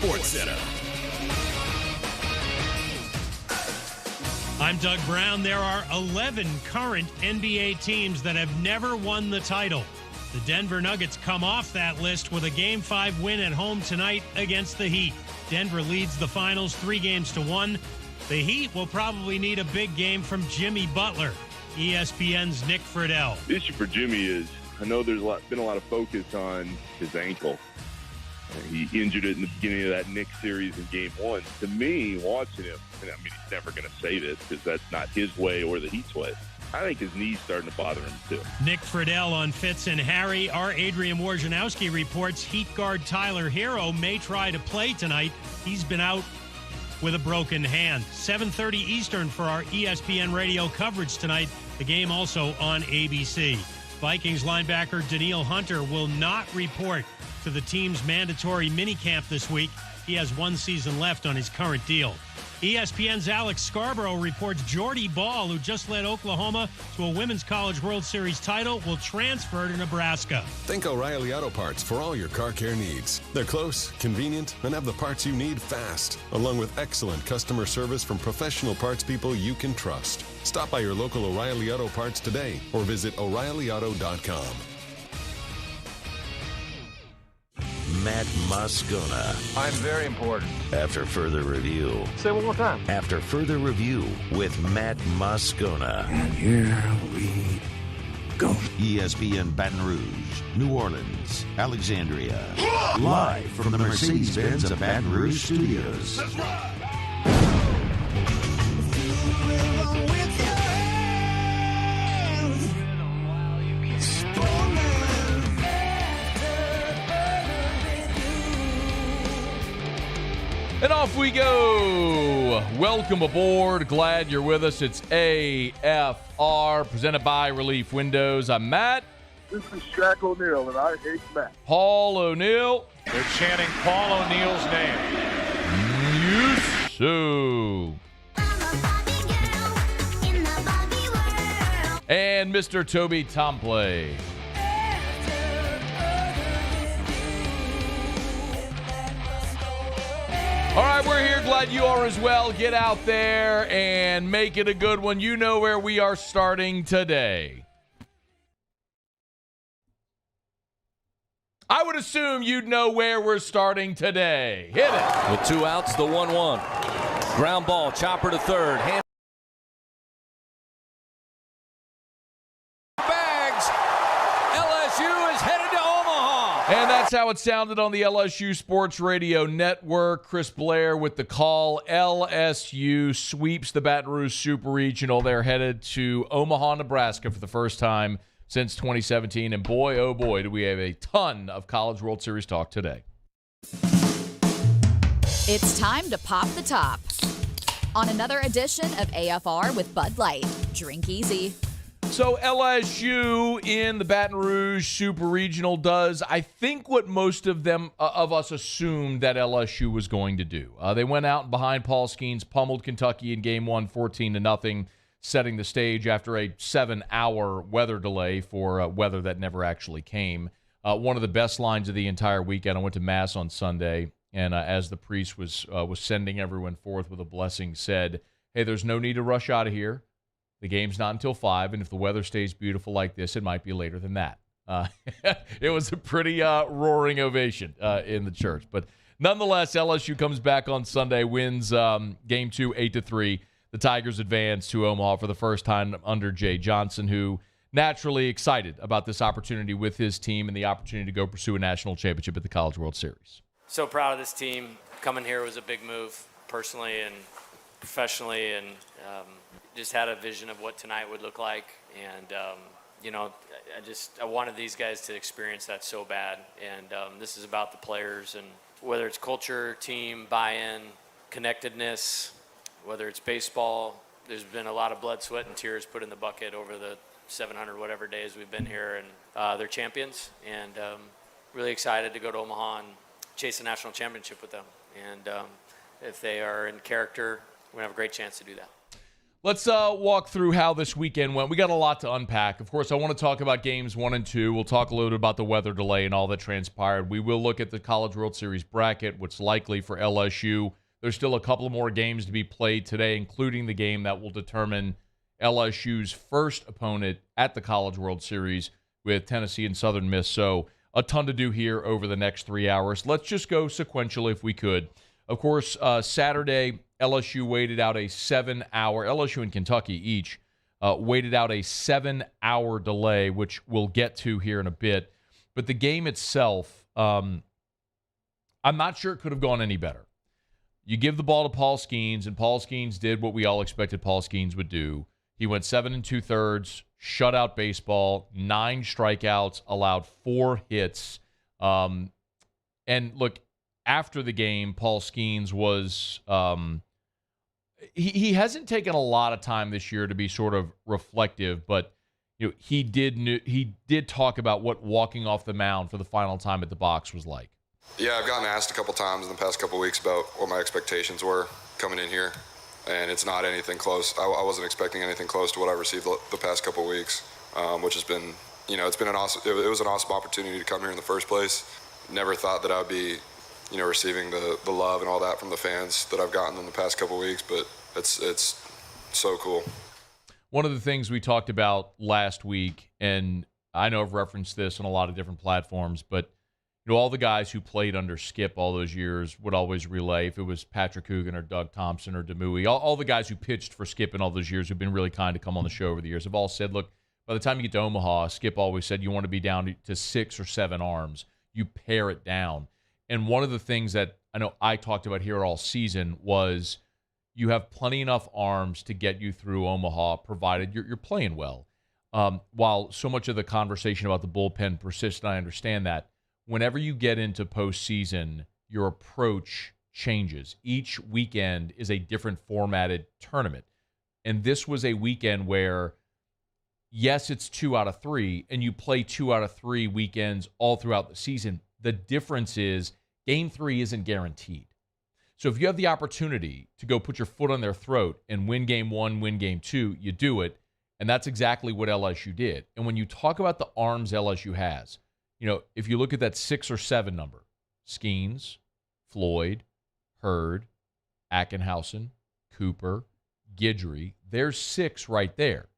SportsCenter. I'm Doug Brown. There are 11 current NBA teams that have never won the title. The Denver Nuggets come off that list with a Game 5 win at home tonight against the Heat. Denver leads the finals 3-1. The Heat will probably need a big game from Jimmy Butler. ESPN's Nick Friedel. The issue for Jimmy is, I know there's been a lot of focus on his ankle. He injured it in the beginning of that Knicks series in Game 1. To me, watching him, and I mean, he's never going to say this because that's not his way or the Heat's way. I think his knee's starting to bother him, too. Nick Friedel on Fitz and Harry. Our Adrian Wojnarowski reports Heat guard Tyler Hero may try to play tonight. He's been out with a broken hand. 7:30 Eastern for our ESPN radio coverage tonight. The game also on ABC. Vikings linebacker Danielle Hunter will not report to the team's mandatory minicamp this week. He has one season left on his current deal. ESPN's Alex Scarborough reports Jordy Ball, who just led Oklahoma to a Women's College World Series title, will transfer to Nebraska. Think O'Reilly Auto Parts for all your car care needs. They're close, convenient, and have the parts you need fast, along with excellent customer service from professional parts people you can trust. Stop by your local O'Reilly Auto Parts today or visit O'ReillyAuto.com. Matt Moscona. I'm very important. After further review. Say it one more time. After further review with Matt Moscona. And here we go. ESPN Baton Rouge, New Orleans, Alexandria. Live from the Mercedes-Benz of Baton Rouge studios. That's right. And off we go. Welcome aboard. Glad you're with us. It's AFR, presented by Relief Windows. I'm Matt. This is Shaq O'Neal, and I hate Matt. Paul O'Neal. They're chanting Paul O'Neal's name. Yes, so. And Mr. Toby Tomplay. All right, we're here. Glad you are as well. Get out there and make it a good one. You know where we are starting today. I would assume you'd know where we're starting today. Hit it. With 2 outs, the 1-1. Ground ball, chopper to third. Bags. LSU is headed to Omaha. And that's how it sounded on the LSU Sports Radio Network. Chris Blair with the call. LSU sweeps the Baton Rouge Super Regional. They're headed to Omaha, Nebraska for the first time since 2017. And boy, oh boy, do we have a ton of College World Series talk today. It's time to pop the top on another edition of AFR with Bud Light. Drink easy. So LSU in the Baton Rouge Super Regional does, I think, what most of us assumed that LSU was going to do. They went out behind Paul Skenes, pummeled Kentucky in Game 1, 14-0, setting the stage after a 7-hour weather delay for weather that never actually came. One of the best lines of the entire weekend. I went to Mass on Sunday, and as the priest was sending everyone forth with a blessing, said, hey, there's no need to rush out of here. The game's not until 5, and if the weather stays beautiful like this, it might be later than that. It was a pretty roaring ovation in the church. But nonetheless, LSU comes back on Sunday, wins Game 2, 8-3. The Tigers advance to Omaha for the first time under Jay Johnson, who naturally excited about this opportunity with his team and the opportunity to go pursue a national championship at the College World Series. So proud of this team. Coming here was a big move personally and professionally, and just had a vision of what tonight would look like. And, I wanted these guys to experience that so bad. And this is about the players, and whether it's culture, team, buy-in, connectedness, whether it's baseball, there's been a lot of blood, sweat, and tears put in the bucket over the 700 whatever days we've been here, and they're champions, and really excited to go to Omaha and chase a national championship with them. And if they are in character, we're going to have a great chance to do that. Let's walk through how this weekend went. We got a lot to unpack. Of course, I want to talk about games 1 and 2. We'll talk a little bit about the weather delay and all that transpired. We will look at the College World Series bracket, what's likely for LSU. There's still a couple more games to be played today, including the game that will determine LSU's first opponent at the College World Series with Tennessee and Southern Miss. So a ton to do here over the next 3 hours. Let's just go sequentially if we could. Of course, Saturday, LSU waited out a 7-hour, LSU and Kentucky each waited out a 7-hour delay, which we'll get to here in a bit. But the game itself, I'm not sure it could have gone any better. You give the ball to Paul Skenes, and Paul Skenes did what we all expected Paul Skenes would do. He went 7 2/3, shutout baseball, 9 strikeouts, allowed 4 hits. And look, after the game, Paul Skenes was he hasn't taken a lot of time this year to be sort of reflective, but he did talk about what walking off the mound for the final time at the box was like. Yeah, I've gotten asked a couple times in the past couple weeks about what my expectations were coming in here, and it's not anything close. I wasn't expecting anything close to what I received the past couple weeks, which has been, it's been it was an awesome opportunity to come here in the first place. Never thought that I would be, receiving the love and all that from the fans that I've gotten in the past couple weeks, but it's so cool. One of the things we talked about last week, and I know I've referenced this on a lot of different platforms, but all the guys who played under Skip all those years would always relay, if it was Patrick Coogan or Doug Thompson or Demouy, all the guys who pitched for Skip in all those years who've been really kind to come on the show over the years have all said, look, by the time you get to Omaha, Skip always said you want to be down to 6 or 7 arms. You pare it down. And one of the things that I know I talked about here all season was you have plenty enough arms to get you through Omaha, provided you're playing well. While so much of the conversation about the bullpen persists, and I understand that, whenever you get into postseason, your approach changes. Each weekend is a different formatted tournament. And this was a weekend where, yes, it's 2 out of 3, and you play 2 out of 3 weekends all throughout the season. The difference is Game 3 isn't guaranteed. So if you have the opportunity to go put your foot on their throat and win Game 1, win Game 2, you do it. And that's exactly what LSU did. And when you talk about the arms LSU has, if you look at that 6 or 7 number, Skenes, Floyd, Hurd, Ackenhausen, Cooper, Guidry, there's 6 right there.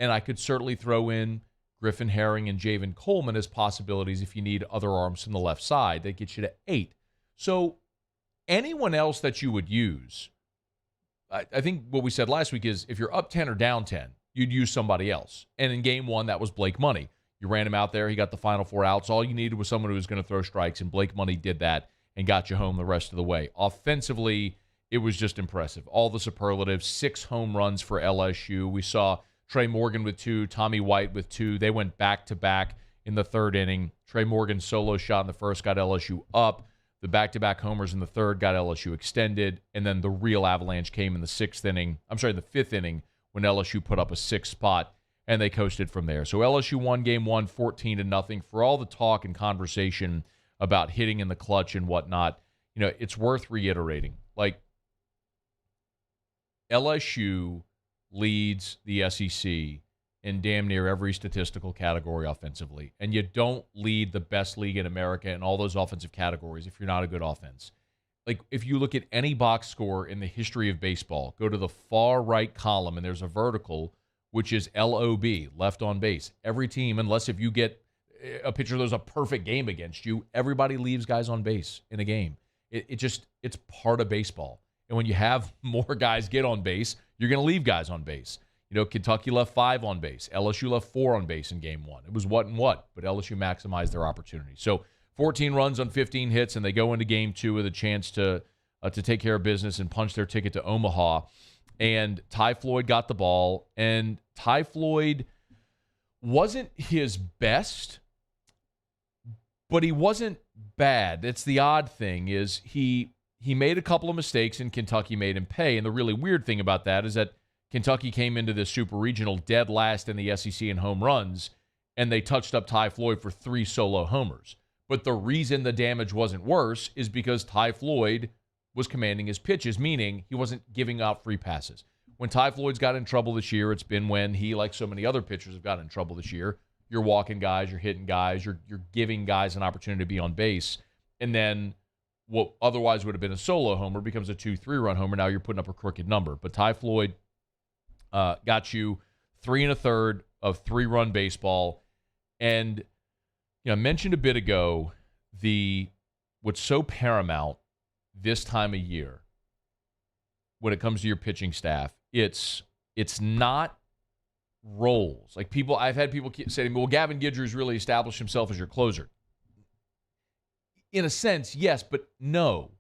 And I could certainly throw in Griffin Herring and Javen Coleman as possibilities if you need other arms from the left side. That gets you to 8. So anyone else that you would use, I think what we said last week is if you're up 10 or down 10, you'd use somebody else. And in Game 1, that was Blake Money. You ran him out there. He got the final 4 outs. All you needed was someone who was going to throw strikes, and Blake Money did that and got you home the rest of the way. Offensively, it was just impressive. All the superlatives, 6 home runs for LSU. We saw Trey Morgan with 2, Tommy White with 2. They went back-to-back in the 3rd inning. Trey Morgan's solo shot in the 1st got LSU up. The back-to-back homers in the 3rd got LSU extended. And then the real avalanche came in the 5th inning, when LSU put up a 6 spot. And they coasted from there. So LSU won Game 1, 14-0. For all the talk and conversation about hitting in the clutch and whatnot, it's worth reiterating. Like, LSU leads the SEC in damn near every statistical category offensively. And you don't lead the best league in America in all those offensive categories if you're not a good offense. Like, if you look at any box score in the history of baseball, go to the far right column, and there's a vertical, which is LOB, left on base. Every team, unless if you get a pitcher that does a perfect game against you, everybody leaves guys on base in a game. It's part of baseball. And when you have more guys get on base, you're going to leave guys on base. Kentucky left 5 on base. LSU left 4 on base in Game 1. It was what and what, but LSU maximized their opportunity. So 14 runs on 15 hits, and they go into Game 2 with a chance to take care of business and punch their ticket to Omaha. And Ty Floyd got the ball, and Ty Floyd wasn't his best, but he wasn't bad. It's the odd thing is he made a couple of mistakes, and Kentucky made him pay. And the really weird thing about that is that Kentucky came into this Super Regional dead last in the SEC in home runs, and they touched up Ty Floyd for 3 solo homers. But the reason the damage wasn't worse is because Ty Floyd was commanding his pitches, meaning he wasn't giving out free passes. when Ty Floyd's got in trouble this year, it's been when he, like so many other pitchers, have gotten in trouble this year. You're walking guys, you're hitting guys, you're giving guys an opportunity to be on base. And then what otherwise would have been a solo homer becomes a 2-3 run homer. Now you're putting up a crooked number. But Ty Floyd got you 3 1/3 of 3-run baseball. And I mentioned a bit ago what's so paramount this time of year when it comes to your pitching staff. It's not roles. Like I've had people say to me, well, Gavin Guidry's really established himself as your closer. In a sense, yes, but no.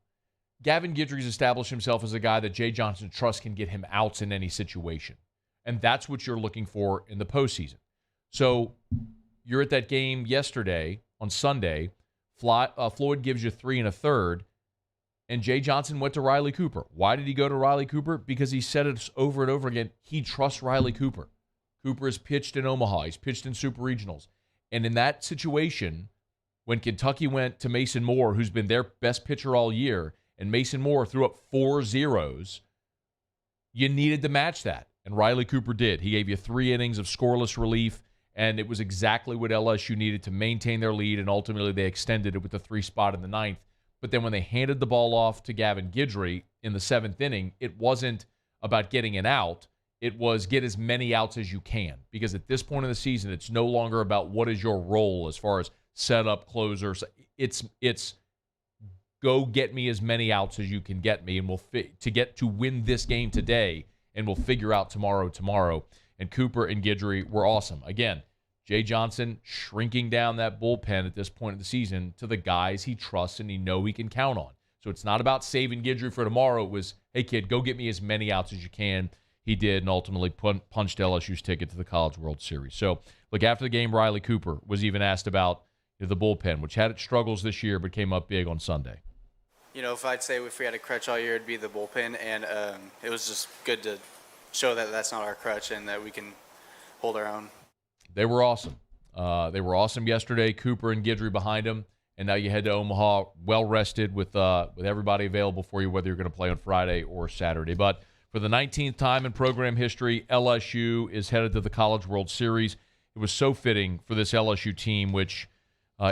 Gavin Guidry's established himself as a guy that Jay Johnson trusts can get him outs in any situation. And that's what you're looking for in the postseason. So you're at that game yesterday on Sunday. Floyd gives you 3 1/3, and Jay Johnson went to Riley Cooper. Why did he go to Riley Cooper? Because he said it over and over again. He trusts Riley Cooper. Cooper has pitched in Omaha. He's pitched in Super Regionals. And in that situation, when Kentucky went to Mason Moore, who's been their best pitcher all year, and Mason Moore threw up 4 zeros, you needed to match that. And Riley Cooper did. He gave you 3 innings of scoreless relief, and it was exactly what LSU needed to maintain their lead, and ultimately they extended it with the 3 spot in the 9th. But then when they handed the ball off to Gavin Guidry in the 7th inning, it wasn't about getting an out. It was get as many outs as you can. Because at this point in the season, it's no longer about what is your role as far as setup, closers. It's go get me as many outs as you can get me, and we'll to get to win this game today, and we'll figure out tomorrow. And Cooper and Guidry were awesome. Again, Jay Johnson shrinking down that bullpen at this point of the season to the guys he trusts and he can count on. So it's not about saving Guidry for tomorrow. It was, hey, kid, go get me as many outs as you can. He did, and ultimately punched LSU's ticket to the College World Series. So, look, after the game, Riley Cooper was even asked about the bullpen, which had its struggles this year but came up big on Sunday. If I'd say if we had a crutch all year, it'd be the bullpen, and it was just good to show that that's not our crutch and that we can hold our own. They were awesome. They were awesome yesterday. Cooper and Guidry behind them, and now you head to Omaha well rested with everybody available for you, whether you're going to play on Friday or Saturday. But for the 19th time in program history, LSU is headed to the College World Series. It was so fitting for this LSU team, which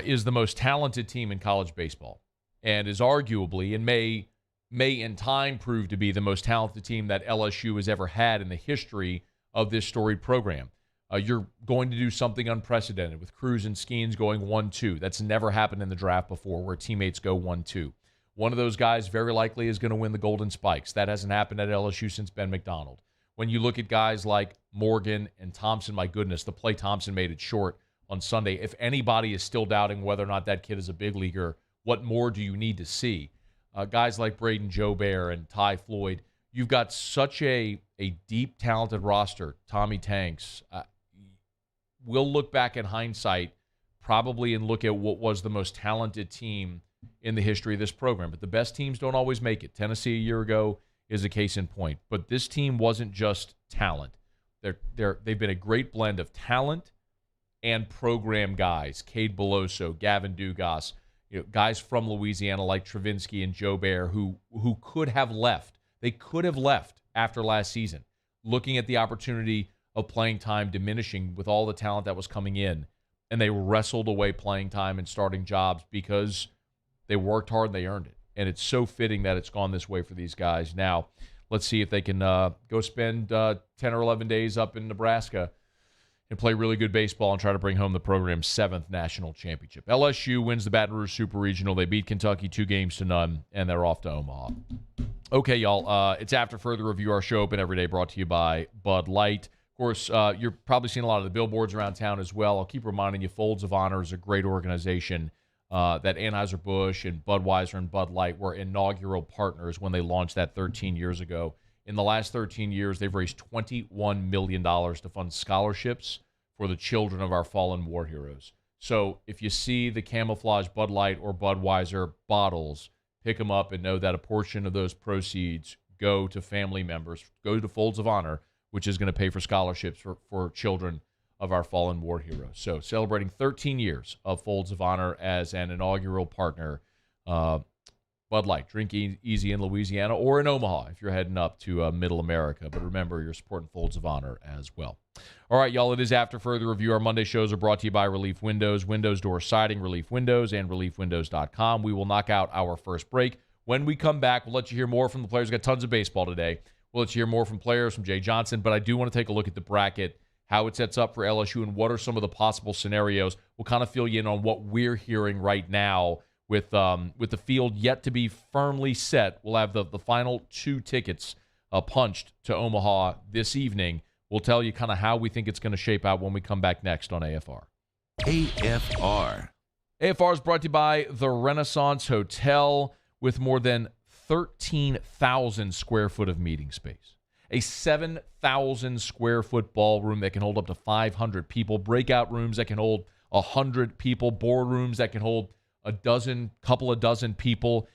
is the most talented team in college baseball, and is arguably and may in time prove to be the most talented team that LSU has ever had in the history of this storied program. You're going to do something unprecedented with Cruz and Skenes going 1-2. That's never happened in the draft before, where teammates go 1-2. One of those guys very likely is going to win the Golden Spikes. That hasn't happened at LSU since Ben McDonald. When you look at guys like Morgan and Thompson, my goodness, the play Thompson made it short on Sunday. If anybody is still doubting whether or not that kid is a big leaguer, what more do you need to see? Guys like Braden Joubert and Ty Floyd, you've got such a deep, talented roster. Tommy Tanks. We'll look back in hindsight probably and look at what was the most talented team in the history of this program. But the best teams don't always make it. Tennessee a year ago is a case in point. But this team wasn't just talent. They've been a great blend of talent and program guys. Cade Beloso, Gavin Dugas, guys from Louisiana like Travinsky and Joubert who could have left. They could have left after last season, looking at the opportunity of playing time diminishing with all the talent that was coming in, and they wrestled away playing time and starting jobs because they worked hard and they earned it. And it's so fitting that it's gone this way for these guys. Now, let's see if they can go spend 10 or 11 days up in Nebraska and play really good baseball and try to bring home the program's 7th national championship. LSU wins the Baton Rouge Super Regional. They beat Kentucky 2-0, and they're off to Omaha. Okay, y'all, it's After Further Review, our show open every day, brought to you by Bud Light. Of course, you're probably seeing a lot of the billboards around town as well. I'll keep reminding you, Folds of Honor is a great organization that Anheuser-Busch and Budweiser and Bud Light were inaugural partners when they launched that 13 years ago. In the last 13 years, they've raised $21 million to fund scholarships for the children of our fallen war heroes. So if you see the camouflage Bud Light or Budweiser bottles, pick them up and know that a portion of those proceeds go to family members, go to Folds of Honor, which is going to pay for scholarships for children of our fallen war heroes. So celebrating 13 years of Folds of Honor as an inaugural partner. Bud Light. Drink easy in Louisiana or in Omaha if you're heading up to Middle America. But remember, you're supporting Folds of Honor as well. All right, y'all, it is After Further Review. Our Monday shows are brought to you by Relief Windows, Windows Door Siding, Relief Windows, and ReliefWindows.com. We will knock out our first break. When we come back, we'll let you hear more from the players. We've got tons of baseball today. We'll let you hear more from players, from Jay Johnson. But I do want to take a look at the bracket, how it sets up for LSU, and what are some of the possible scenarios. We'll kind of fill you in on what we're hearing right now with the field yet to be firmly set. We'll have the final 2 tickets punched to Omaha this evening. We'll tell you kind of how we think it's going to shape out when we come back next on AFR. AFR. AFR is brought to you by the Renaissance Hotel with more than 13,000 square foot of meeting space. A 7,000 square foot ballroom that can hold up to 500 people. Breakout rooms that can hold 100 people. Boardrooms that can hold couple of dozen people.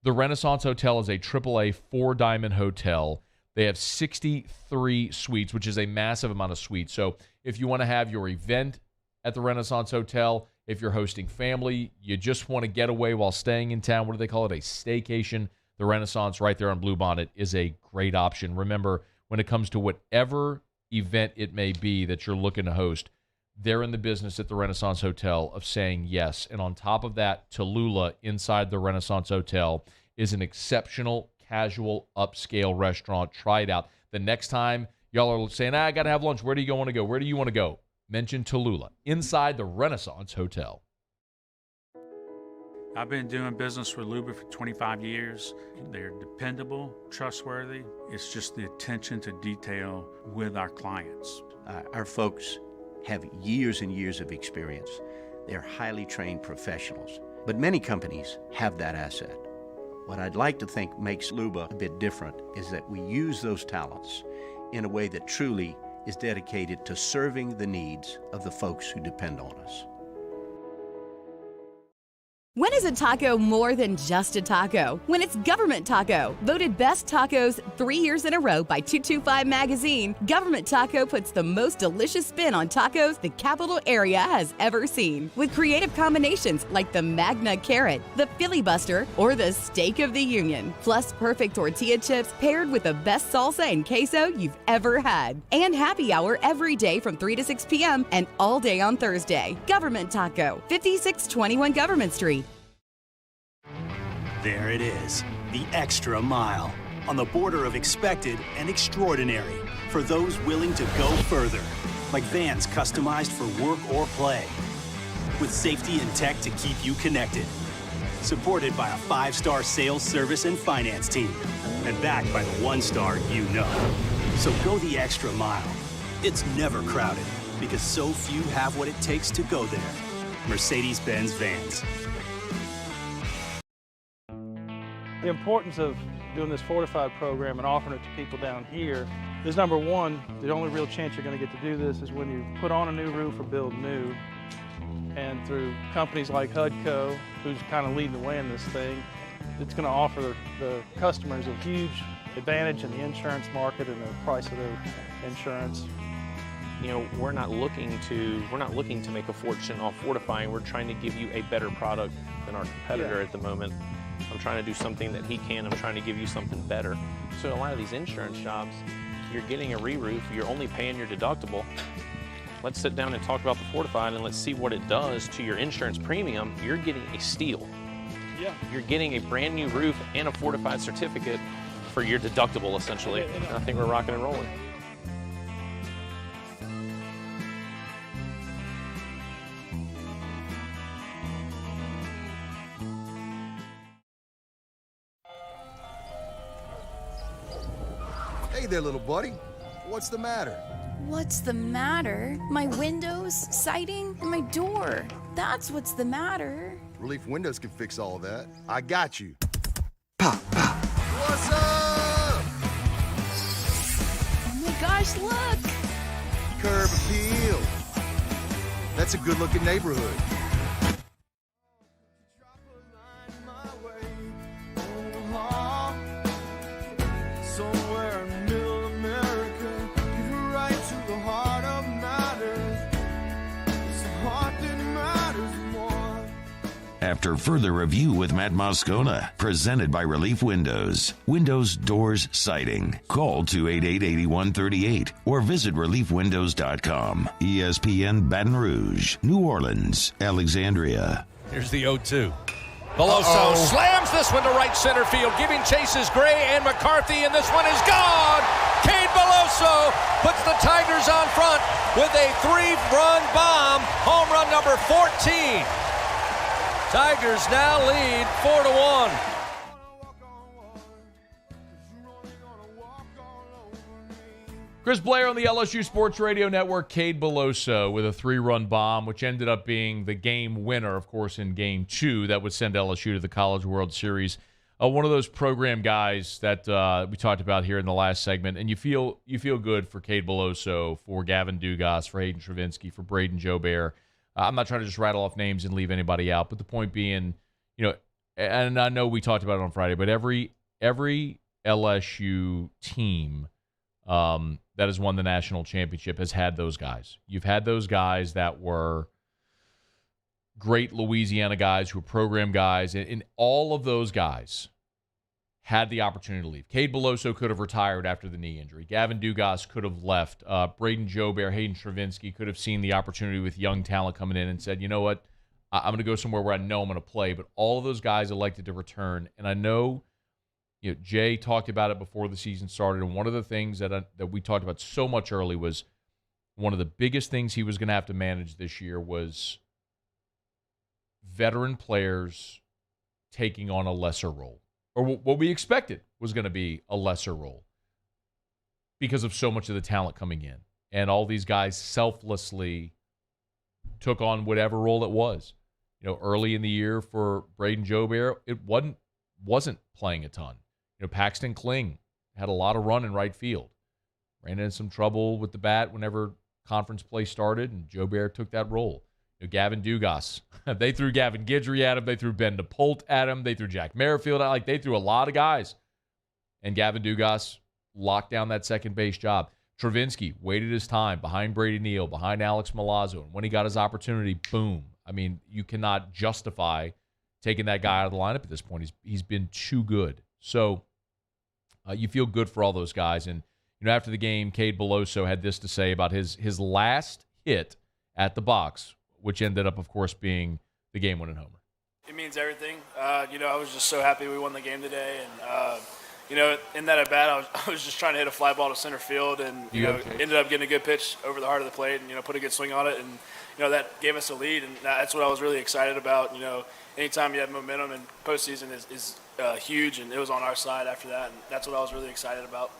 The Renaissance Hotel is a AAA 4-diamond hotel. They have 63 suites, which is a massive amount of suites. So if you want to have your event at the Renaissance Hotel, if you're hosting family, you just want to get away while staying in town, what do they call it? A staycation. The Renaissance right there on Bluebonnet is a great option. Remember, when it comes to whatever event it may be that you're looking to host, they're in the business at the Renaissance Hotel of saying yes. And on top of that, Tallulah inside the Renaissance Hotel is an exceptional, casual, upscale restaurant. Try it out. The next time y'all are saying, I got to have lunch, where do you want to go? Where do you want to go? Mention Tallulah inside the Renaissance Hotel. I've been doing business with Luba for 25 years. They're dependable, trustworthy. It's just the attention to detail with our clients. Our folks have years and years of experience. They're highly trained professionals, but many companies have that asset. What I'd like to think makes Luba a bit different is that we use those talents in a way that truly is dedicated to serving the needs of the folks who depend on us. When is a taco more than just a taco? When it's Government Taco. Voted best tacos 3 years in a row by 225 Magazine, Government Taco puts the most delicious spin on tacos the capital area has ever seen. With creative combinations like the Magna Carrot, the Filibuster, or the Steak of the Union. Plus perfect tortilla chips paired with the best salsa and queso you've ever had. And happy hour every day from 3 to 6 p.m. and all day on Thursday. Government Taco, 5621 Government Street. There it is, the extra mile, on the border of expected and extraordinary for those willing to go further, like vans customized for work or play, with safety and tech to keep you connected, supported by a 5-star sales, service, and finance team, and backed by the 1-star you know. So go the extra mile. It's never crowded, because so few have what it takes to go there. Mercedes-Benz Vans. The importance of doing this Fortified program and offering it to people down here is, number one, the only real chance you're going to get to do this is when you put on a new roof or build new. And through companies like HUDCO, who's kind of leading the way in this thing, it's going to offer the customers a huge advantage in the insurance market and the price of their insurance. You know, we're not looking to make a fortune off fortifying. We're trying to give you a better product than our competitor at the moment. I'm trying to do something that he can. I'm trying to give you something better. So a lot of these insurance jobs, you're getting a re-roof, you're only paying your deductible. Let's sit down and talk about the Fortified and let's see what it does to your insurance premium. You're getting a steal. Yeah. You're getting a brand new roof and a Fortified certificate for your deductible, essentially. And I think we're rocking and rolling. Hey there, little buddy. What's the matter? What's the matter? My windows, siding, and my door. That's what's the matter. Relief Windows can fix all that. I got you. Pop, pop. What's up? Oh my gosh, look! Curb appeal. That's a good-looking neighborhood. after further review with Matt Moscona. Presented by Relief Windows. Windows, doors, siding. Call 288-8138 or visit reliefwindows.com. ESPN Baton Rouge, New Orleans, Alexandria. Here's the 0-2. Beloso slams this one to right center field, giving chases Gray and McCarthy, and this one is gone. Cade Beloso puts the Tigers on front with a 3-run bomb, home run number 14. Tigers now lead 4-1. Chris Blair on the LSU Sports Radio Network. Cade Beloso with a 3-run bomb, which ended up being the game winner, of course, in Game 2. That would send LSU to the College World Series. One of those program guys that we talked about here in the last segment, and you feel good for Cade Beloso, for Gavin Dugas, for Hayden Travinski, for Braden Jobert. I'm not trying to just rattle off names and leave anybody out, but the point being, and I know we talked about it on Friday, but every LSU team that has won the national championship has had those guys. You've had those guys that were great Louisiana guys who were program guys, and all of those guys had the opportunity to leave. Cade Beloso could have retired after the knee injury. Gavin Dugas could have left. Braden Jobert, Hayden Travinski could have seen the opportunity with young talent coming in and said, you know what, I'm going to go somewhere where I know I'm going to play. But all of those guys elected to return, and I know Jay talked about it before the season started, and one of the things that we talked about so much early was one of the biggest things he was going to have to manage this year was veteran players taking on a lesser role, or what we expected was going to be a lesser role because of so much of the talent coming in. And all these guys selflessly took on whatever role it was. Early in the year for Braden Jobert, it wasn't playing a ton. Paxton Kling had a lot of run in right field. Ran into some trouble with the bat whenever conference play started, and Jobert took that role. Gavin Dugas, they threw Gavin Guidry at him. They threw Ben DePolt at him. They threw Jack Merrifield at they threw a lot of guys. And Gavin Dugas locked down that second base job. Travinski waited his time behind Brady Neal, behind Alex Milazzo. And when he got his opportunity, boom. I mean, you cannot justify taking that guy out of the lineup at this point. He's been too good. So you feel good for all those guys. And after the game, Cade Beloso had this to say about his last hit at the box, which ended up, of course, being the game-winning homer. It means everything. I was just so happy we won the game today. And, in that at-bat, I was just trying to hit a fly ball to center field and, ended up getting a good pitch over the heart of the plate and, put a good swing on it. And, that gave us a lead. And that's what I was really excited about. Anytime you have momentum in postseason is huge, and it was on our side after that. And that's what I was really excited about.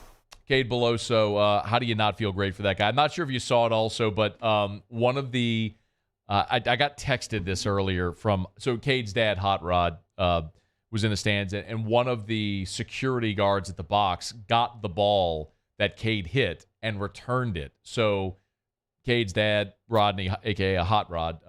Cade Beloso, how do you not feel great for that guy? I'm not sure if you saw it also, but one of the I got texted this earlier so Cade's dad, Hot Rod, was in the stands, and one of the security guards at the box got the ball that Cade hit and returned it. So Cade's dad, Rodney, a.k.a. Hot Rod,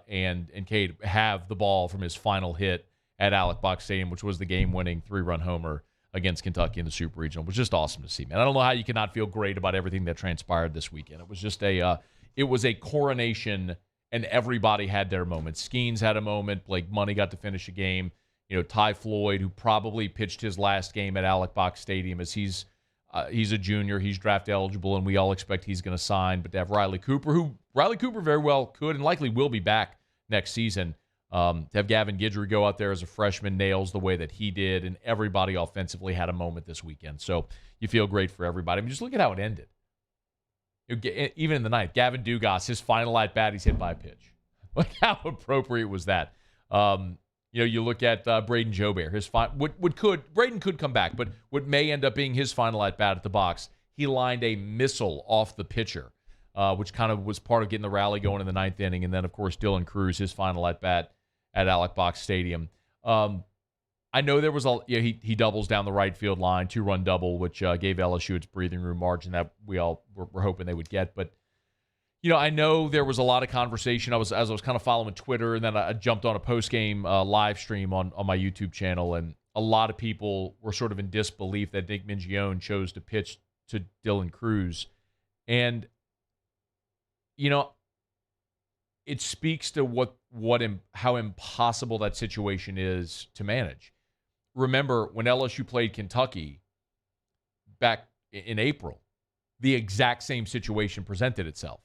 and Cade have the ball from his final hit at Alex Box Stadium, which was the game-winning 3-run homer against Kentucky in the Super Regional. It was just awesome to see, man. I don't know how you cannot feel great about everything that transpired this weekend. It was just a coronation, and everybody had their moment. Skenes had a moment. Blake Money got to finish a game. Ty Floyd, who probably pitched his last game at Alex Box Stadium, as he's a junior, he's draft eligible, and we all expect he's going to sign. But to have Riley Cooper very well could and likely will be back next season. To have Gavin Guidry go out there as a freshman, nails the way that he did, and everybody offensively had a moment this weekend. So you feel great for everybody. I mean, just look at how it ended. Even in the ninth, Gavin Dugas, his final at-bat, he's hit by a pitch. Like, how appropriate was that? You look at Braden Jobert. Braden could come back, but what may end up being his final at-bat at the box, he lined a missile off the pitcher, which kind of was part of getting the rally going in the ninth inning. And then, of course, Dylan Cruz, his final at-bat at Alex Box Stadium. I know there was he doubles down the right field line, 2-run double, which gave LSU its breathing room margin that we all were hoping they would get. But I know there was a lot of conversation. As I was kind of following Twitter, and then I jumped on a post-game live stream on my YouTube channel, and a lot of people were sort of in disbelief that Nick Mingione chose to pitch to Dylan Cruz. And, it speaks to how impossible that situation is to manage. Remember, when LSU played Kentucky back in April, the exact same situation presented itself.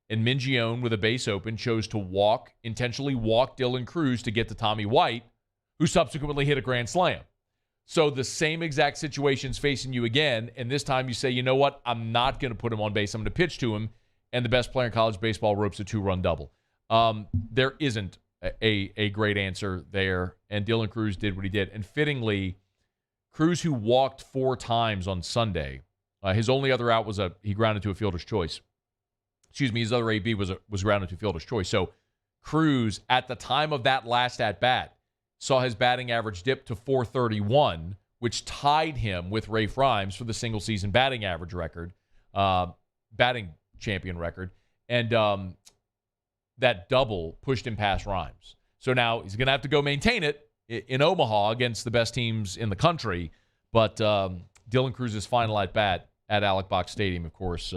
And Mingione, with a base open, chose to intentionally walk Dylan Cruz to get to Tommy White, who subsequently hit a grand slam. So the same exact situation's facing you again, and this time you say, you know what, I'm not going to put him on base. I'm going to pitch to him, and the best player in college baseball ropes a 2-run double. There isn't a great answer there, and Dylan Cruz did what he did. And fittingly, Cruz, who walked 4 times on Sunday, his only other out was he grounded to a fielder's choice. His other AB was grounded to a fielder's choice. So Cruz, at the time of that last at-bat, saw his batting average dip to .431, which tied him with Rafe Rhymes for the single-season batting average record, batting champion record. And that double pushed him past Rhymes. So now he's going to have to go maintain it in Omaha against the best teams in the country. But Dylan Cruz's final at-bat at Alec Box Stadium, of course,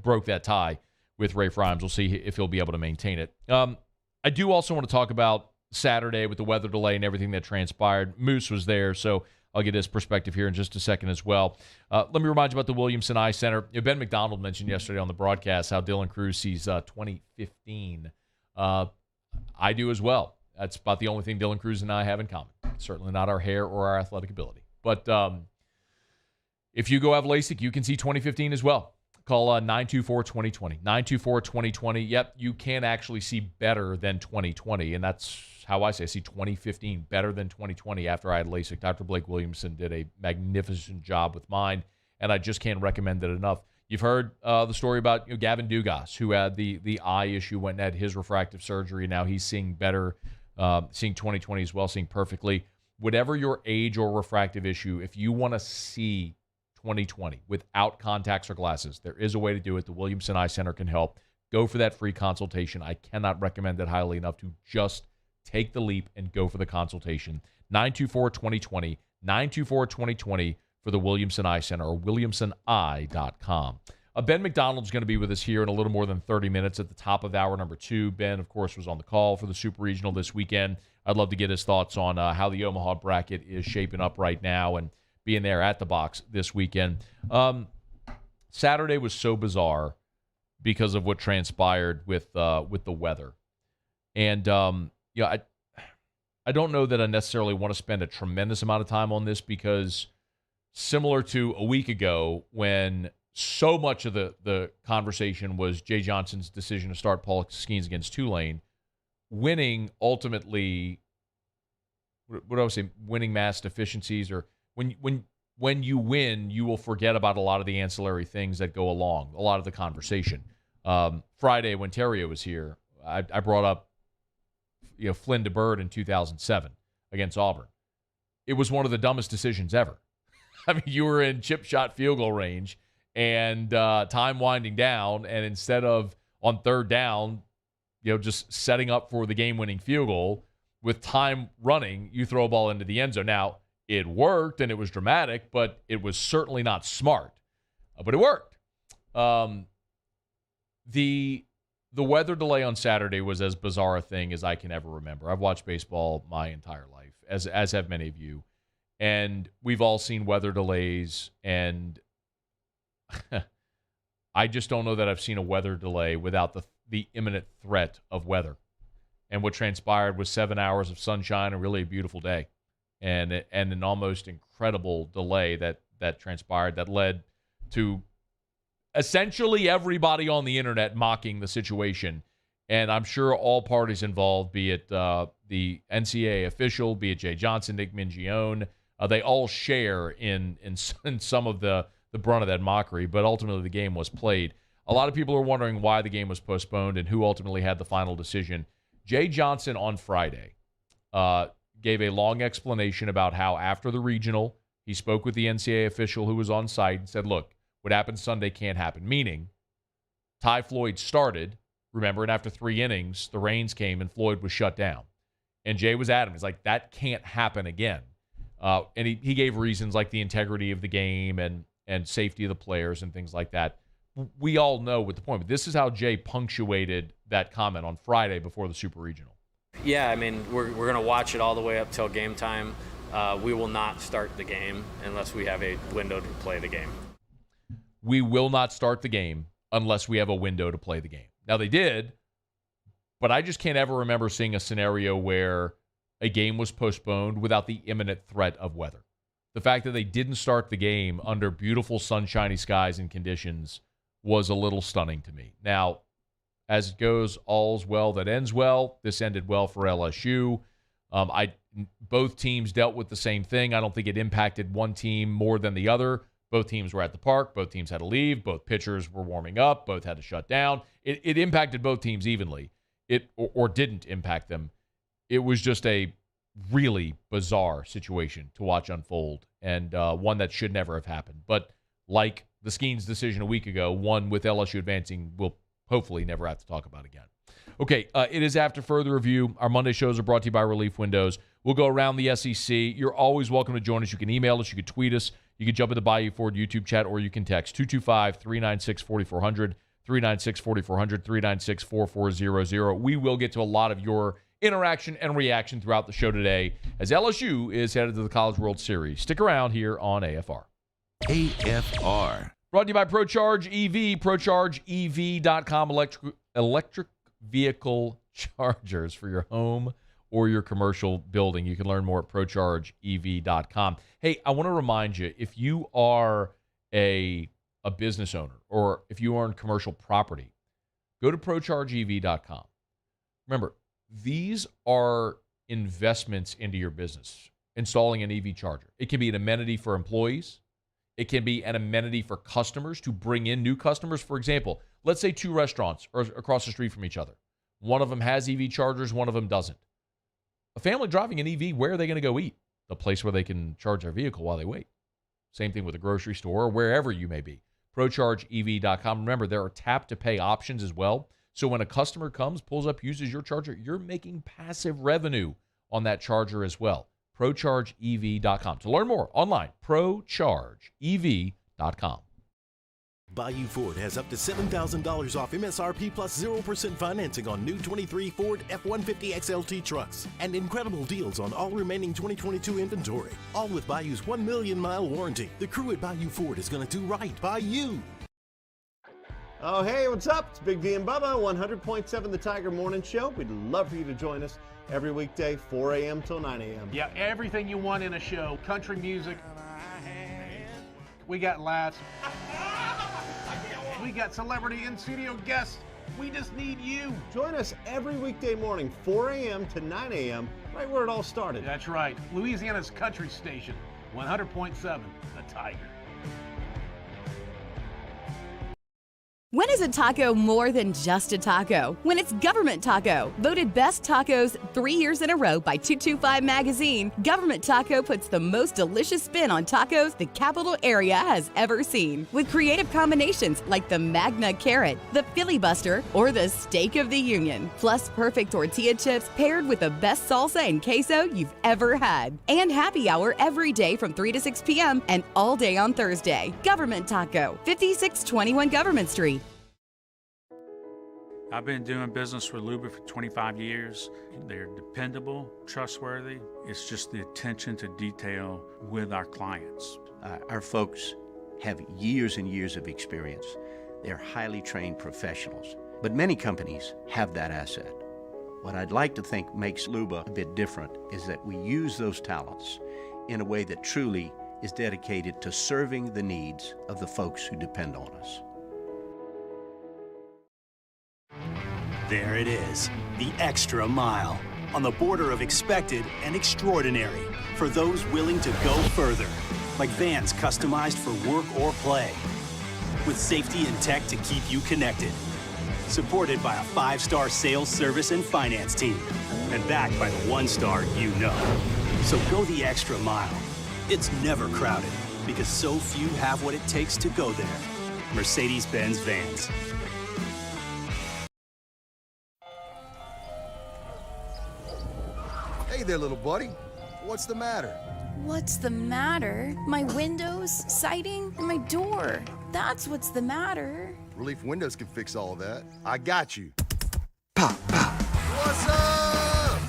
broke that tie with Rafe Rhymes. We'll see if he'll be able to maintain it. I do also want to talk about Saturday with the weather delay and everything that transpired. Moose was there, so I'll get his perspective here in just a second as well. Let me remind you about the Williamson Eye Center. Ben McDonald mentioned yesterday on the broadcast how Dylan Cruz sees 2015. I do as well. That's about the only thing Dylan Cruz and I have in common. Certainly not our hair or our athletic ability. But if you go have LASIK, you can see 2015 as well. Call 924-2020. 924-2020. Yep, you can actually see better than 2020, and that's how I say I see 2015 better than 2020 after I had LASIK. Dr. Blake Williamson did a magnificent job with mine, and I just can't recommend it enough. You've heard the story about Gavin Dugas, who had the eye issue, went and had his refractive surgery. Now he's seeing better, seeing 2020 as well, seeing perfectly. Whatever your age or refractive issue, if you want to see 2020 without contacts or glasses, there is a way to do it. The Williamson Eye Center can help. Go for that free consultation. I cannot recommend it highly enough to just take the leap and go for the consultation. 924-2020, 924-2020 for the Williamson Eye Center or williamsoneye.com. Ben McDonald's going to be with us here in a little more than 30 minutes at the top of hour number 2. Ben, of course, was on the call for the Super Regional this weekend. I'd love to get his thoughts on how the Omaha bracket is shaping up right now and being there at the box this weekend. Saturday was so bizarre because of what transpired with the weather. And, I don't know that I necessarily want to spend a tremendous amount of time on this because similar to a week ago when so much of the conversation was Jay Johnson's decision to start Paul Skenes against Tulane, winning ultimately, what do I say, winning mass deficiencies, or when you win, you will forget about a lot of the ancillary things that go along, a lot of the conversation. Friday, when Terrio was here, I brought up Flynn DeBird in 2007 against Auburn. It was one of the dumbest decisions ever. I mean, you were in chip shot field goal range and time winding down, and instead of on third down, just setting up for the game-winning field goal with time running, you throw a ball into the end zone. Now, it worked and it was dramatic, but it was certainly not smart. But it worked. The weather delay on Saturday was as bizarre a thing as I can ever remember. I've watched baseball my entire life, as have many of you. And we've all seen weather delays, and I just don't know that I've seen a weather delay without the imminent threat of weather. And what transpired was 7 hours of sunshine and really a beautiful day. And an almost incredible delay that transpired that led to essentially everybody on the internet mocking the situation. And I'm sure all parties involved, be it the NCAA official, be it Jay Johnson, Nick Mingione, they all share in some of the brunt of that mockery. But ultimately, the game was played. A lot of people are wondering why the game was postponed and who ultimately had the final decision. Jay Johnson on Friday gave a long explanation about how after the regional, he spoke with the NCAA official who was on site and said, look, what happened Sunday can't happen. Meaning, Ty Floyd started, remember, and after 3 innings, the rains came and Floyd was shut down. And Jay was adamant. He's like, that can't happen again. And he gave reasons like the integrity of the game and safety of the players and things like that. we all know what the point. But this is how Jay punctuated that comment on Friday before the Super Regional. Yeah, I mean, we're going to watch it all the way up till game time. We will not start the game unless we have a window to play the game. We will not start the game unless we have a window to play the game. Now, they did, but I just can't ever remember seeing a scenario where a game was postponed without the imminent threat of weather. The fact that they didn't start the game under beautiful sunshiny skies and conditions was a little stunning to me. Now, as it goes, all's well that ends well. This ended well for LSU. Both teams dealt with the same thing. I don't think it impacted one team more than the other. Both teams were at the park. Both teams had to leave. Both pitchers were warming up. Both had to shut down. It impacted both teams evenly. Or didn't impact them. It was just a really bizarre situation to watch unfold, and one that should never have happened. But like the Skenes decision a week ago, one with LSU advancing, we'll hopefully never have to talk about again. Okay, it is after further review. Our Monday shows are brought to you by Relief Windows. We'll go around the SEC. You're always welcome to join us. You can email us. You can tweet us. You can jump in the Bayou Ford YouTube chat, or you can text 225-396-4400, 396-4400, 396-4400. We will get to a lot of your interaction and reaction throughout the show today as LSU is headed to the College World Series. Stick around here on AFR. AFR. Brought to you by ProCharge EV, ProChargeEV.com, electric vehicle chargers for your home or your commercial building. You can learn more at ProChargeEV.com. Hey, I want to remind you, if you are a business owner or if you own commercial property, go to ProChargeEV.com. Remember, these are investments into your business, installing an EV charger. It can be an amenity for employees. It can be an amenity for customers to bring in new customers. For example, let's say two restaurants are across the street from each other. One of them has EV chargers, one of them doesn't. A family driving an EV, where are they going to go eat? The place where they can charge their vehicle while they wait. Same thing with a grocery store or wherever you may be. ProChargeEV.com. Remember, there are tap-to-pay options as well. So when a customer comes, pulls up, uses your charger, you're making passive revenue on that charger as well. ProChargeEV.com. To learn more, online, ProChargeEV.com. Bayou Ford has up to $7,000 off MSRP plus 0% financing on new 23 Ford F-150 XLT trucks and incredible deals on all remaining 2022 inventory. All with Bayou's 1 million mile warranty. The crew at Bayou Ford is going to do right by you. Oh, hey, what's up? It's Big D and Bubba, 100.7 The Tiger Morning Show. We'd love for you to join us every weekday, 4 a.m. till 9 a.m. Yeah, everything you want in a show. Country music. We got laughs. We got celebrity in-studio guests. We just need you. Join us every weekday morning, 4 a.m. to 9 a.m., right where it all started. That's right. Louisiana's country station, 100.7 The Tiger. When is a taco more than just a taco? When it's Government Taco. Voted best tacos 3 years in a row by 225 Magazine, Government Taco puts the most delicious spin on tacos the capital area has ever seen. With creative combinations like the Magna Carrot, the Filibuster, or the Steak of the Union. Plus perfect tortilla chips paired with the best salsa and queso you've ever had. And happy hour every day from 3 to 6 p.m. and all day on Thursday. Government Taco, 5621 Government Street. I've been doing business with Luba for 25 years. They're dependable, trustworthy. It's just the attention to detail with our clients. Our folks have years and years of experience. They're highly trained professionals, but many companies have that asset. What I'd like to think makes Luba a bit different is that we use those talents in a way that truly is dedicated to serving the needs of the folks who depend on us. There it is, the extra mile, on the border of expected and extraordinary for those willing to go further, like vans customized for work or play, with safety and tech to keep you connected, supported by a 5-star sales, service, and finance team, and backed by the 1-star you know. So go the extra mile. It's never crowded, because so few have what it takes to go there. Mercedes-Benz Vans. Hey there, little buddy. What's the matter? What's the matter? My windows, siding, and my door. That's what's the matter. Relief Windows can fix all of that. I got you. Pop, pop. What's up?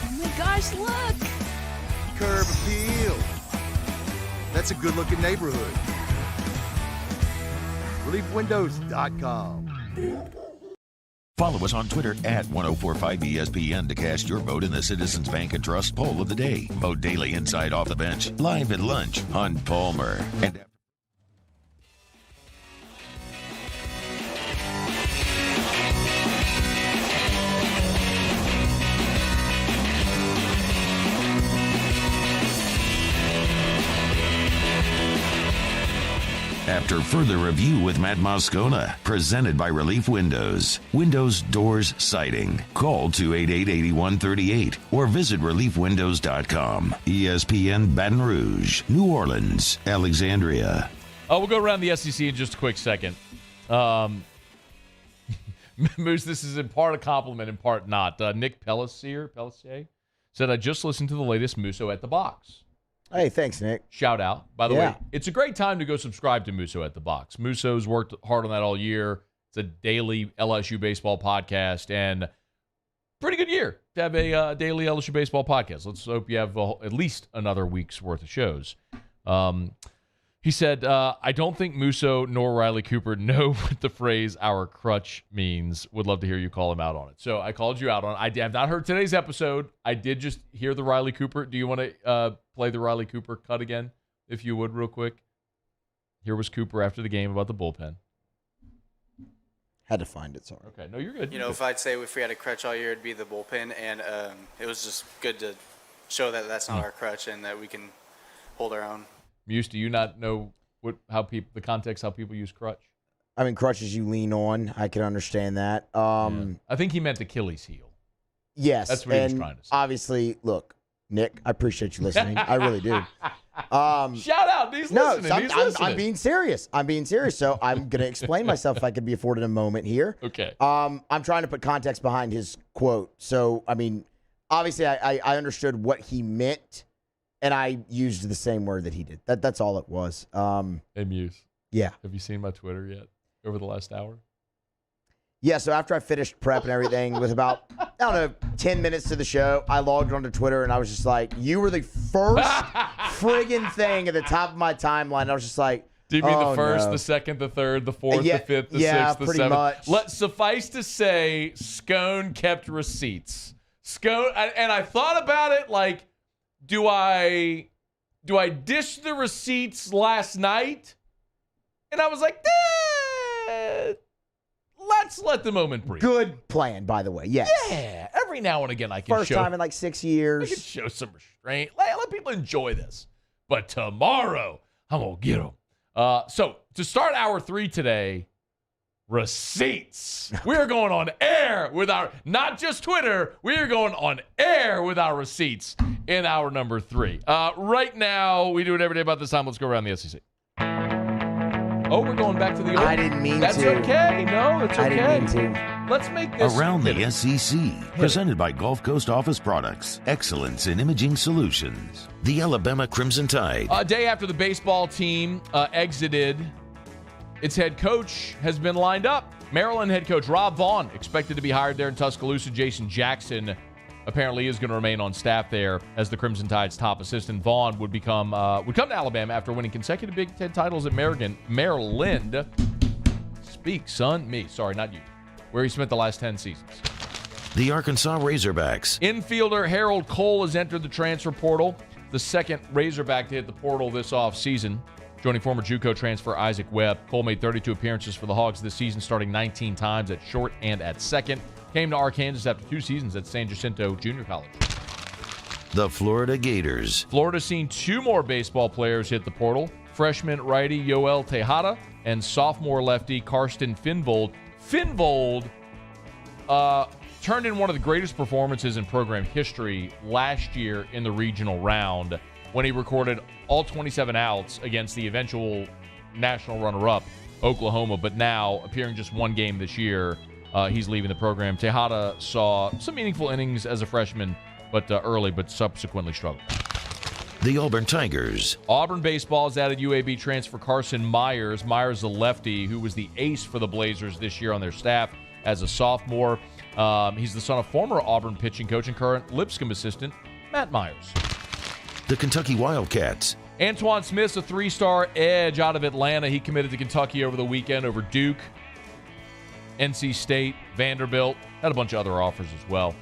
Oh my gosh, look! Curb appeal. That's a good-looking neighborhood. ReliefWindows.com. Follow us on Twitter at 1045ESPN to cast your vote in the Citizens Bank and Trust poll of the day. Vote daily inside Off the Bench, live at lunch on Palmer. And after further review with Matt Moscona, presented by Relief Windows. Windows, doors, siding. Call 288-8138 or visit reliefwindows.com. ESPN Baton Rouge, New Orleans, Alexandria. We'll go around the SEC in just a quick second. Moose, this is in part a compliment, in part not. Nick Pellissier said, I just listened to the latest Musso at the Box. Hey, thanks, Nick. Shout out. By the way, it's a great time to go subscribe to Musso at the Box. Musso's worked hard on that all year. It's a daily LSU baseball podcast, and pretty good year to have a daily LSU baseball podcast. Let's hope you have at least another week's worth of shows. He said, I don't think Musso nor Riley Cooper know what the phrase "our crutch" means. Would love to hear you call him out on it. So I called you out on it. I have not heard today's episode. I did just hear the Riley Cooper. Do you want to play the Riley Cooper cut again, if you would, real quick? Here was Cooper after the game about the bullpen. Had to find it, sorry. Okay, no, you're good. You know, if I'd say if we had a crutch all year, it'd be the bullpen, and it was just good to show that that's not our crutch and that we can hold our own. Muse, do you not know the context how people use crutch? I mean, crutches you lean on. I can understand that. I think he meant Achilles heel. Yes. That's what he was trying to say. Obviously, look, Nick, I appreciate you listening. I really do. Shout out. He's listening. I'm being serious. So I'm going to explain myself if I could be afforded a moment here. Okay. I'm trying to put context behind his quote. So, I mean, obviously I understood what he meant, and I used the same word that he did. That's all it was. Hey, Muse. Yeah. Have you seen my Twitter yet over the last hour? Yeah, so after I finished prep and everything, with about, 10 minutes to the show, I logged onto Twitter, and I was just like, you were the first friggin' thing at the top of my timeline. I was just like, do you mean the first, the second, the third, the fourth, the fifth, the sixth, the seventh? Much. Suffice to say, Scone kept receipts. And I thought about it like, do I dish the receipts last night? And I was like, let's let the moment breathe. Good plan, by the way. Yes. Yeah. Every now and again I can First time in like 6 years. I can show some restraint. Let people enjoy this. But tomorrow, I'm going to get them. So to start hour 3 today, receipts. We're going on air with not just Twitter, we're going on air with our receipts in hour number 3. Right now, we do it every day about this time. Let's go around the SEC. Oh, we're going back to the old. I didn't mean That's to. That's okay. No, it's okay. I didn't mean to. Let's make this. Around the SEC, presented by Gulf Coast Office Products. Excellence in imaging solutions. The Alabama Crimson Tide. A day after the baseball team exited, its head coach has been lined up. Maryland head coach Rob Vaughn expected to be hired there in Tuscaloosa. Jason Jackson apparently is going to remain on staff there as the Crimson Tide's top assistant. Vaughn would come to Alabama after winning consecutive Big Ten titles at Maryland. Speak, son. Me. Sorry, not you. Where he spent the last 10 seasons. The Arkansas Razorbacks. Infielder Harold Cole has entered the transfer portal, the second Razorback to hit the portal this offseason. Joining former JUCO transfer Isaac Webb, Cole made 32 appearances for the Hogs this season, starting 19 times at short and at second. Came to Arkansas after 2 seasons at San Jacinto Junior College. The Florida Gators. Florida's seen 2 more baseball players hit the portal. Freshman righty Yoel Tejada and sophomore lefty Karsten Finvold. Finvold turned in one of the greatest performances in program history last year in the regional round when he recorded all 27 outs against the eventual national runner-up, Oklahoma, but now appearing just 1 game this year. He's leaving the program. Tejada saw some meaningful innings as a freshman, but subsequently struggled. The Auburn Tigers. Auburn baseball has added UAB transfer Carson Myers. Myers, a lefty who was the ace for the Blazers this year on their staff as a sophomore. He's the son of former Auburn pitching coach and current Lipscomb assistant Matt Myers. The Kentucky Wildcats. Antoine Smith's a 3-star edge out of Atlanta. He committed to Kentucky over the weekend over Duke, NC State, Vanderbilt. Had a bunch of other offers as well.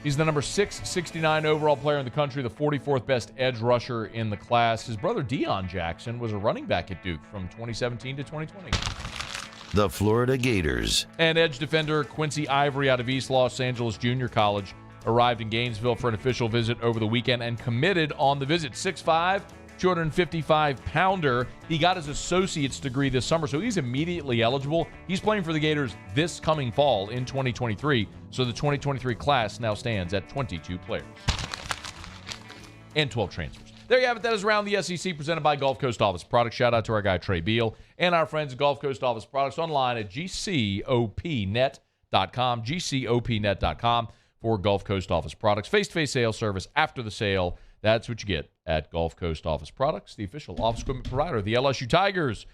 He's the number 669 overall player in the country, the 44th best edge rusher in the class. His brother Deion Jackson was a running back at Duke from 2017 to 2020. The Florida Gators. And edge defender Quincy Ivory out of East Los Angeles Junior College arrived in Gainesville for an official visit over the weekend and committed on the visit. 6'5", 255-pounder. He got his associate's degree this summer, so he's immediately eligible. He's playing for the Gators this coming fall in 2023, so the 2023 class now stands at 22 players and 12 transfers. There you have it. That is Around the SEC presented by Gulf Coast Office Products. Shout out to our guy Trey Beal and our friends at Gulf Coast Office Products online at gcopnet.com, gcopnet.com for Gulf Coast Office Products. Face-to-face sales service after the sale. That's what you get at Gulf Coast Office Products, the official office equipment provider of the LSU Tigers,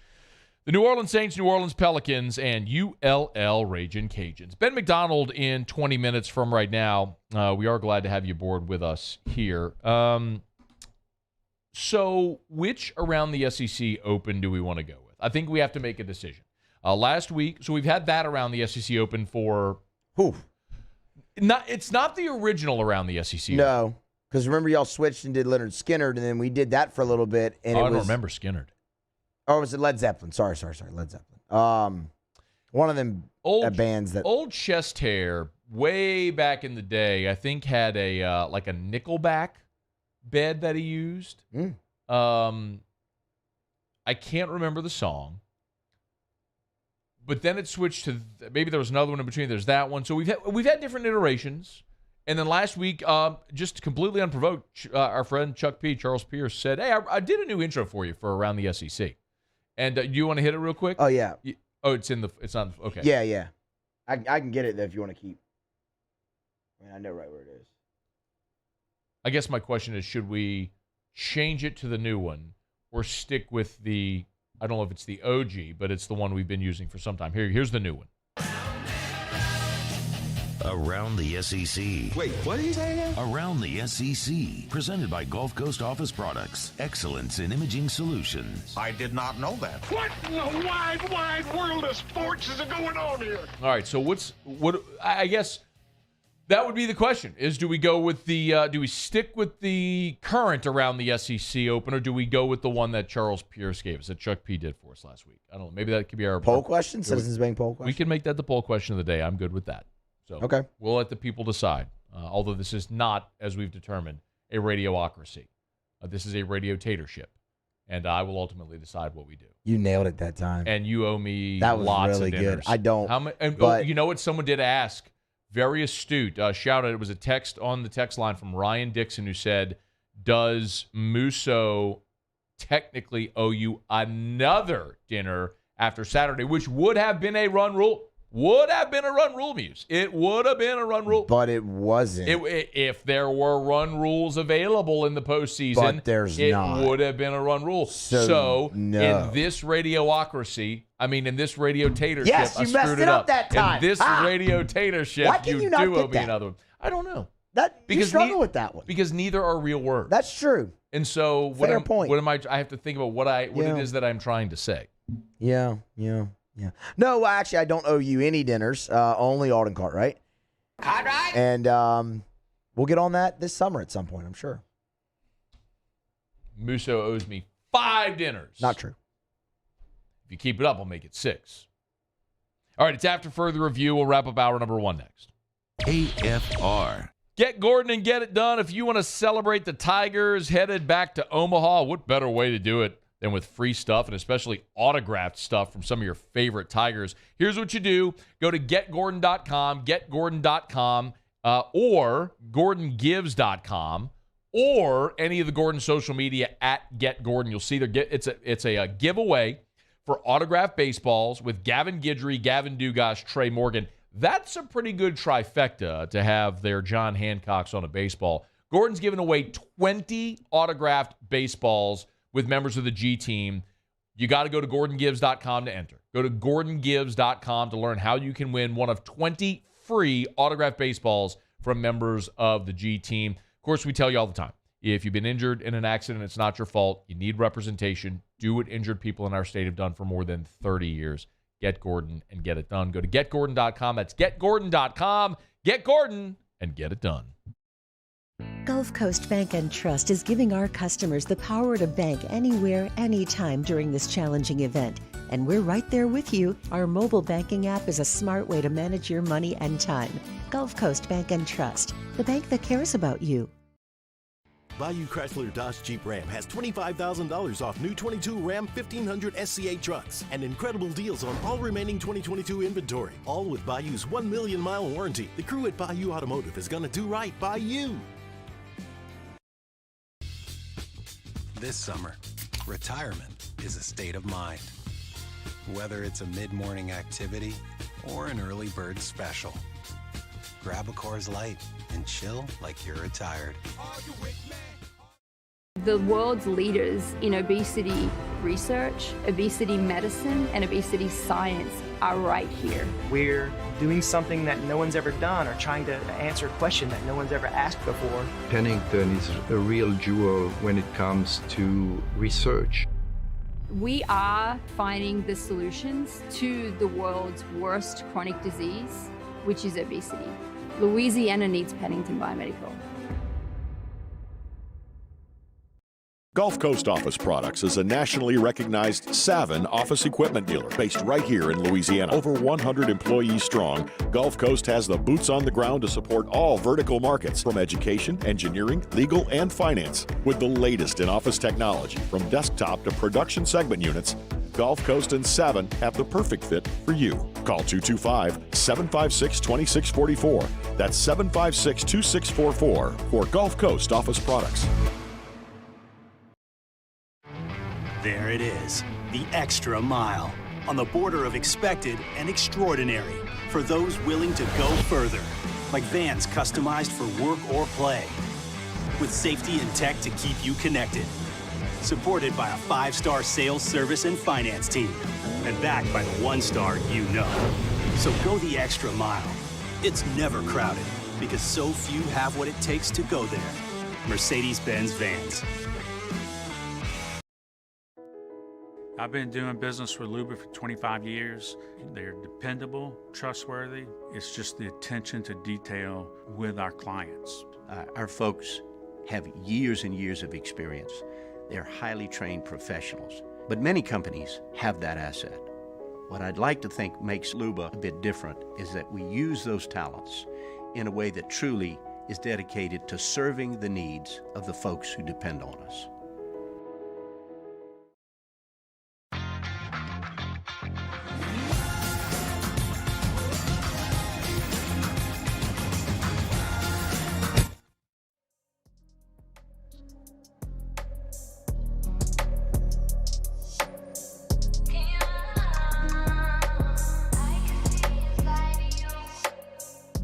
the New Orleans Saints, New Orleans Pelicans, and ULL Ragin' Cajuns. Ben McDonald in 20 minutes from right now. We are glad to have you aboard with us here. So which Around the SEC Open do we want to go with? I think we have to make a decision. Last week, so we've had that Around the SEC Open for... It's not the original Around the SEC Open. No. Because remember, y'all switched and did Leonard Skinner, and then we did that for a little bit. And I don't remember Skinner. Or was it Led Zeppelin? Sorry, Led Zeppelin. One of them bands that... Old chest hair, way back in the day, I think had a like a Nickelback bed that he used. I can't remember the song. But then it switched to... maybe there was another one in between. There's that one. So we've had different iterations. And then last week, just completely unprovoked, our friend Chuck P, Charles Pierce, said, hey, I did a new intro for you for Around the SEC. And do you want to hit it real quick? Oh, yeah. It's on, okay. Yeah. I can get it if you want to keep. I mean, I know right where it is. I guess my question is, should we change it to the new one or stick with the, I don't know if it's the OG, but it's the one we've been using for some time. Here's the new one. Around the SEC. Wait, what did he say again? Around the SEC. Presented by Gulf Coast Office Products. Excellence in imaging solutions. I did not know that. What in the wide world of sports is going on here? All right, so what I guess that would be the question is, do we go with the do we stick with the current Around the SEC Open, or do we go with the one that Charles Pierce gave us, that Chuck P did for us last week? I don't know. Maybe that could be our poll question, Citizens Bank poll question. We can make that the poll question of the day. I'm good with that. So okay, we'll let the people decide. Although this is not, as we've determined, a radiocracy. This is a radiotatorship, and I will ultimately decide what we do. You nailed it that time, and you owe me that was lots really of dinners. Good. I don't. You know what? Someone did ask. Very astute. Shout out. It was a text on the text line from Ryan Dixon who said, "Does Musso technically owe you another dinner after Saturday?" Which would have been a run rule. Would have been a run rule, Muse. It would have been a run rule. But it wasn't. If there were run rules available in the postseason, but there's not. It would have been a run rule. So no. In this radiocracy, in this radiotatorship, yes, you messed it up that time. In this radiotatorship, why can you not do owe me that? another one. I don't know. You struggle with that one. Because neither are real words. That's true. And so Fair point. What am I have to think about what it is that I'm trying to say. Yeah. No, actually, I don't owe you any dinners. Only Alden Cartwright. Cartwright. And we'll get on that this summer at some point, I'm sure. Musso owes me 5 dinners. Not true. If you keep it up, I'll make it 6. All right, it's after further review. We'll wrap up hour number 1 next. AFR. Get Gordon and get it done. If you want to celebrate the Tigers headed back to Omaha, what better way to do it than with free stuff, and especially autographed stuff from some of your favorite Tigers. Here's what you do. Go to getgordon.com, or gordongives.com, or any of the Gordon social media at GetGordon. You'll see it's a giveaway for autographed baseballs with Gavin Guidry, Gavin Dugas, Trey Morgan. That's a pretty good trifecta to have their John Hancocks on a baseball. Gordon's giving away 20 autographed baseballs with members of the G team. You got to go to GordonGives.com to enter. Go to GordonGives.com to learn how you can win one of 20 free autographed baseballs from members of the G team. Of course, we tell you all the time, if you've been injured in an accident, it's not your fault. You need representation. Do what injured people in our state have done for more than 30 years. Get Gordon and get it done. Go to GetGordon.com. That's GetGordon.com. Get Gordon and get it done. Gulf Coast Bank and Trust is giving our customers the power to bank anywhere, anytime during this challenging event. And we're right there with you. Our mobile banking app is a smart way to manage your money and time. Gulf Coast Bank and Trust, the bank that cares about you. Bayou Chrysler Dodge Jeep Ram has $25,000 off new 22 Ram 1500 SCA trucks and incredible deals on all remaining 2022 inventory, all with Bayou's 1 million mile warranty. The crew at Bayou Automotive is going to do right by you. This summer, retirement is a state of mind. Whether it's a mid-morning activity or an early bird special, grab a Coors Light and chill like you're retired. The world's leaders in obesity research, obesity medicine, and obesity science are right here. We're doing something that no one's ever done, or trying to answer a question that no one's ever asked before. Pennington is a real jewel when it comes to research. We are finding the solutions to the world's worst chronic disease, which is obesity. Louisiana needs Pennington Biomedical. Gulf Coast Office Products is a nationally recognized Savin office equipment dealer based right here in Louisiana. Over 100 employees strong, Gulf Coast has the boots on the ground to support all vertical markets, from education, engineering, legal, and finance. With the latest in office technology, from desktop to production segment units, Gulf Coast and Savin have the perfect fit for you. Call 225-756-2644. That's 756-2644 for Gulf Coast Office Products. There it is, the extra mile, on the border of expected and extraordinary, for those willing to go further, like vans customized for work or play, with safety and tech to keep you connected, supported by a 5-star sales, service, and finance team, and backed by the 1-star you know. So go the extra mile. It's never crowded, because so few have what it takes to go there. Mercedes-Benz Vans. I've been doing business with Luba for 25 years. They're dependable, trustworthy. It's just the attention to detail with our clients. Our folks have years and years of experience. They're highly trained professionals, but many companies have that asset. What I'd like to think makes Luba a bit different is that we use those talents in a way that truly is dedicated to serving the needs of the folks who depend on us.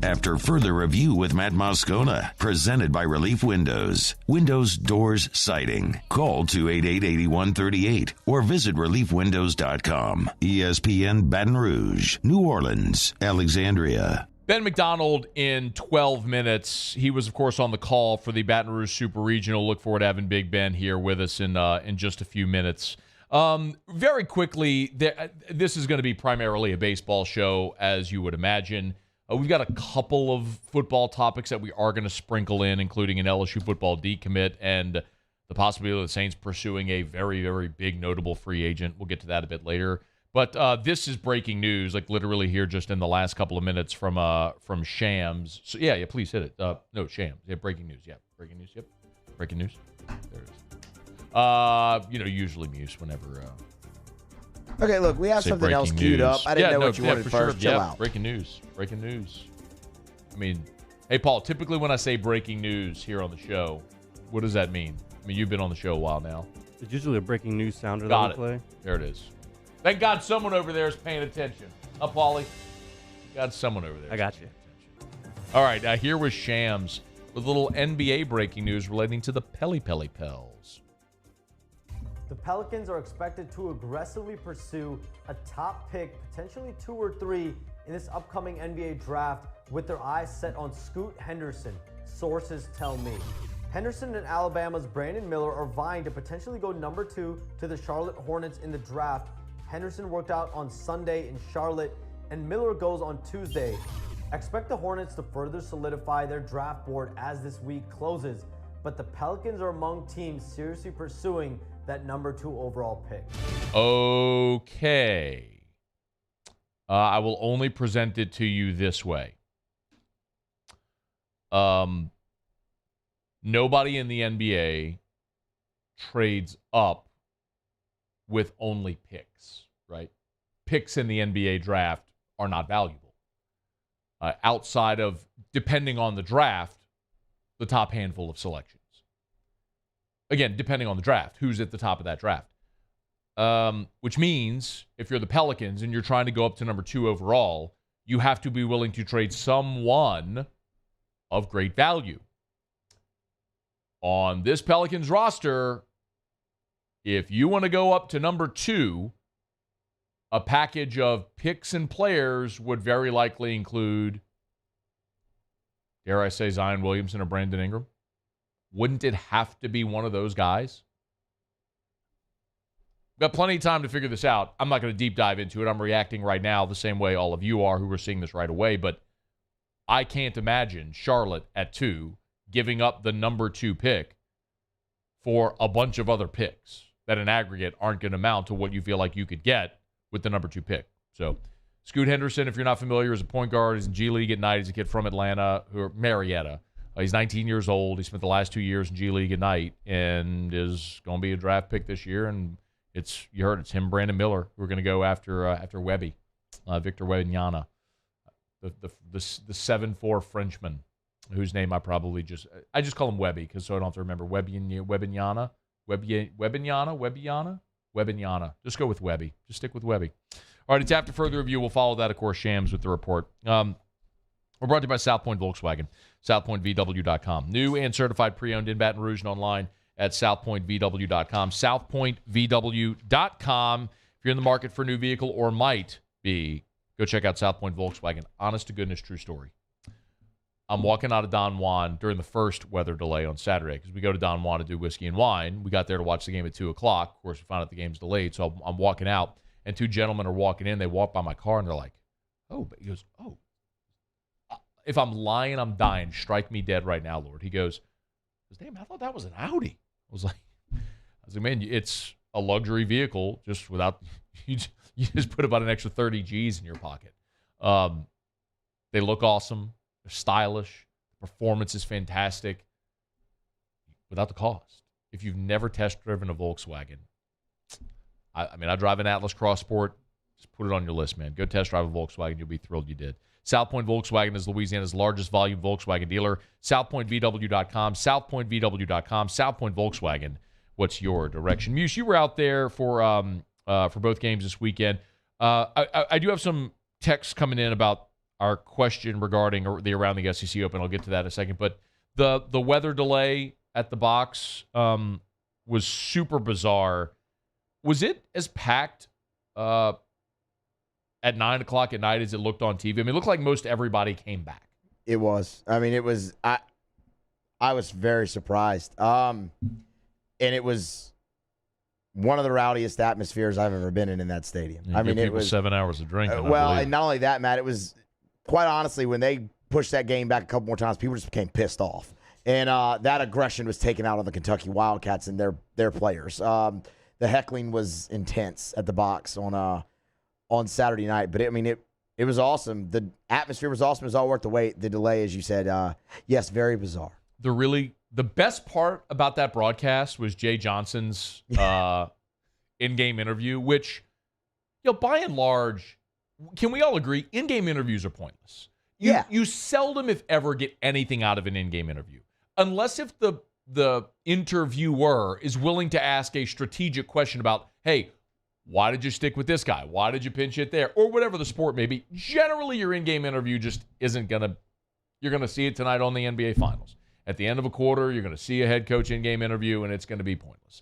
After further review with Matt Moscona, presented by Relief Windows. Windows, doors, siding. Call 288-8138 or visit reliefwindows.com. ESPN Baton Rouge, New Orleans, Alexandria. Ben McDonald in 12 minutes. He was, of course, on the call for the Baton Rouge Super Regional. Look forward to having Big Ben here with us in just a few minutes. Very quickly, this is going to be primarily a baseball show, as you would imagine. We've got a couple of football topics that we are going to sprinkle in, including an LSU football decommit and the possibility of the Saints pursuing a very, very big notable free agent. We'll get to that a bit later. But this is breaking news, like literally here just in the last couple of minutes from Shams. So yeah, please hit it. No, Shams. Yeah, breaking news. Yeah, breaking news. Yep, breaking news. There it is. Usually Muse whenever. Okay, look, we have something else queued up. I didn't know what you wanted first. Sure. Chill out. Breaking news. Breaking news. I mean, hey, Paul, typically when I say breaking news here on the show, what does that mean? I mean, you've been on the show a while now. It's usually a breaking news sounder Got that we play. There it is. Thank God someone over there is paying attention. Paulie? God, someone over there. I got you. All right, here was Shams with a little NBA breaking news relating to the Pels. The Pelicans are expected to aggressively pursue a top pick, potentially 2 or 3, in this upcoming NBA draft with their eyes set on Scoot Henderson, sources tell me. Henderson and Alabama's Brandon Miller are vying to potentially go number 2 to the Charlotte Hornets in the draft. Henderson worked out on Sunday in Charlotte, and Miller goes on Tuesday. Expect the Hornets to further solidify their draft board as this week closes, but the Pelicans are among teams seriously pursuing that number 2 overall pick. Okay. I will only present it to you this way. Nobody in the NBA trades up with only picks, right? Picks in the NBA draft are not valuable. Outside of, depending on the draft, the top handful of selections. Again, depending on the draft, who's at the top of that draft. Which means if you're the Pelicans and you're trying to go up to number 2 overall, you have to be willing to trade someone of great value. On this Pelicans roster, if you want to go up to number 2, a package of picks and players would very likely include, dare I say, Zion Williamson or Brandon Ingram. Wouldn't it have to be one of those guys? We've got plenty of time to figure this out. I'm not going to deep dive into it. I'm reacting right now the same way all of you are who are seeing this right away, but I can't imagine Charlotte at 2 giving up the number 2 pick for a bunch of other picks that in aggregate aren't going to amount to what you feel like you could get with the number 2 pick. So, Scoot Henderson, if you're not familiar, is a point guard. He's in G League at night. He's a kid from Atlanta, or Marietta. He's 19 years old. He spent the last 2 years in G League at night and is going to be a draft pick this year. And you heard it's him, Brandon Miller, who are going to go after Webby, Victor Wembanyama, the 7'4" Frenchman, whose name I just call him Webby because so I don't have to remember Wembanyama. Just go with Webby. Just stick with Webby. All right, it's after further review. We'll follow that, of course, Shams with the report. We're brought to you by South Point Volkswagen, southpointvw.com. New and certified pre-owned in Baton Rouge and online at southpointvw.com. Southpointvw.com. If you're in the market for a new vehicle or might be, go check out South Point Volkswagen. Honest to goodness, true story. I'm walking out of Don Juan during the first weather delay on Saturday because we go to Don Juan to do whiskey and wine. We got there to watch the game at 2 o'clock. Of course, we found out the game's delayed, so I'm walking out, and 2 gentlemen are walking in. They walk by my car, and they're like, oh. He goes, oh. If I'm lying, I'm dying. Strike me dead right now, Lord. He goes, damn, I thought that was an Audi. I was like, man, it's a luxury vehicle just without, you just put about an extra 30 G's in your pocket. They look awesome. They're stylish. The performance is fantastic without the cost. If you've never test driven a Volkswagen, I drive an Atlas Cross Sport. Just put it on your list, man. Go test drive a Volkswagen. You'll be thrilled you did. South Point Volkswagen is Louisiana's largest volume Volkswagen dealer. SouthPointVW.com. SouthPointVW.com. South Point Volkswagen. What's your direction? Muse, you were out there for both games this weekend. I do have some texts coming in about our question regarding the Around the SEC Open. I'll get to that in a second. But the weather delay at the box was super bizarre. Was it as packed at 9 o'clock at night as it looked on TV? I mean, it looked like most everybody came back. It was. I mean, it was. I was very surprised. And it was one of the rowdiest atmospheres I've ever been in that stadium. I mean, it was 7 hours of drinking. And not only that, Matt, it was quite honestly when they pushed that game back a couple more times, people just became pissed off, and that aggression was taken out on the Kentucky Wildcats and their players. The heckling was intense at the box on Saturday night, but it was awesome. The atmosphere was awesome. It was all worth the wait. The delay, as you said, yes, very bizarre. The best part about that broadcast was Jay Johnson's in-game interview, which, by and large, can we all agree, in-game interviews are pointless. You seldom, if ever, get anything out of an in-game interview, unless if the interviewer is willing to ask a strategic question about, hey, why did you stick with this guy? Why did you pinch it there? Or whatever the sport may be. Generally, your in-game interview just isn't going to – you're going to see it tonight on the NBA Finals. At the end of a quarter, you're going to see a head coach in-game interview, and it's going to be pointless.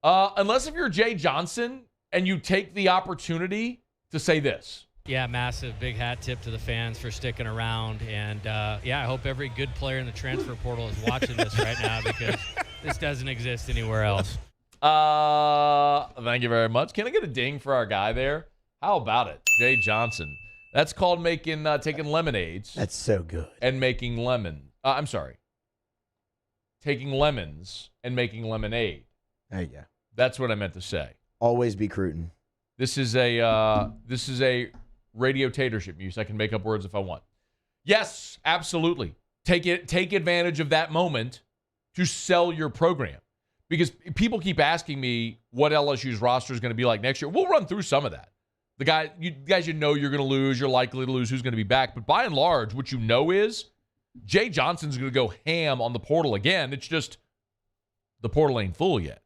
Unless if you're Jay Johnson and you take the opportunity to say this. Yeah, massive big hat tip to the fans for sticking around. And, I hope every good player in the transfer portal is watching this right now because this doesn't exist anywhere else. Thank you very much. Can I get a ding for our guy there? How about it? Jay Johnson. That's called taking lemonades. That's so good. And making taking lemons and making lemonade. There you go. That's what I meant to say. Always be Cruton. This is a radio tatership use. I can make up words if I want. Yes, absolutely. Take advantage of that moment to sell your program. Because people keep asking me what LSU's roster is going to be like next year. We'll run through some of that. The guys you know you're going to lose, you're likely to lose, who's going to be back. But by and large, what you know is Jay Johnson's going to go ham on the portal again. It's just the portal ain't full yet.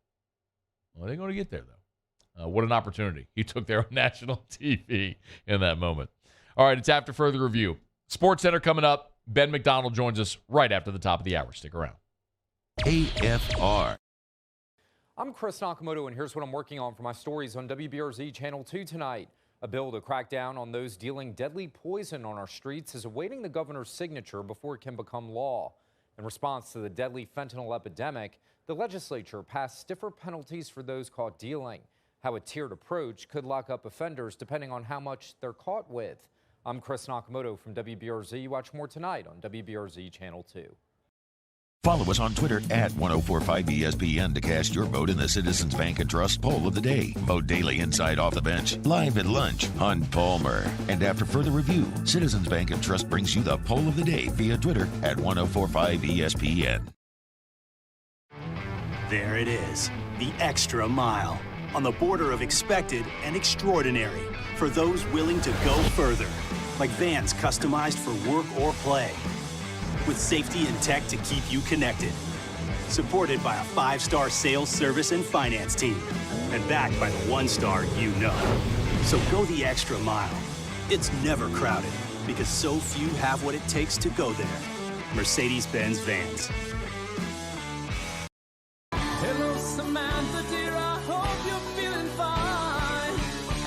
Well, they're going to get there, though. What an opportunity he took there on national TV in that moment. All right, it's after further review. SportsCenter coming up. Ben McDonald joins us right after the top of the hour. Stick around. AFR. I'm Chris Nakamoto, and here's what I'm working on for my stories on WBRZ Channel 2 tonight. A bill to crack down on those dealing deadly poison on our streets is awaiting the governor's signature before it can become law. In response to the deadly fentanyl epidemic, the legislature passed stiffer penalties for those caught dealing. How a tiered approach could lock up offenders depending on how much they're caught with. I'm Chris Nakamoto from WBRZ. Watch more tonight on WBRZ Channel 2. Follow us on Twitter at 1045ESPN to cast your vote in the Citizens Bank and Trust Poll of the Day. Vote daily inside Off the Bench, live at lunch on Palmer. And after further review, Citizens Bank and Trust brings you the Poll of the Day via Twitter at 1045ESPN. There it is, the extra mile. On the border of expected and extraordinary. For those willing to go further. Like vans customized for work or play. With safety and tech to keep you connected. Supported by a 5-star sales, service, and finance team. And backed by the 1-star you know. So go the extra mile. It's never crowded because so few have what it takes to go there. Mercedes-Benz Vans. Hello, Samantha, dear, I hope you're feeling fine.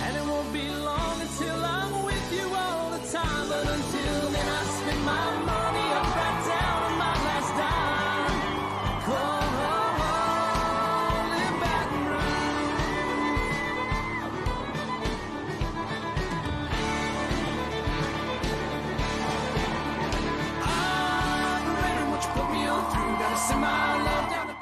And it won't be long until I'm with you all the time. But until then, I spend my money up right down on my last dime. Come home, live Baton Rouge. I'm ready what you put me on through. Gotta send my love down the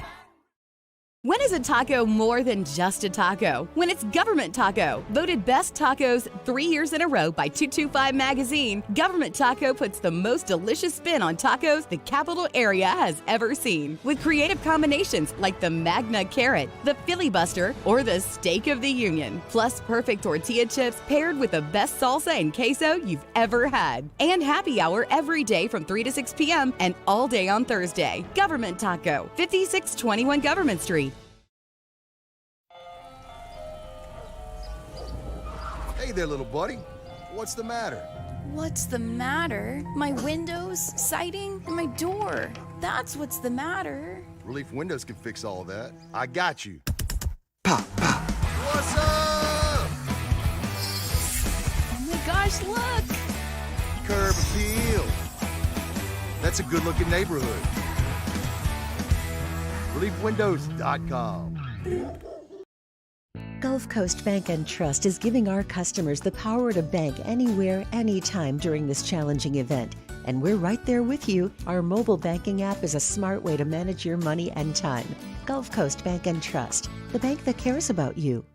When is a taco more than just a taco? When it's Government Taco. Voted best tacos 3 years in a row by 225 Magazine, Government Taco puts the most delicious spin on tacos the capital area has ever seen. With creative combinations like the Magna Carrot, the Filibuster, or the Steak of the Union. Plus perfect tortilla chips paired with the best salsa and queso you've ever had. And happy hour every day from 3 to 6 p.m. and all day on Thursday. Government Taco, 5621 Government Street. Hey there, little buddy. What's the matter? What's the matter? My windows, siding, and my door. That's what's the matter. Relief Windows can fix all that. I got you. Pop, pop. What's up? Oh my gosh, look! Curb appeal. That's a good-looking neighborhood. ReliefWindows.com. Gulf Coast Bank and Trust is giving our customers the power to bank anywhere, anytime during this challenging event. And we're right there with you. Our mobile banking app is a smart way to manage your money and time. Gulf Coast Bank and Trust, the bank that cares about you.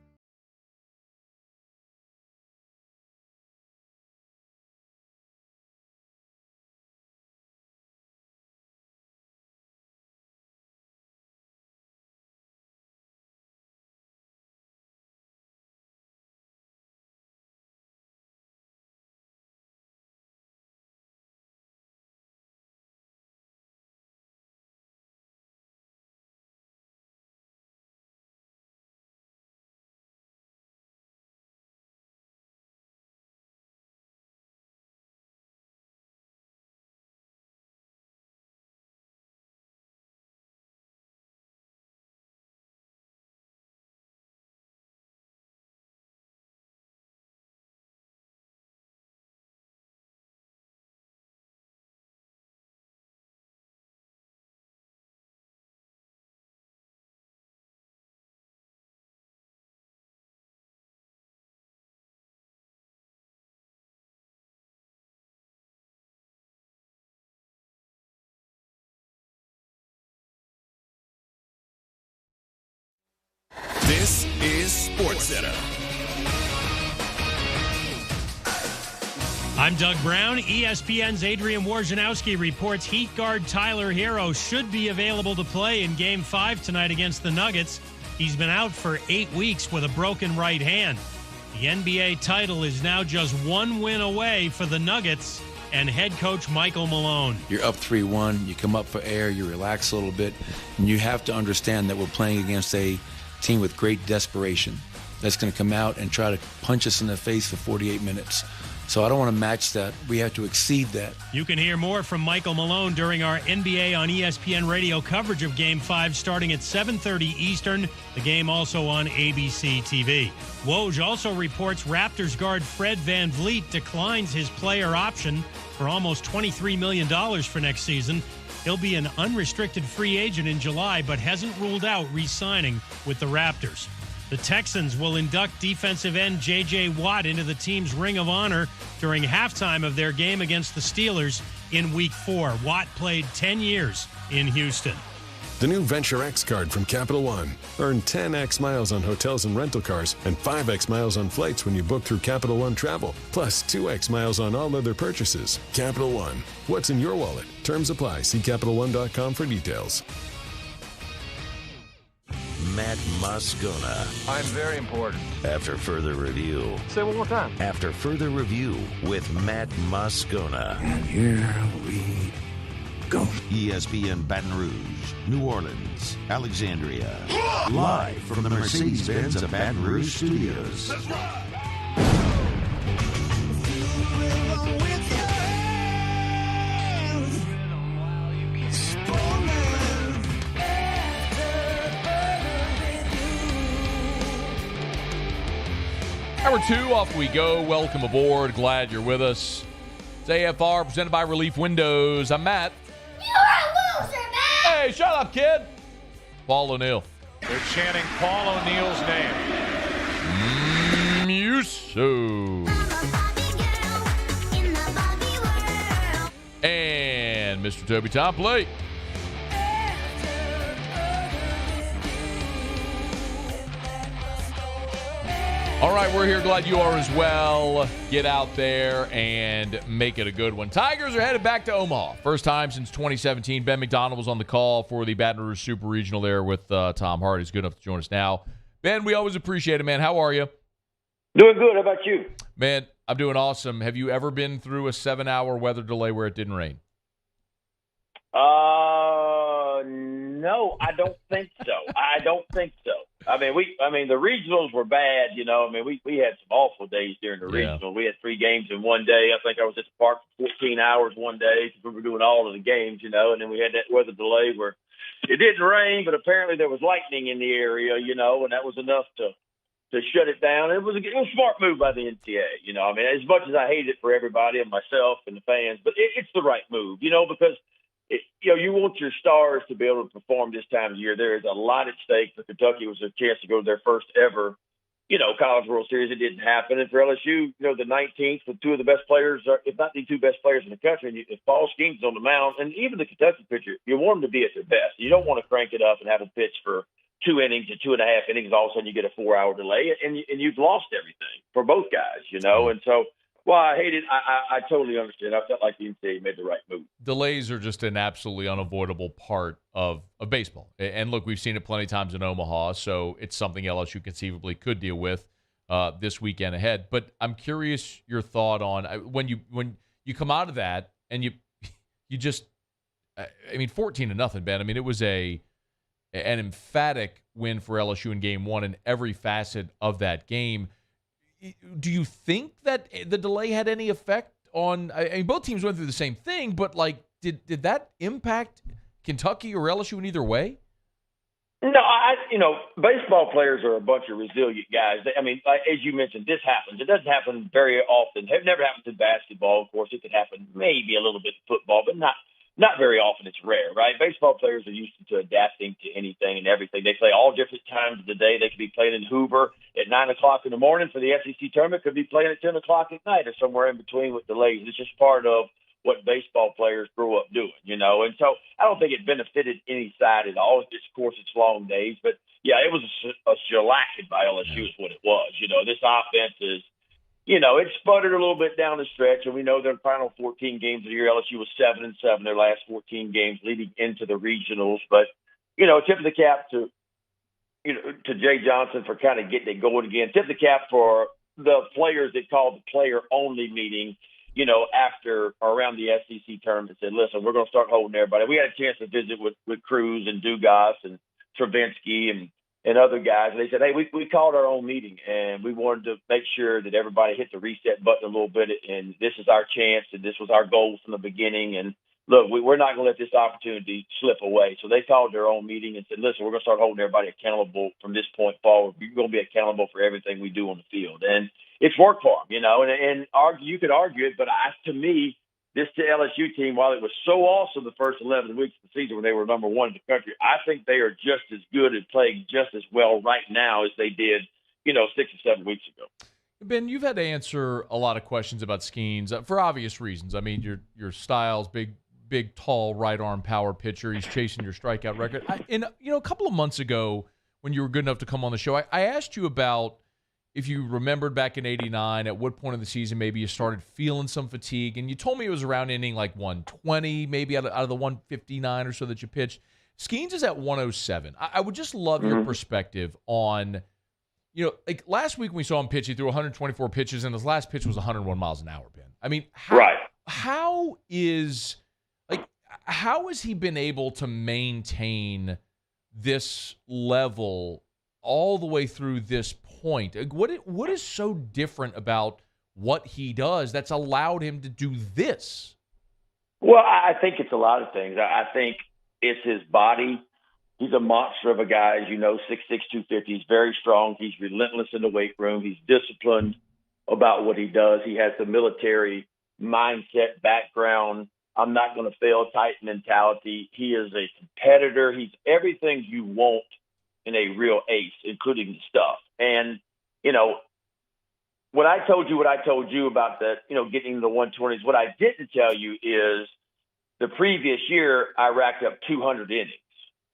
This is SportsCenter. I'm Doug Brown. ESPN's Adrian Wojnarowski reports Heat guard Tyler Hero should be available to play in Game 5 tonight against the Nuggets. He's been out for 8 weeks with a broken right hand. The NBA title is now just one win away for the Nuggets and head coach Michael Malone. You're up 3-1, you come up for air, you relax a little bit, and you have to understand that we're playing against a team with great desperation that's going to come out and try to punch us in the face for 48 minutes. So I don't want to match that. We have to exceed that. You can hear more from Michael Malone during our NBA on ESPN radio coverage of Game 5 starting at 7:30 Eastern. The game also on ABC TV. Woj also reports Raptors guard Fred VanVleet declines his player option for almost $23 million for next season. He'll be an unrestricted free agent in July, but hasn't ruled out re-signing with the Raptors. The Texans will induct defensive end J.J. Watt into the team's Ring of Honor during halftime of their game against the Steelers in Week 4. Watt played 10 years in Houston. The new Venture X card from Capital One. Earn 10x miles on hotels and rental cars and 5x miles on flights when you book through Capital One Travel, plus 2x miles on all other purchases. Capital One. What's in your wallet? Terms apply. See CapitalOne.com for details. Matt Moscona. I'm very important. After further review. Say it one more time. After further review with Matt Moscona. And here we go. ESPN Baton Rouge, New Orleans, Alexandria. Live from the Mercedes-Benz of Baton Rouge studios. That's right. Hour 2, off we go. Welcome aboard. Glad you're with us. It's AFR presented by Relief Windows. I'm Matt. You're a loser, Matt! Hey, shut up, kid. Paul O'Neill. They're chanting Paul O'Neill's name. Muso. And Mr. Toby Tomplate. All right, we're here. Glad you are as well. Get out there and make it a good one. Tigers are headed back to Omaha. First time since 2017. Ben McDonald was on the call for the Baton Rouge Super Regional there with Tom Hart. He's good enough to join us now. Ben, we always appreciate it, man. How are you? Doing good. How about you? Man, I'm doing awesome. Have you ever been through a 7-hour weather delay where it didn't rain? No, I don't think so. I mean, the regionals were bad, you know. I mean, we had some awful days during the regional. We had 3 games in one day. I think I was at the park for 14 hours one day because we were doing all of the games, you know. And then we had that weather delay where it didn't rain, but apparently there was lightning in the area, you know, and that was enough to shut it down. It was a smart move by the NCAA, you know. I mean, as much as I hate it for everybody and myself and the fans, but it's the right move, you know, because you want your stars to be able to perform this time of year. There is a lot at stake. For Kentucky, it was a chance to go to their first ever, you know, College World Series. It didn't happen. And for LSU, you know, the 19th with 2 of the best players, if not the 2 best players in the country, and if Paul Skenes is on the mound, and even the Kentucky pitcher, you want them to be at their best. You don't want to crank it up and have them pitch for 2 innings and 2.5 innings. All of a sudden, you get a 4-hour delay, and you've lost everything for both guys, you know. And so, well, I hate it. I totally understand. I felt like the NCAA made the right move. Delays are just an absolutely unavoidable part of baseball. And look, we've seen it plenty of times in Omaha, so it's something LSU conceivably could deal with this weekend ahead. But I'm curious your thought on when you come out of that and you just, I mean, 14-0, Ben. I mean, it was an emphatic win for LSU in Game 1 in every facet of that game. Do you think that the delay had any effect on? I mean, both teams went through the same thing, but like, did that impact Kentucky or LSU in either way? No, baseball players are a bunch of resilient guys. I mean, like, as you mentioned, this happens. It doesn't happen very often. It never happens in basketball. Of course, it could happen maybe a little bit in football, but not very often. It's rare, right? Baseball players are used to adapting to anything and everything. They play all different times of the day. They could be playing in Hoover at 9 o'clock in the morning for the SEC tournament. Could be playing at 10 o'clock at night or somewhere in between with delays. It's just part of what baseball players grow up doing, you know. And so I don't think it benefited any side at all. Just, of course, it's long days. But, yeah, it was a shellacking by LSU is what it was. You know, this offense is, you know, it sputtered a little bit down the stretch, and we know their final 14 games of the year, LSU was 7-7 their last 14 games leading into the regionals. But, you know, tip of the cap to Jay Johnson for kind of getting it going again. Tip of the cap for the players that called the player-only meeting, you know, after or around the SEC tournament, said, listen, we're going to start holding everybody. We had a chance to visit with Cruz and Dugas and Travinsky and other guys. And they said, hey, we called our own meeting, and we wanted to make sure that everybody hit the reset button a little bit, and this is our chance, and this was our goal from the beginning. And look, we're not going to let this opportunity slip away. So they called their own meeting and said, listen, we're going to start holding everybody accountable from this point forward. You're going to be accountable for everything we do on the field. And it's worked for them, you know, and you could argue it, but to me, this LSU team, while it was so awesome the first 11 weeks of the season when they were number one in the country, I think they are just as good and playing just as well right now as they did, you know, 6 or 7 weeks ago. Ben, you've had to answer a lot of questions about Skenes for obvious reasons. I mean, your style's big, tall, right arm power pitcher. He's chasing your strikeout record. A couple of months ago when you were good enough to come on the show, I asked you about if you remembered back in '89, at what point of the season maybe you started feeling some fatigue, and you told me it was around inning like 120, maybe out of the 159 or so that you pitched. Skenes is at 107. I would just love your perspective on, you know, like last week we saw him pitch. He threw 124 pitches, and his last pitch was 101 miles an hour, Ben. I mean, how has he been able to maintain this level all the way through this point? What is so different about what he does that's allowed him to do this? Well, I think it's a lot of things. I think it's his body. He's a monster of a guy, as you know, 6'6", 250. He's very strong. He's relentless in the weight room. He's disciplined about what he does. He has the military mindset background. I'm not going to fail type mentality. He is a competitor. He's everything you want in a real ace, including the stuff. And, you know, what I told you about the, you know, getting into the 120s, what I didn't tell you is the previous year I racked up 200 innings.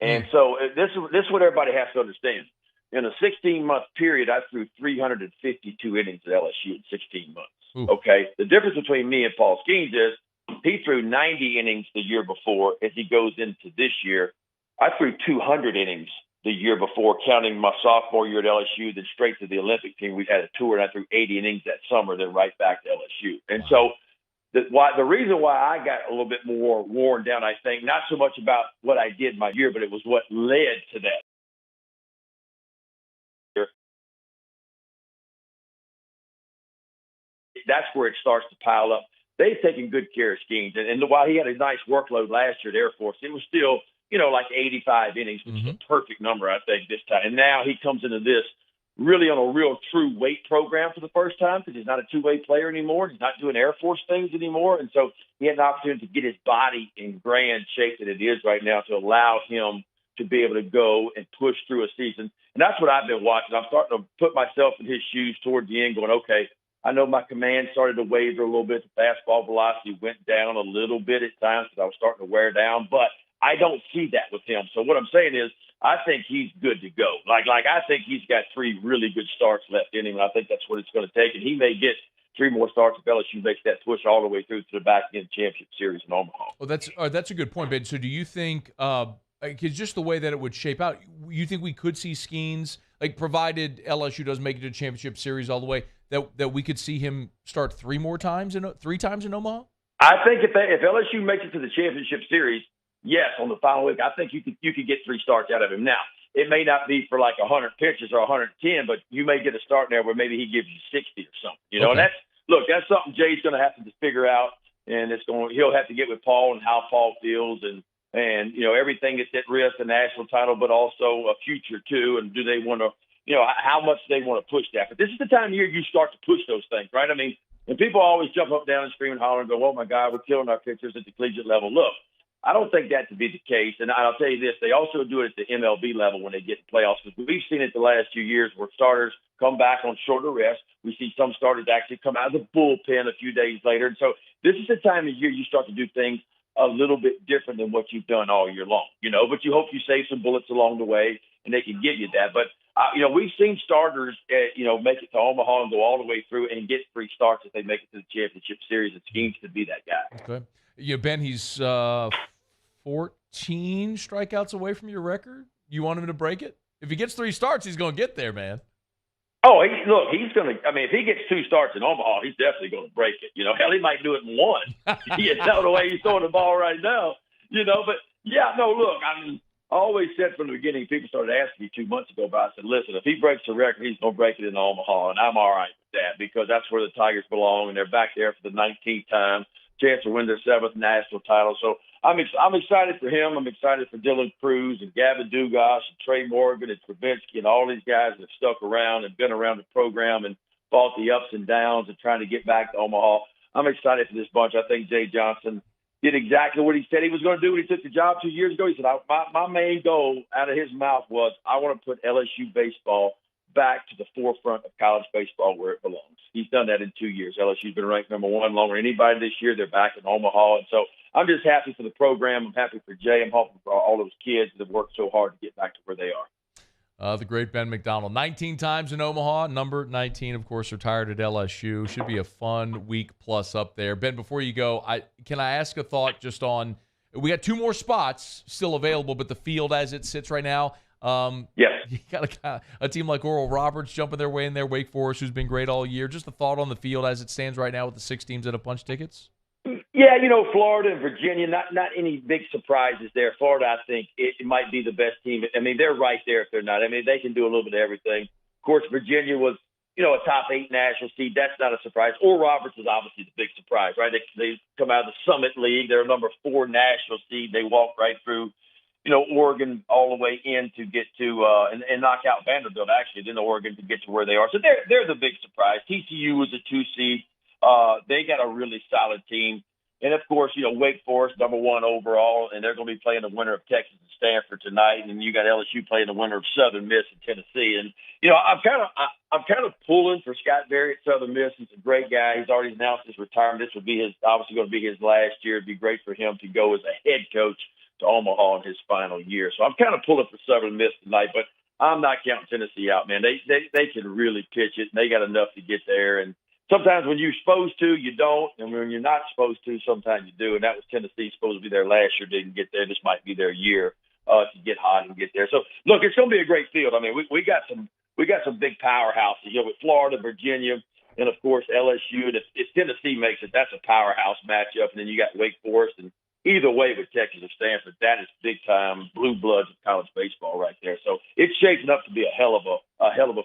And so this is what everybody has to understand. In a 16-month period, I threw 352 innings at LSU in 16 months. Okay? The difference between me and Paul Skenes is he threw 90 innings the year before. As he goes into this year, I threw 200 innings the year before, counting my sophomore year at LSU, then straight to the Olympic team. We had a tour, and I threw 80 innings that summer, then right back to LSU. And so the reason why I got a little bit more worn down, I think, not so much about what I did my year, but it was what led to that. That's where it starts to pile up. They've taken good care of Skenes. And while he had a nice workload last year at Air Force, it was still, you know, like 85 innings, which is a perfect number, I think, this time. And now he comes into this really on a real true weight program for the first time because he's not a two-way player anymore. He's not doing Air Force things anymore. And so he had an opportunity to get his body in grand shape that it is right now to allow him to be able to go and push through a season. And that's what I've been watching. I'm starting to put myself in his shoes toward the end going, okay, I know my command started to waver a little bit. The fastball velocity went down a little bit at times because I was starting to wear down. But I don't see that with him. So what I'm saying is I think he's good to go. Like I think he's got 3 really good starts left in him, and I think that's what it's going to take. And he may get 3 more starts if LSU makes that push all the way through to the back end championship series in Omaha. Well, that's a good point, Ben. So do you think just the way that it would shape out, you think we could see Skenes, like provided LSU does make it to the championship series all the way, that we could see him start 3 times in Omaha? I think if LSU makes it to the championship series, yes, on the final week, I think you could get 3 starts out of him. Now, it may not be for like 100 pitches or 110, but you may get a start there where maybe he gives you 60 or something. You know, and that's something Jay's going to have to figure out, and he'll have to get with Paul and how Paul feels and you know everything that's at risk, the national title, but also a future too. And do they want to, you know, how much they want to push that? But this is the time of year you start to push those things, right? I mean, and people always jump up, down, and scream and holler and go, "Oh my God, we're killing our pitchers at the collegiate level." Look. I don't think that to be the case. And I'll tell you this, they also do it at the MLB level when they get to playoffs. Because we've seen it the last few years where starters come back on shorter rest. We see some starters actually come out of the bullpen a few days later. And so this is the time of year you start to do things a little bit different than what you've done all year long, but you hope you save some bullets along the way and they can give you that. But, we've seen starters, make it to Omaha and go all the way through and get 3 starts if they make it to the championship series. And Skenes could be that guy. Okay. Ben, he's 14 strikeouts away from your record. You want him to break it? If he gets 3 starts, he's going to get there, man. Oh, he's going to – if he gets 2 starts in Omaha, he's definitely going to break it. Hell, he might do it in 1. The way he's throwing the ball right now. But, yeah, no, look, I always said from the beginning, people started asking me 2 months ago about it. I said, listen, if he breaks the record, he's going to break it in Omaha, and I'm all right with that because that's where the Tigers belong, and they're back there for the 19th time, chance to win their 7th national title. So I'm excited for him. I'm excited for Dylan Cruz and Gavin Dugas and Trey Morgan and Travinsky and all these guys that have stuck around and been around the program and fought the ups and downs and trying to get back to Omaha. I'm excited for this bunch. I think Jay Johnson did exactly what he said he was going to do when he took the job 2 years ago. He said, my main goal out of his mouth was I want to put LSU baseball back to the forefront of college baseball where it belongs. He's done that in 2 years. LSU's been ranked number 1 longer than anybody this year. They're back in Omaha. And so I'm just happy for the program. I'm happy for Jay. I'm happy for all those kids that have worked so hard to get back to where they are. The great Ben McDonald, 19 times in Omaha, number 19, of course, retired at LSU. Should be a fun week plus up there. Ben, before you go, can I ask a thought just on – we got 2 more spots still available, but the field as it sits right now – yes. You got a team like Oral Roberts jumping their way in there, Wake Forest, who's been great all year. Just a thought on the field as it stands right now with the 6 teams that have punched tickets? Yeah, Florida and Virginia, not any big surprises there. Florida, I think it might be the best team. They're right there if they're not. They can do a little bit of everything. Of course, Virginia was, a top 8 national seed. That's not a surprise. Oral Roberts is obviously the big surprise, right? They come out of the Summit League. They're a number 4 national seed. They walk right through Oregon all the way in to get to and knock out Vanderbilt, actually, then Oregon to get to where they are. So they're the big surprise. TCU was a 2 seed. They got a really solid team. And, of course, Wake Forest, number 1 overall, and they're going to be playing the winner of Texas and Stanford tonight. And you got LSU playing the winner of Southern Miss and Tennessee. And, I'm kind of pulling for Scott Berry at Southern Miss. He's a great guy. He's already announced his retirement. This would be obviously going to be his last year. It'd be great for him to go as a head coach to Omaha in his final year. So I'm kind of pulling for Southern Miss tonight, but I'm not counting Tennessee out, man. They can really pitch it, and they got enough to get there. And sometimes when you're supposed to, you don't. And when you're not supposed to, sometimes you do. And that was Tennessee supposed to be there last year, didn't get there. This might be their year to get hot and get there. So, look, it's going to be a great field. We got some big powerhouses, with Florida, Virginia, and, of course, LSU. And if Tennessee makes it, that's a powerhouse matchup. And then you got Wake Forest and either way with Texas or Stanford, that is big-time blue bloods of college baseball right there. So it's shaping up to be a hell of a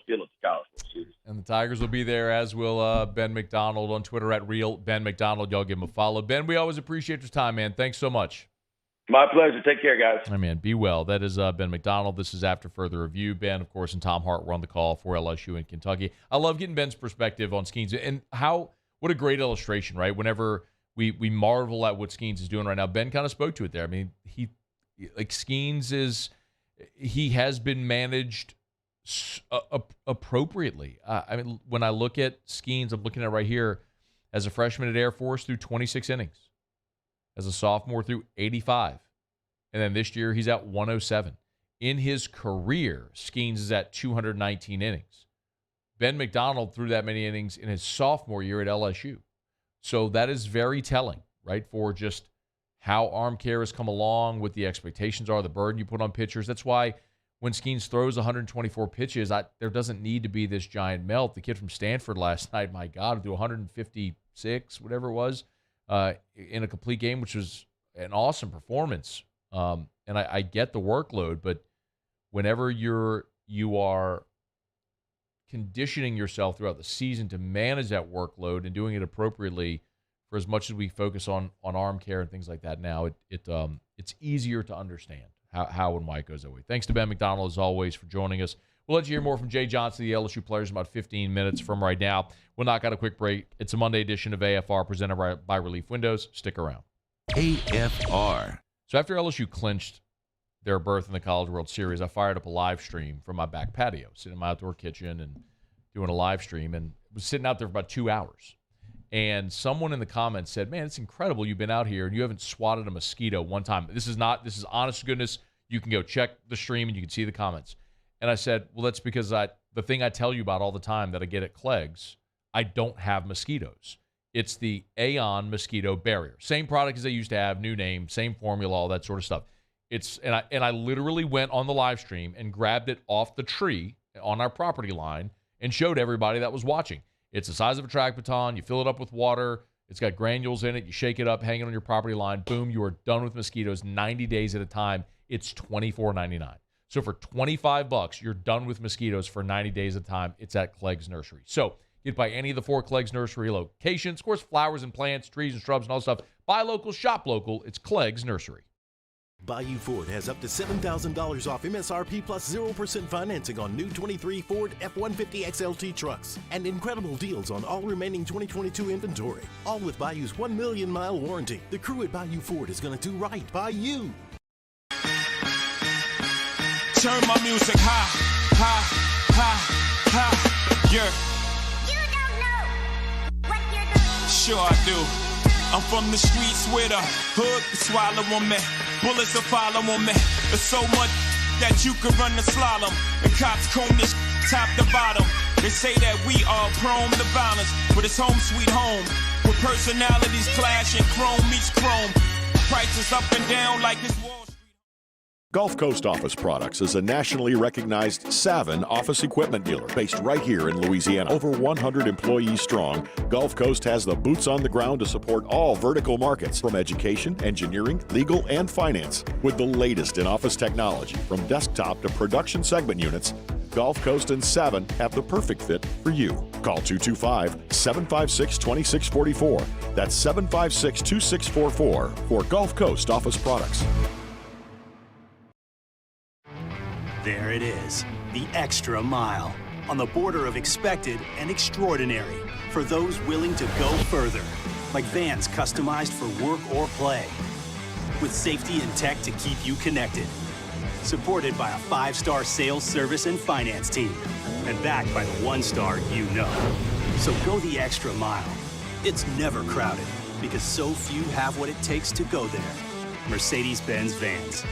field at the College World Series. And the Tigers will be there, as will Ben McDonald on Twitter at @RealBenMcDonald. Y'all give him a follow. Ben, we always appreciate your time, man. Thanks so much. My pleasure. Take care, guys. All right, man. Be well. That is Ben McDonald. This is After Further Review. Ben, of course, and Tom Hart were on the call for LSU and Kentucky. I love getting Ben's perspective on Skenes and what a great illustration, right? Whenever we marvel at what Skenes is doing right now. Ben kind of spoke to it there. Skenes he has been managed appropriately. When I look at Skenes, I'm looking at it right here, as a freshman at Air Force through 26 innings, as a sophomore through 85, and then this year he's at 107. In his career, Skenes is at 219 innings. Ben McDonald threw that many innings in his sophomore year at LSU. So that is very telling, right, for just how arm care has come along, what the expectations are, the burden you put on pitchers. That's why when Skenes throws 124 pitches, there doesn't need to be this giant melt. The kid from Stanford last night, my God, threw 156, whatever it was, in a complete game, which was an awesome performance. And I get the workload, but whenever you are conditioning yourself throughout the season to manage that workload and doing it appropriately, for as much as we focus on arm care and things like that now, it's easier to understand how and why it goes that way. Thanks to Ben McDonald, as always, for joining us. We'll let you hear more from Jay Johnson, the LSU players, in about 15 minutes from right now. We'll knock out a quick break. It's a Monday edition of AFR presented by Relief Windows. Stick around. AFR. So after LSU clinched their berth in the College World Series, I fired up a live stream from my back patio, sitting in my outdoor kitchen and doing a live stream, and was sitting out there for about 2 hours. And someone in the comments said, man, it's incredible you've been out here and you haven't swatted a mosquito one time. This is honest to goodness. You can go check the stream and you can see the comments. And I said, well, that's because the thing I tell you about all the time that I get at Clegg's, I don't have mosquitoes. It's the Aeon mosquito barrier. Same product as they used to have, new name, same formula, all that sort of stuff. And I literally went on the live stream and grabbed it off the tree on our property line and showed everybody that was watching. It's the size of a track baton. You fill it up with water. It's got granules in it. You shake it up, hang it on your property line. Boom, you are done with mosquitoes 90 days at a time. It's $24.99. So for $25, you're done with mosquitoes for 90 days at a time. It's at Clegg's Nursery. So get by any of the 4 Clegg's Nursery locations. Of course, flowers and plants, trees and shrubs and all stuff. Buy local, shop local. It's Clegg's Nursery. Bayou Ford has up to $7,000 off MSRP plus 0% financing on new 23 Ford F-150 XLT trucks and incredible deals on all remaining 2022 inventory. All with Bayou's 1 million mile warranty. The crew at Bayou Ford is going to do right by you. Turn my music high, high, high, high, yeah. You don't know what you're doing. Sure I do. I'm from the streets where the hood can swallow on me. Bullets will follow on me. There's so much that you could run the slalom. And cops comb this top to bottom. They say that we are prone to violence, but it's home sweet home. With personalities clash and chrome meets chrome. Prices up and down like it's Wall Street. Gulf Coast Office Products is a nationally recognized Savin office equipment dealer based right here in Louisiana. Over 100 employees strong, Gulf Coast has the boots on the ground to support all vertical markets from education, engineering, legal, and finance. With the latest in office technology from desktop to production segment units, Gulf Coast and Savin have the perfect fit for you. Call 225-756-2644. That's 756-2644 for Gulf Coast Office Products. There it is, the extra mile, on the border of expected and extraordinary for those willing to go further, like vans customized for work or play, with safety and tech to keep you connected, supported by a 5-star sales, service, and finance team, and backed by the 1-star you know. So go the extra mile. It's never crowded, because so few have what it takes to go there. Mercedes-Benz Vans.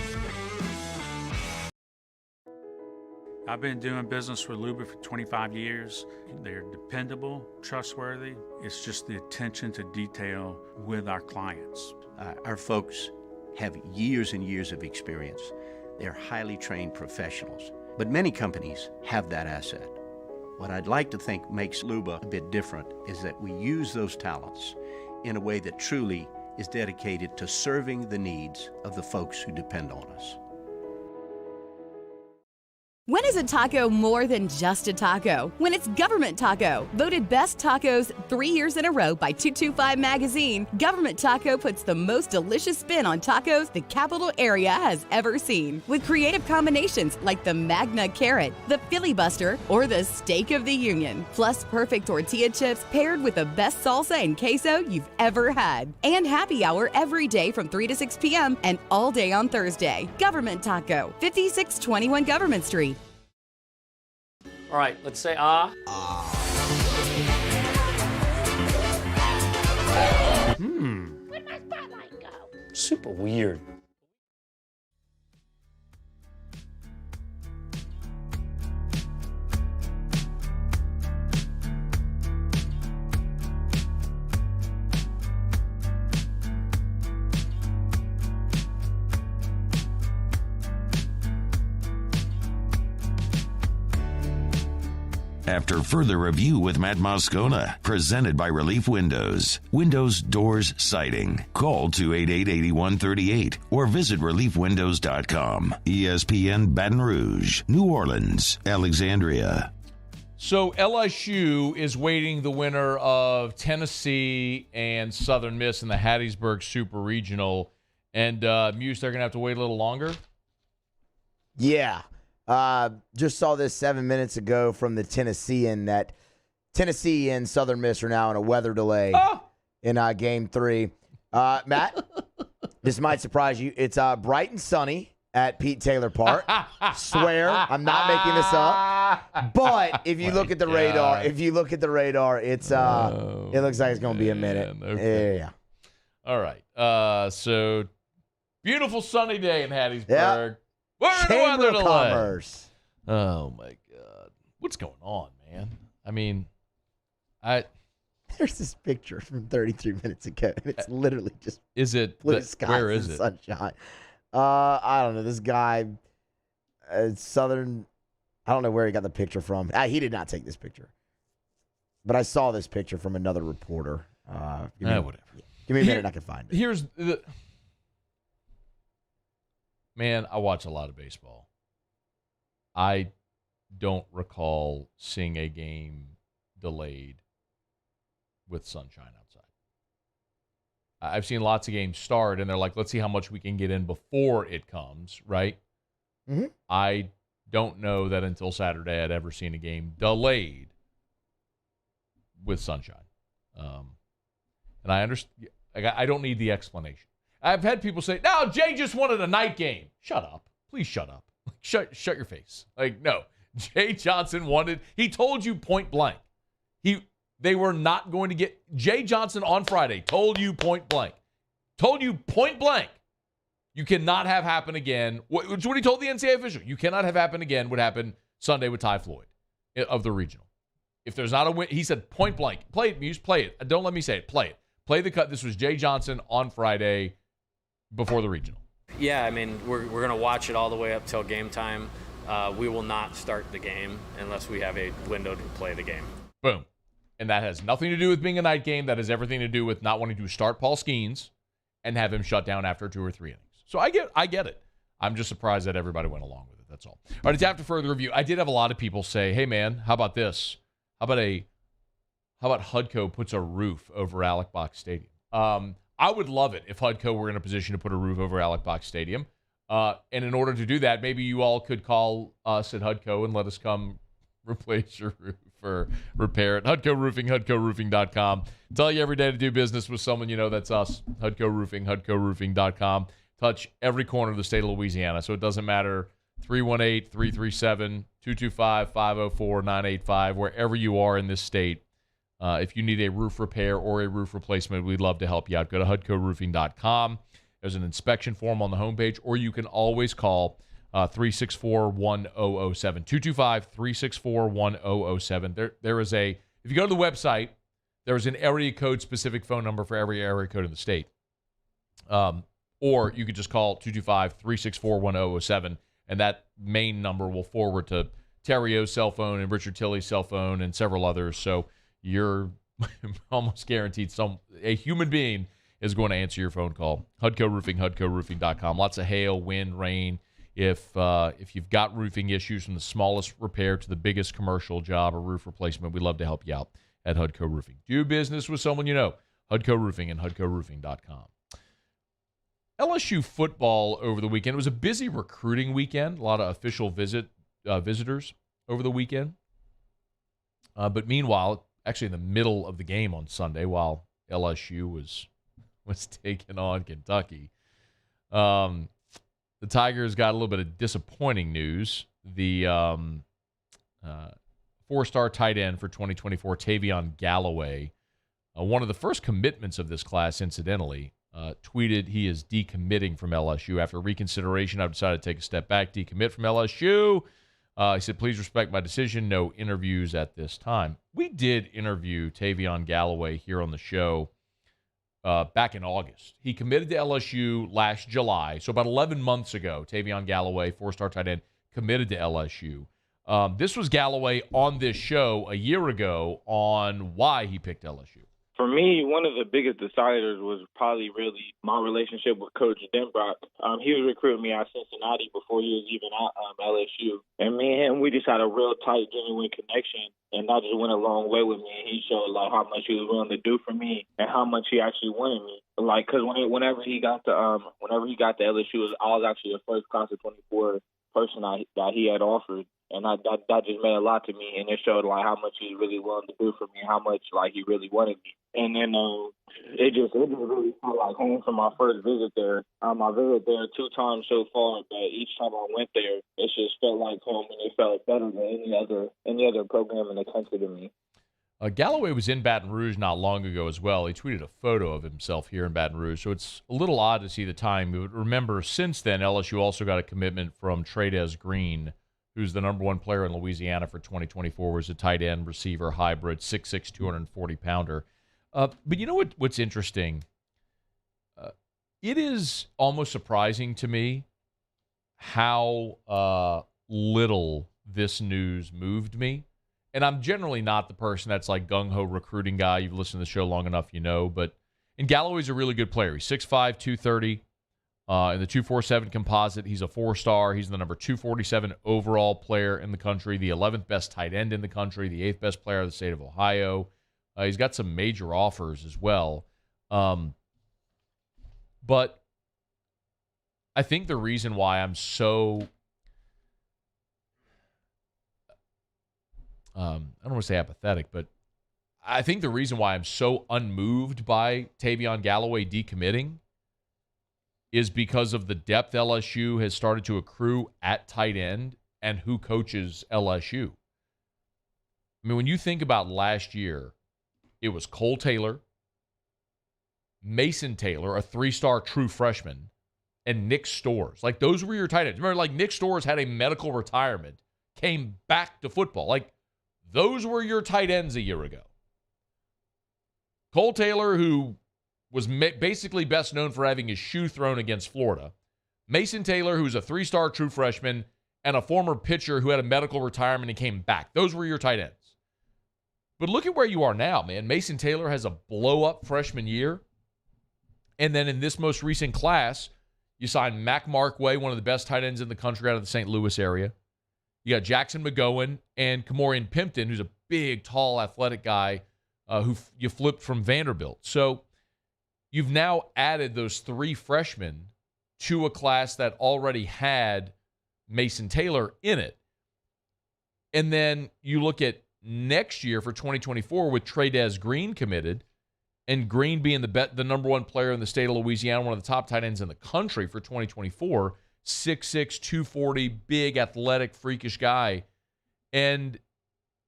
I've been doing business with Luba for 25 years. They're dependable, trustworthy. It's just the attention to detail with our clients. Our folks have years and years of experience. They're highly trained professionals, but many companies have that asset. What I'd like to think makes Luba a bit different is that we use those talents in a way that truly is dedicated to serving the needs of the folks who depend on us. When is a taco more than just a taco? When it's Government Taco. Voted best tacos 3 years in a row by 225 Magazine, Government Taco puts the most delicious spin on tacos the capital area has ever seen. With creative combinations like the Magna Carrot, the Filibuster, or the Steak of the Union. Plus perfect tortilla chips paired with the best salsa and queso you've ever had. And happy hour every day from 3 to 6 p.m. and all day on Thursday. Government Taco, 5621 Government Street. All right, let's say ah. Where'd my spotlight go? Super weird. After further review with Matt Moscona, presented by Relief Windows. Windows, doors, siding. Call 288-8138 or visit reliefwindows.com. ESPN Baton Rouge, New Orleans, Alexandria. So LSU is waiting the winner of Tennessee and Southern Miss in the Hattiesburg Super Regional. And Muse, they're going to have to wait a little longer? Yeah. Just saw this 7 minutes ago from the Tennessean that Tennessee and Southern Miss are now in a weather delay in Game 3. Matt, This might surprise you. It's bright and sunny at Pete Taylor Park. Swear, I'm not making this up. But if you look at the radar, it's it looks like it's going to be a minute. Okay. Yeah. All right. So beautiful sunny day in Hattiesburg. Yep. Where's the Chamber weather of delay? Commerce. Oh my God. What's going on, man? I mean, There's this picture from 33 minutes ago, and it's literally just blue skies where and is it? sunshine. I don't know. This guy, Southern, I don't know where he got the picture from. He did not take this picture. But I saw this picture from another reporter. Whatever. Give me a minute and I can find it. Here's the... Man, I watch a lot of baseball. I don't recall seeing a game delayed with sunshine outside. I've seen lots of games start, and they're like, let's see how much we can get in before it comes, right? Mm-hmm. I don't know that until Saturday I'd ever seen a game delayed with sunshine. And I understand. I don't need the explanation. I've had people say, no, Jay just wanted a night game. Shut up. Please shut up. Shut your face. Like, no. Jay Johnson he told you point blank. They were not going to get, Jay Johnson on Friday told you point blank. You cannot have happen again. Which is what he told the NCAA official. You cannot have happen again what happened Sunday with Ty Floyd of the regional. If there's not a win, he said point blank. Play it, Muse. Play it. Don't let me say it. Play it. Play the cut. This was Jay Johnson on Friday before the regional. Yeah, I mean, we're going to watch it all the way up till game time. We will not start the game unless we have a window to play the game. Boom. And that has nothing to do with being a night game. That has everything to do with not wanting to start Paul Skenes and have him shut down after 2 or 3 innings. So I get it. I'm just surprised that everybody went along with it. That's all. All right, it's after further review. I did have a lot of people say, hey, man, how about this? How about Hudco puts a roof over Alec Box Stadium? I would love it if Hudco were in a position to put a roof over Alec Box Stadium. And in order to do that, maybe you all could call us at Hudco and let us come replace your roof or repair it. Hudco Roofing, HudcoRoofing.com. Tell you every day to do business with someone you know. That's us. Hudco Roofing, HudcoRoofing.com. Touch every corner of the state of Louisiana, so it doesn't matter. 318-337-225-504-985, wherever you are in this state. If you need a roof repair or a roof replacement, we'd love to help you out. Go to HudcoRoofing.com. There's an inspection form on the homepage, or you can always call 364-1007. 225-364-1007. There is if you go to the website, there is an area code specific phone number for every area code in the state. Or you could just call 225-364-1007, and that main number will forward to Terrio's cell phone and Richard Tilley's cell phone and several others. So you're almost guaranteed a human being is going to answer your phone call. Hudco Roofing, HudcoRoofing.com. Lots of hail, wind, rain. If you've got roofing issues from the smallest repair to the biggest commercial job or roof replacement, we'd love to help you out at Hudco Roofing. Do business with someone you know. Hudco Roofing and HudcoRoofing.com. LSU football over the weekend. It was a busy recruiting weekend. A lot of official visitors over the weekend. But meanwhile, actually in the middle of the game on Sunday, while LSU was taking on Kentucky, the Tigers got a little bit of disappointing news. The 4-star tight end for 2024, Tavion Galloway, one of the first commitments of this class, incidentally, tweeted he is decommitting from LSU. After reconsideration, I've decided to take a step back, decommit from LSU. He said, please respect my decision. No interviews at this time. We did interview Tavion Galloway here on the show back in August. He committed to LSU last July. So about 11 months ago, Tavion Galloway, 4-star tight end, committed to LSU. This was Galloway on this show a year ago on why he picked LSU. For me, one of the biggest deciders was probably really my relationship with Coach Denbrock. He was recruiting me out of Cincinnati before he was even at LSU. And me and him, we just had a real tight, genuine connection. And that just went a long way with me. And he showed, like, how much he was willing to do for me and how much he actually wanted me. Like, because whenever he got to LSU, I was actually the first class of 24 person that he had offered. And that just meant a lot to me, and it showed like how much he really willing to do for me, how much like he really wanted me. And then it just really felt like home for my first visit there. I visited there 2 times so far, but each time I went there, it just felt like home, and it felt better than any other program in the country to me. Galloway was in Baton Rouge not long ago as well. He tweeted a photo of himself here in Baton Rouge, so it's a little odd to see the time. But remember, since then, LSU also got a commitment from Trades Green, who's the number 1 player in Louisiana for 2024, was a tight end, receiver, hybrid, 6'6", 240-pounder. But you know what's interesting? It is almost surprising to me how little this news moved me. And I'm generally not the person that's like gung-ho recruiting guy. You've listened to the show long enough, you know. And Galloway's a really good player. He's 6'5", 230. In the 247 composite, he's a 4-star. He's the number 247 overall player in the country, the 11th best tight end in the country, the 8th best player of the state of Ohio. He's got some major offers as well. But I think the reason why I'm so I don't want to say apathetic, but I think the reason why I'm so unmoved by Tavion Galloway decommitting is because of the depth LSU has started to accrue at tight end and who coaches LSU. I mean, when you think about last year, it was Cole Taylor, Mason Taylor, a 3-star true freshman, and Nick Storrs. Like, those were your tight ends. Remember, like, Nick Storrs had a medical retirement, came back to football. Like, those were your tight ends a year ago. Cole Taylor, who was basically best known for having his shoe thrown against Florida. Mason Taylor, who's a 3-star true freshman, and a former pitcher who had a medical retirement and came back. Those were your tight ends. But look at where you are now, man. Mason Taylor has a blow-up freshman year. And then in this most recent class, you signed Mac Markway, one of the best tight ends in the country out of the St. Louis area. You got Jackson McGowan and Kamorian Pimpton, who's a big, tall, athletic guy who you flipped from Vanderbilt. So you've now added those 3 freshmen to a class that already had Mason Taylor in it. And then you look at next year for 2024 with Trades Green committed, and Green being the number 1 player in the state of Louisiana, one of the top tight ends in the country for 2024, 6'6", 240, big, athletic, freakish guy. And,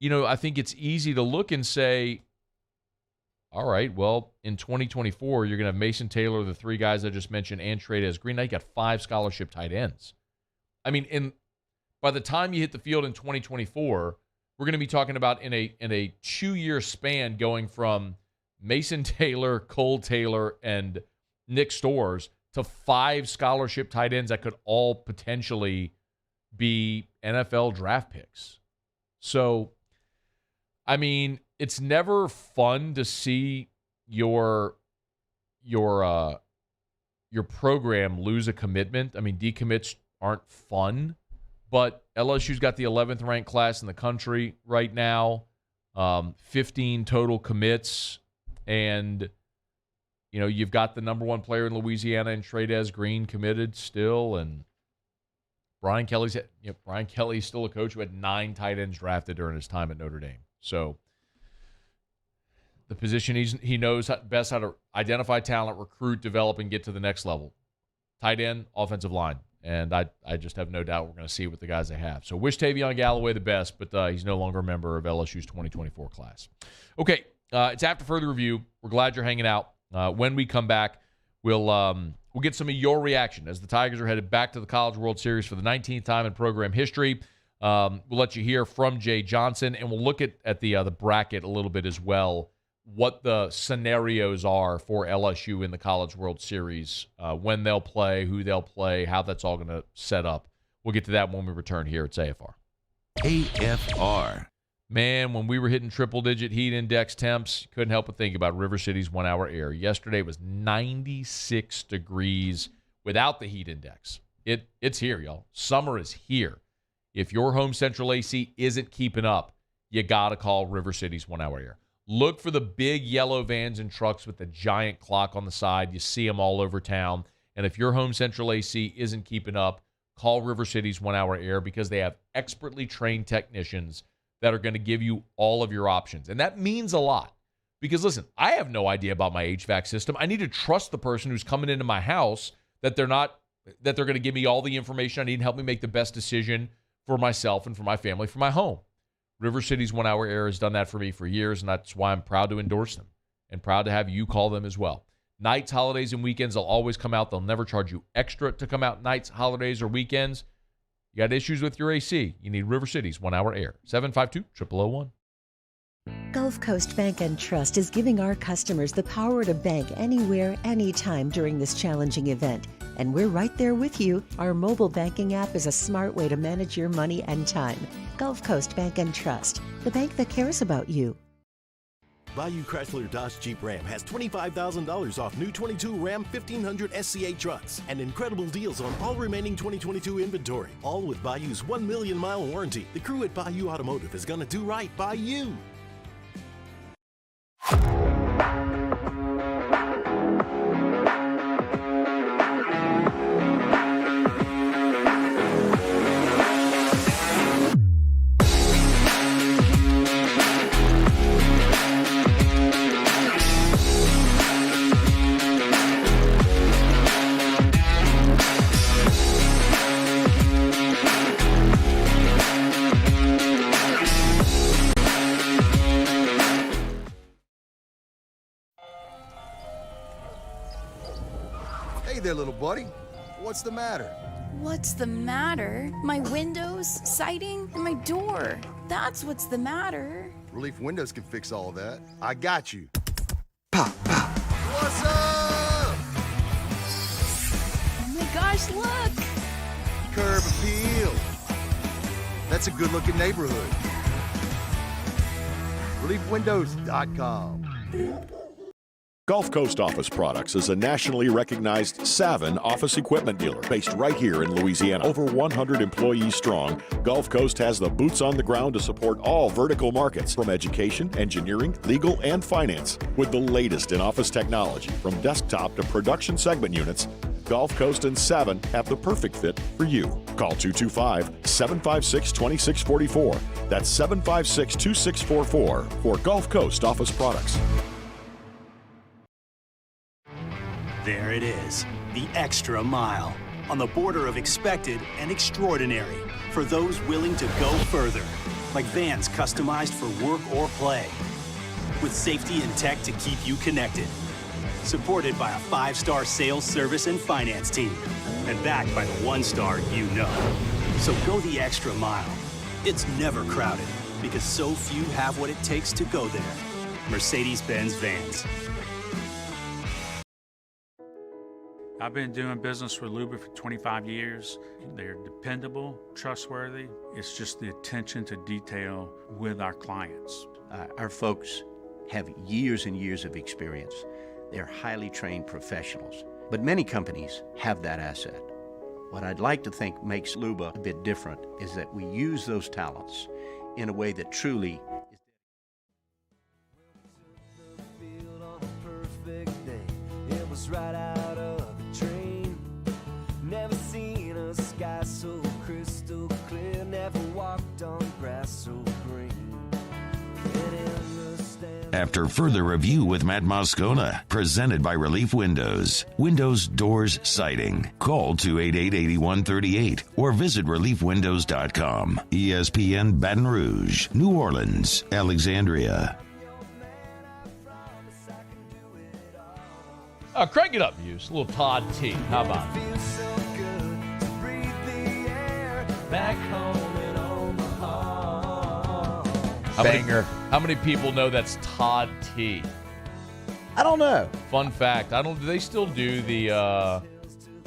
you know, I think it's easy to look and say, all right, well, in 2024, you're going to have Mason Taylor, the 3 guys I just mentioned, and Trades Green. Now you got 5 scholarship tight ends. I mean, by the time you hit the field in 2024, we're going to be talking about in a 2-year span going from Mason Taylor, Cole Taylor, and Nick Storrs to 5 scholarship tight ends that could all potentially be NFL draft picks. So, I mean, it's never fun to see your program lose a commitment. I mean, decommits aren't fun, but LSU's got the 11th ranked class in the country right now, 15 total commits, and you know, you've got the number 1 player in Louisiana and Trades Green committed still, and Brian Kelly's still a coach who had 9 tight ends drafted during his time at Notre Dame. So the position he knows best how to identify talent, recruit, develop, and get to the next level. Tight end, offensive line. And I just have no doubt we're going to see what the guys they have. So wish Tavion Galloway the best, but he's no longer a member of LSU's 2024 class. Okay, it's after further review. We're glad you're hanging out. When we come back, we'll get some of your reaction as the Tigers are headed back to the College World Series for the 19th time in program history. We'll let you hear from Jay Johnson, and we'll look at the bracket a little bit as well, what the scenarios are for LSU in the College World Series, when they'll play, who they'll play, how that's all going to set up. We'll get to that when we return here. It's AFR. AFR. Man, when we were hitting triple-digit heat index temps, couldn't help but think about River City's 1-hour air. Yesterday was 96 degrees without the heat index. It's here, y'all. Summer is here. If your home central AC isn't keeping up, you got to call River City's 1-hour air. Look for the big yellow vans and trucks with the giant clock on the side. You see them all over town. And if your home central AC isn't keeping up, call River City's 1 Hour Air because they have expertly trained technicians that are going to give you all of your options. And that means a lot because, listen, I have no idea about my HVAC system. I need to trust the person who's coming into my house that they're going to give me all the information I need and help me make the best decision for myself and for my family, for my home. River City's 1 Hour Air has done that for me for years, and that's why I'm proud to endorse them and proud to have you call them as well. Nights, holidays, and weekends, they'll always come out. They'll never charge you extra to come out nights, holidays, or weekends. You got issues with your AC, you need River City's 1 Hour Air. 752-0001. Gulf Coast Bank and Trust is giving our customers the power to bank anywhere, anytime during this challenging event. And we're right there with you. Our mobile banking app is a smart way to manage your money and time. Gulf Coast Bank and Trust, the bank that cares about you. Bayou Chrysler Dodge Jeep Ram has $25,000 off new 22 Ram 1500 SCA trucks and incredible deals on all remaining 2022 inventory. All with Bayou's 1 million mile warranty. The crew at Bayou Automotive is going to do right by you. Hey there, little buddy. What's the matter? What's the matter? My windows, siding, and my door. That's what's the matter. Relief Windows can fix all of that. I got you. Pop, pop. What's up? Oh my gosh, look! Curb appeal. That's a good-looking neighborhood. ReliefWindows.com. Gulf Coast Office Products is a nationally recognized Savin office equipment dealer based right here in Louisiana. Over 100 employees strong, Gulf Coast has the boots on the ground to support all vertical markets, from education, engineering, legal, and finance. With the latest in office technology, from desktop to production segment units, Gulf Coast and Savin have the perfect fit for you. Call 225-756-2644. That's 756-2644 for Gulf Coast Office Products. There it is, the extra mile, on the border of expected and extraordinary, for those willing to go further, like vans customized for work or play, with safety and tech to keep you connected, supported by a 5-star sales, service, and finance team, and backed by the 1-star you know. So go the extra mile. It's never crowded, because so few have what it takes to go there. Mercedes-Benz Vans. I've been doing business with Luba for 25 years. They're dependable, trustworthy. It's just the attention to detail with our clients. Our folks have years and years of experience. They're highly trained professionals. But many companies have that asset. What I'd like to think makes Luba a bit different is that we use those talents in a way that truly is right out of a dream. Never seen a sky so crystal clear. Never walked on grass so green. After further review with Matt Moscona, presented by Relief Windows. Windows, doors, siding. Call 288-8138 or visit reliefwindows.com. ESPN Baton Rouge, New Orleans, Alexandria. Crank it up, Muse. A little Todd T. How about it? Back home in Omaha. Banger. How many people know that's Todd T? I don't know. Fun fact, do they still do the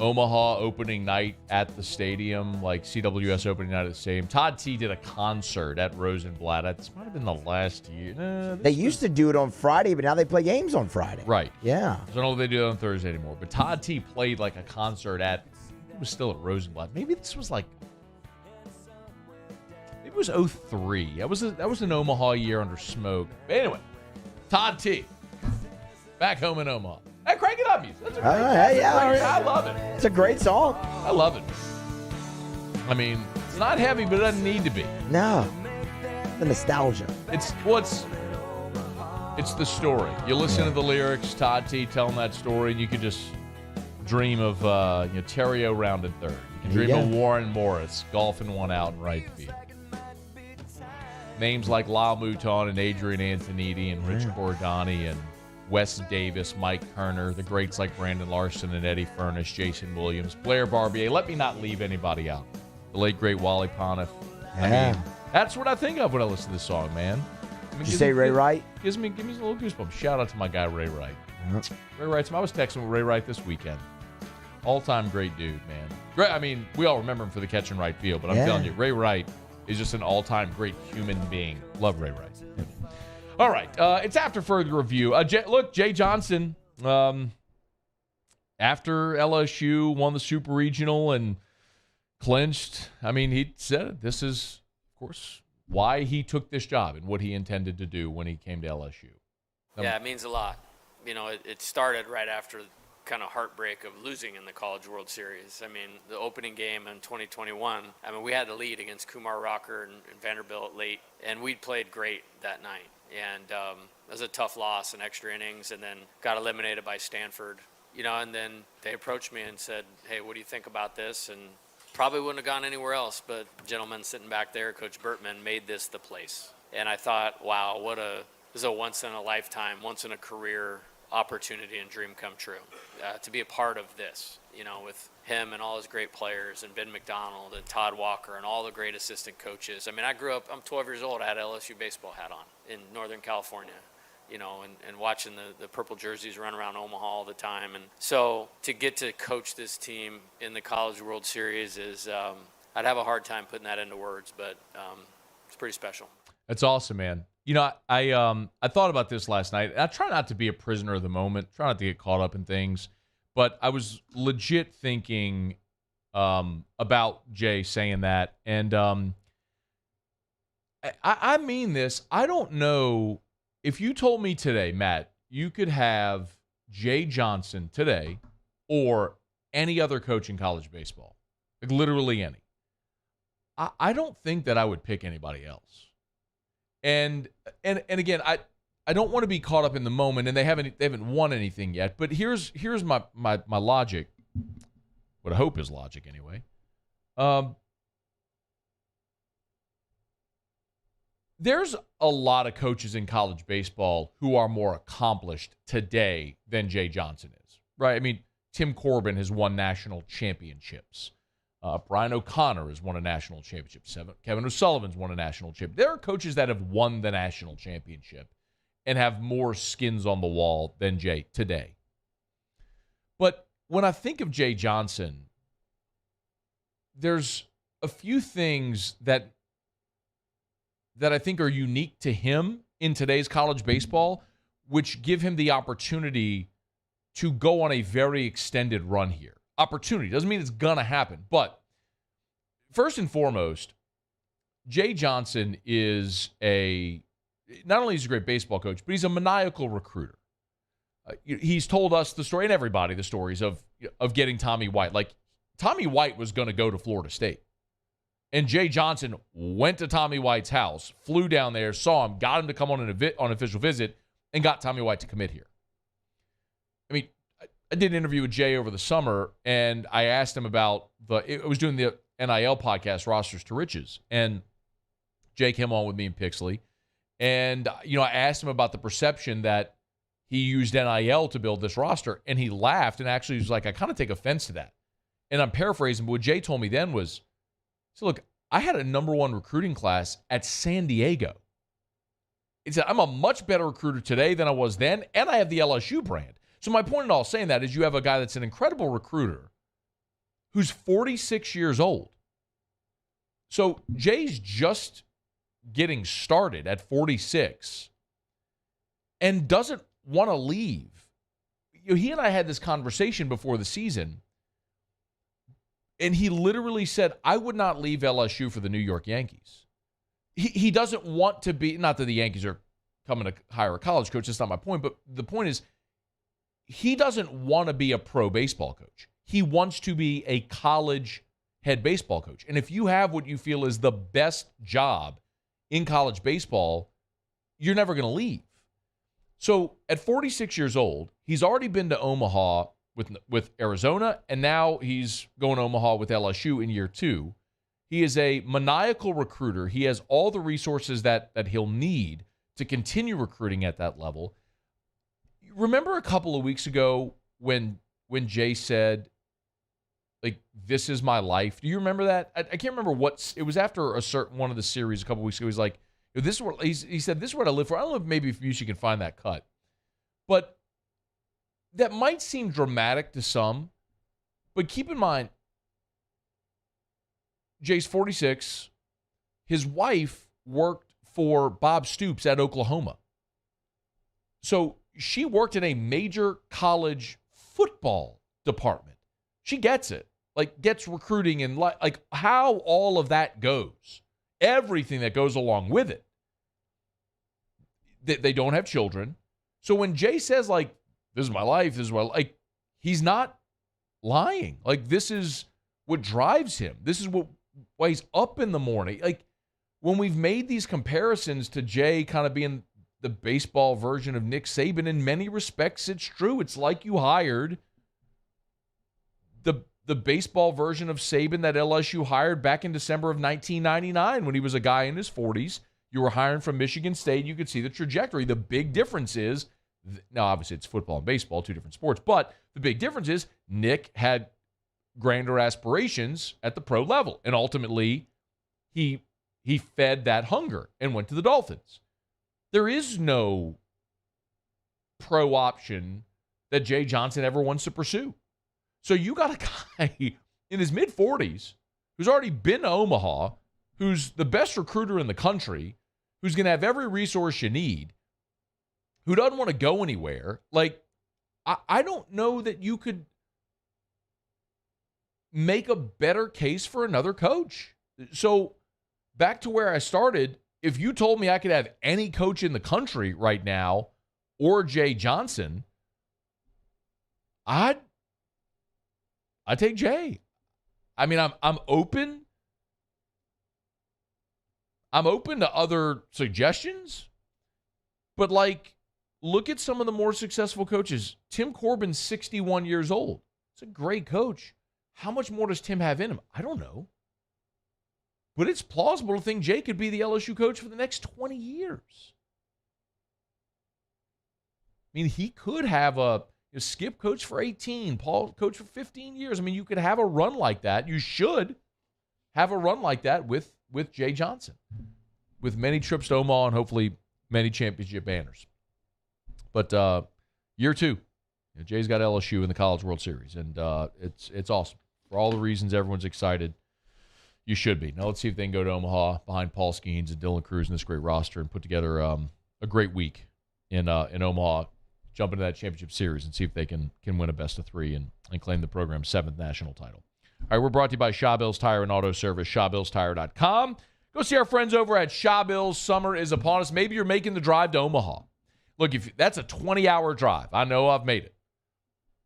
Omaha opening night at the stadium, like CWS opening night at the stadium? Todd T did a concert at Rosenblatt. This might have been the last year. They used to do it on Friday, but now they play games on Friday. Right. Yeah. So I don't know if they do it on Thursday anymore. But Todd T played like a concert it was still at Rosenblatt. Maybe this was like, maybe it was 03. That was an Omaha year under smoke. But anyway, Todd T. Back home in Omaha. Hey, crank it up, music. That's a great I love it. It's a great song. I love it. I mean, it's not heavy, but it doesn't need to be. No. The nostalgia. It's the story. You listen to the lyrics, Todd T telling that story, and you could just dream of Terrio rounded third. You can dream of Warren Morris golfing one out in right field. Names like Lyle Mouton and Adrian Antoniti and Rich Cordani and Wes Davis, Mike Kerner, the greats like Brandon Larson and Eddie Furnish, Jason Williams, Blair Barbier. Let me not leave anybody out. The late, great Wally Pontiff. Yeah. I mean, that's what I think of when I listen to this song, man. Did you say Ray Wright? Give me a little goosebumps. Shout out to my guy, Ray Wright. Ray Wright's. I was texting with Ray Wright this weekend. All-time great dude, man. Great. I mean, we all remember him for the catch in right field, but I'm telling you, Ray Wright is just an all-time great human being. Love Ray Wright. All right. It's after further review. Jay Johnson, after LSU won the Super Regional and clinched, I mean, he said this is, of course, why he took this job and what he intended to do when he came to LSU. Yeah, it means a lot. You know, it started right after kind of heartbreak of losing in the College World Series. I mean, the opening game in 2021, I mean, we had the lead against Kumar Rocker and Vanderbilt late, and we'd played great that night. And it was a tough loss in extra innings, and then got eliminated by Stanford. You know, and then they approached me and said, hey, what do you think about this? And probably wouldn't have gone anywhere else, but gentleman sitting back there, Coach Bertman, made this the place. And I thought, wow, this is a once-in-a-lifetime, once-in-a-career opportunity and dream come true, to be a part of this, you know, with him and all his great players and Ben McDonald and Todd Walker and all the great assistant coaches. I mean, I grew up, I'm 12 years old, I had an LSU baseball hat on in Northern California, you know, and watching the purple jerseys run around Omaha all the time. And so to get to coach this team in the College World Series is, I'd have a hard time putting that into words, but it's pretty special. That's awesome, man. You know, I thought about this last night. I try not to be a prisoner of the moment, try not to get caught up in things, but I was legit thinking about Jay saying that. And I mean this. I don't know if you told me today, Matt, you could have Jay Johnson today or any other coach in college baseball, like literally any. I don't think that I would pick anybody else. And again, I don't want to be caught up in the moment, and they haven't won anything yet. But here's my logic. What I hope is logic anyway. There's a lot of coaches in college baseball who are more accomplished today than Jay Johnson is, right? I mean, Tim Corbin has won national championships. Brian O'Connor has won a national championship. Kevin O'Sullivan's won a national championship. There are coaches that have won the national championship and have more skins on the wall than Jay today. But when I think of Jay Johnson, there's a few things that I think are unique to him in today's college baseball, which give him the opportunity to go on a very extended run here. Opportunity doesn't mean it's gonna happen, but first and foremost, Jay Johnson is not only is he a great baseball coach, but he's a maniacal recruiter. He's told us the story, and everybody the stories of getting Tommy White. Like, Tommy White was going to go to Florida State, and Jay Johnson went to Tommy White's house, flew down there, saw him, got him to come on an official visit, and got Tommy White to commit here. I mean, I did an interview with Jay over the summer, and I asked him about I was doing the NIL podcast, Rosters to Riches, and Jay came on with me and Pixley, and I asked him about the perception that he used NIL to build this roster, and he laughed and actually was like, I kind of take offense to that. And I'm paraphrasing, but what Jay told me then was, so look, I had a number one recruiting class at San Diego. He said, I'm a much better recruiter today than I was then, and I have the LSU brand. So my point in all saying that is you have a guy that's an incredible recruiter who's 46 years old. So Jay's just getting started at 46 and doesn't want to leave. He and I had this conversation before the season, and he literally said, I would not leave LSU for the New York Yankees. He doesn't want to be, not that the Yankees are coming to hire a college coach, that's not my point, but the point is, he doesn't want to be a pro baseball coach. He wants to be a college head baseball coach. And if you have what you feel is the best job in college baseball, you're never going to leave. So at 46 years old, he's already been to Omaha with Arizona, and now he's going to Omaha with LSU in year 2. He is a maniacal recruiter. He has all the resources that he'll need to continue recruiting at that level. Remember a couple of weeks ago when Jay said, like, this is my life? Do you remember that? I can't remember it was after a certain one of the series a couple of weeks ago. He's like, this is what he said, this is what I live for. I don't know if maybe if you can find that cut. But that might seem dramatic to some, but keep in mind, Jay's 46. His wife worked for Bob Stoops at Oklahoma. So she worked in a major college football department. She gets it. Like, gets recruiting and like how all of that goes. Everything that goes along with it. They don't have children. So when Jay says, like, this is my life, like, he's not lying. Like, this is what drives him. This is why he's up in the morning. Like, when we've made these comparisons to Jay kind of being the baseball version of Nick Saban, in many respects, it's true. It's like you hired the baseball version of Saban that LSU hired back in December of 1999 when he was a guy in his 40s. You were hiring from Michigan State. You could see the trajectory. The big difference is, now obviously it's football and baseball, two different sports, but the big difference is Nick had grander aspirations at the pro level, and ultimately he fed that hunger and went to the Dolphins. There is no pro option that Jay Johnson ever wants to pursue. So you got a guy in his mid-40s who's already been to Omaha, who's the best recruiter in the country, who's going to have every resource you need, who doesn't want to go anywhere. Like, I don't know that you could make a better case for another coach. So back to where I started, if you told me I could have any coach in the country right now or Jay Johnson, I'd take Jay. I mean, I'm open. I'm open to other suggestions, but, like, look at some of the more successful coaches. Tim Corbin's 61 years old. He's a great coach. How much more does Tim have in him? I don't know. But it's plausible to think Jay could be the LSU coach for the next 20 years. I mean, he could have Skip coach for 18, Paul coach for 15 years. I mean, you could have a run like that. You should have a run like that with Jay Johnson, with many trips to Omaha and hopefully many championship banners. But year 2, Jay's got LSU in the College World Series, and it's awesome. For all the reasons everyone's excited, you should be. Now let's see if they can go to Omaha behind Paul Skenes and Dylan Cruz and this great roster and put together a great week in Omaha, jump into that championship series and see if they can win a best of 3 and claim the program's 7th national title. All right, we're brought to you by Shaw Bills Tire and Auto Service, ShawBillsTire.com. Go see our friends over at Shaw Bills. Summer is upon us. Maybe you're making the drive to Omaha. Look, if that's a 20-hour drive. I know I've made it.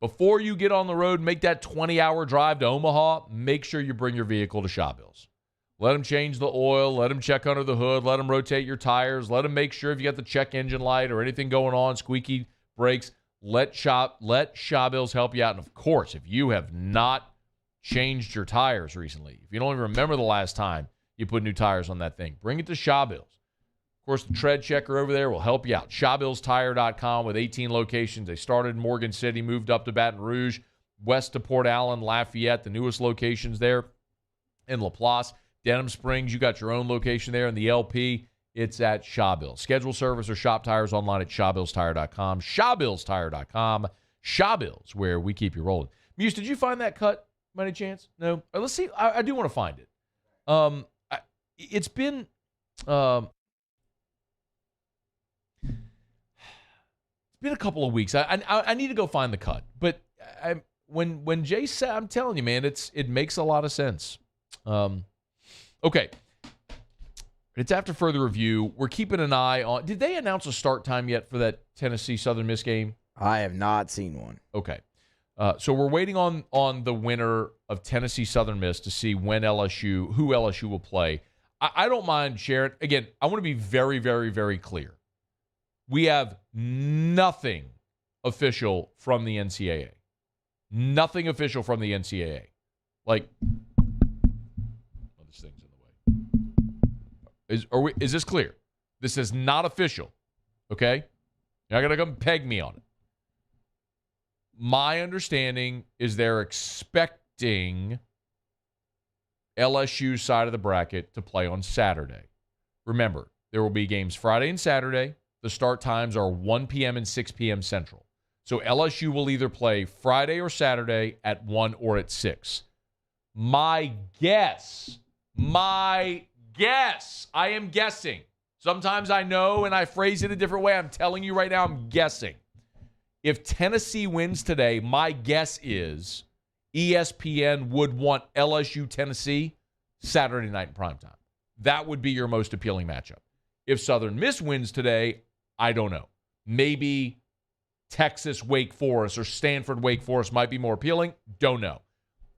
Before you get on the road and make that 20-hour drive to Omaha, make sure you bring your vehicle to Shaw Bills. Let them change the oil. Let them check under the hood. Let them rotate your tires. Let them make sure if you got the check engine light or anything going on, squeaky brakes, let Shaw Bills help you out. And, of course, if you have not changed your tires recently, if you don't even remember the last time you put new tires on that thing, bring it to Shaw Bills. Of course, the tread checker over there will help you out. ShawBillsTire.com with 18 locations. They started in Morgan City, moved up to Baton Rouge, west to Port Allen, Lafayette, the newest locations there in LaPlace. Denham Springs, you got your own location there. In the LP, it's at Shaw Bills. Schedule service or shop tires online at ShawBillsTire.com. ShawBillsTire.com. Shaw Bills, where we keep you rolling. Muse, did you find that cut by any chance? No? Let's see. I do want to find it. It's been a couple of weeks. I need to go find the cut. But when Jay said, I'm telling you, man, it makes a lot of sense. Okay. It's after further review. We're keeping an eye on. Did they announce a start time yet for that Tennessee Southern Miss game? I have not seen one. Okay. So we're waiting on the winner of Tennessee Southern Miss to see who LSU will play. I don't mind sharing. Again, I want to be very, very, very clear. We have nothing official from the NCAA. Nothing official from the NCAA. Like, this thing's in the way. Is this clear? This is not official. Okay? You're not going to come peg me on it. My understanding is they're expecting LSU's side of the bracket to play on Saturday. Remember, there will be games Friday and Saturday. The start times are 1 p.m. and 6 p.m. Central. So LSU will either play Friday or Saturday at 1 or at 6. My guess, I am guessing. Sometimes I know and I phrase it a different way. I'm telling you right now, I'm guessing. If Tennessee wins today, my guess is ESPN would want LSU-Tennessee Saturday night in primetime. That would be your most appealing matchup. If Southern Miss wins today, I don't know. Maybe Texas-Wake Forest or Stanford-Wake Forest might be more appealing. Don't know.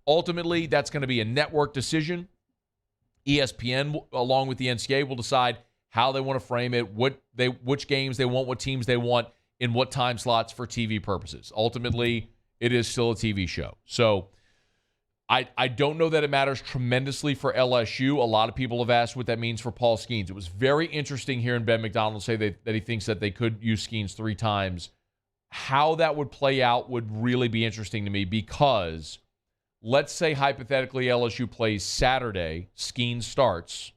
Ultimately, that's going to be a network decision. ESPN, along with the NCAA, will decide how they want to frame it, which games they want, what teams they want, in what time slots for TV purposes. Ultimately, it is still a TV show. So I don't know that it matters tremendously for LSU. A lot of people have asked what that means for Paul Skenes. It was very interesting hearing Ben McDonald say that he thinks that they could use Skenes 3 times. How that would play out would really be interesting to me because let's say hypothetically LSU plays Saturday, Skenes starts.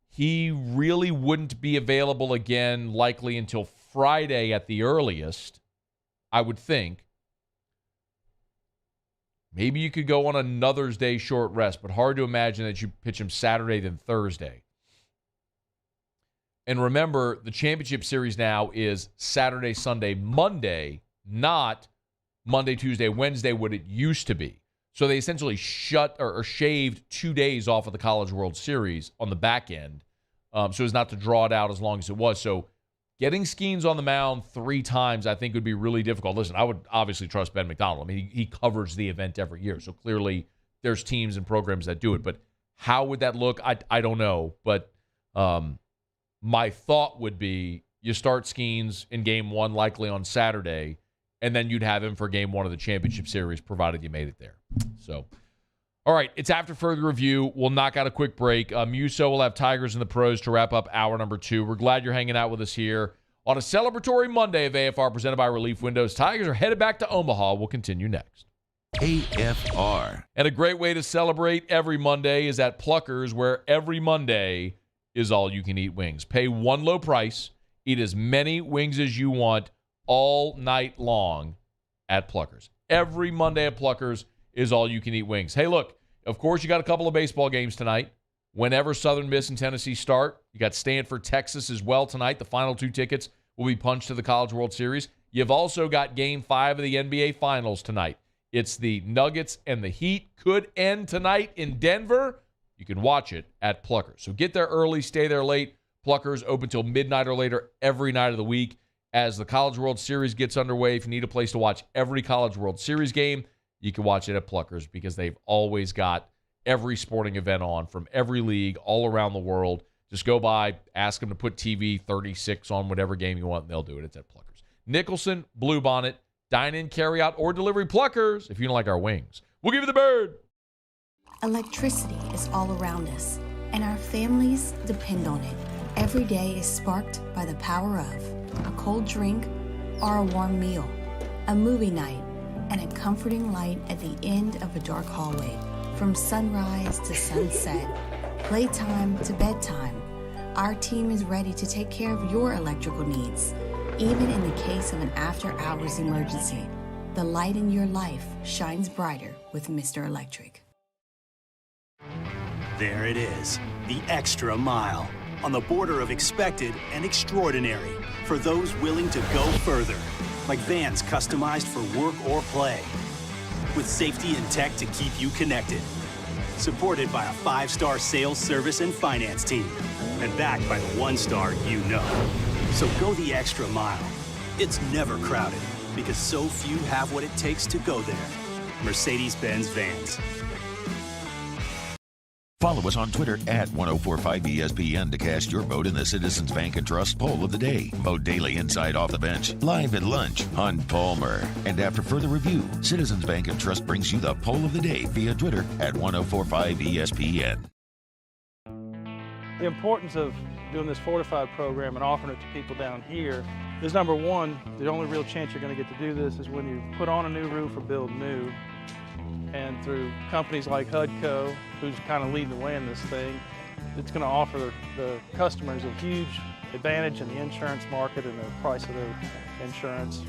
He really wouldn't be available again likely until Friday at the earliest, I would think. Maybe you could go on another's day short rest, but hard to imagine that you pitch him Saturday then Thursday. And remember, the championship series now is Saturday, Sunday, Monday, not Monday, Tuesday, Wednesday, what it used to be. So they essentially shaved 2 days off of the College World Series on the back end, so as not to draw it out as long as it was. So getting Skenes on the mound 3 times, I think, would be really difficult. Listen, I would obviously trust Ben McDonald. I mean, he covers the event every year, so clearly there's teams and programs that do it. But how would that look? I don't know. But my thought would be you start Skenes in Game 1 likely on Saturday, and then you'd have him for Game 1 of the championship series, provided you made it there. So, all right, it's after further review. We'll knock out a quick break. Muso will have Tigers and the Pros to wrap up hour number 2. We're glad you're hanging out with us here on a celebratory Monday of AFR presented by Relief Windows. Tigers are headed back to Omaha. We'll continue next. AFR. And a great way to celebrate every Monday is at Pluckers, where every Monday is all-you-can-eat wings. Pay one low price, eat as many wings as you want all night long at Pluckers. Every Monday at Pluckers is all-you-can-eat wings. Hey, look, of course, you got a couple of baseball games tonight. Whenever Southern Miss and Tennessee start, you got Stanford, Texas as well tonight. The final 2 tickets will be punched to the College World Series. You've also got Game 5 of the NBA Finals tonight. It's the Nuggets and the Heat. Could end tonight in Denver. You can watch it at Pluckers. So get there early, stay there late. Pluckers open till midnight or later every night of the week. As the College World Series gets underway, if you need a place to watch every College World Series game, you can watch it at Pluckers because they've always got every sporting event on from every league all around the world. Just go by, ask them to put TV 36 on whatever game you want, and they'll do it. It's at Pluckers. Nicholson, Bluebonnet, dine-in, carry-out, or delivery Pluckers if you don't like our wings. We'll give you the bird. Electricity is all around us, and our families depend on it. Every day is sparked by the power of a cold drink or a warm meal, a movie night, and a comforting light at the end of a dark hallway. From sunrise to sunset, playtime to bedtime, our team is ready to take care of your electrical needs. Even in the case of an after-hours emergency, the light in your life shines brighter with Mr. Electric. There it is, the extra mile, on the border of expected and extraordinary for those willing to go further, like vans customized for work or play, with safety and tech to keep you connected, supported by a 5-star sales, service, and finance team, and backed by the 1-star you know. So go the extra mile. It's never crowded, because so few have what it takes to go there. Mercedes-Benz Vans. Follow us on Twitter at 1045ESPN to cast your vote in the Citizens Bank and Trust Poll of the Day. Vote daily inside Off the Bench, live at lunch on Palmer. And after further review, Citizens Bank and Trust brings you the Poll of the Day via Twitter at 1045ESPN. The importance of doing this fortified program and offering it to people down here is, number one, the only real chance you're going to get to do this is when you put on a new roof or build new. And through companies like HUDCO, who's kind of leading the way in this thing, it's going to offer the customers a huge advantage in the insurance market and the price of their insurance.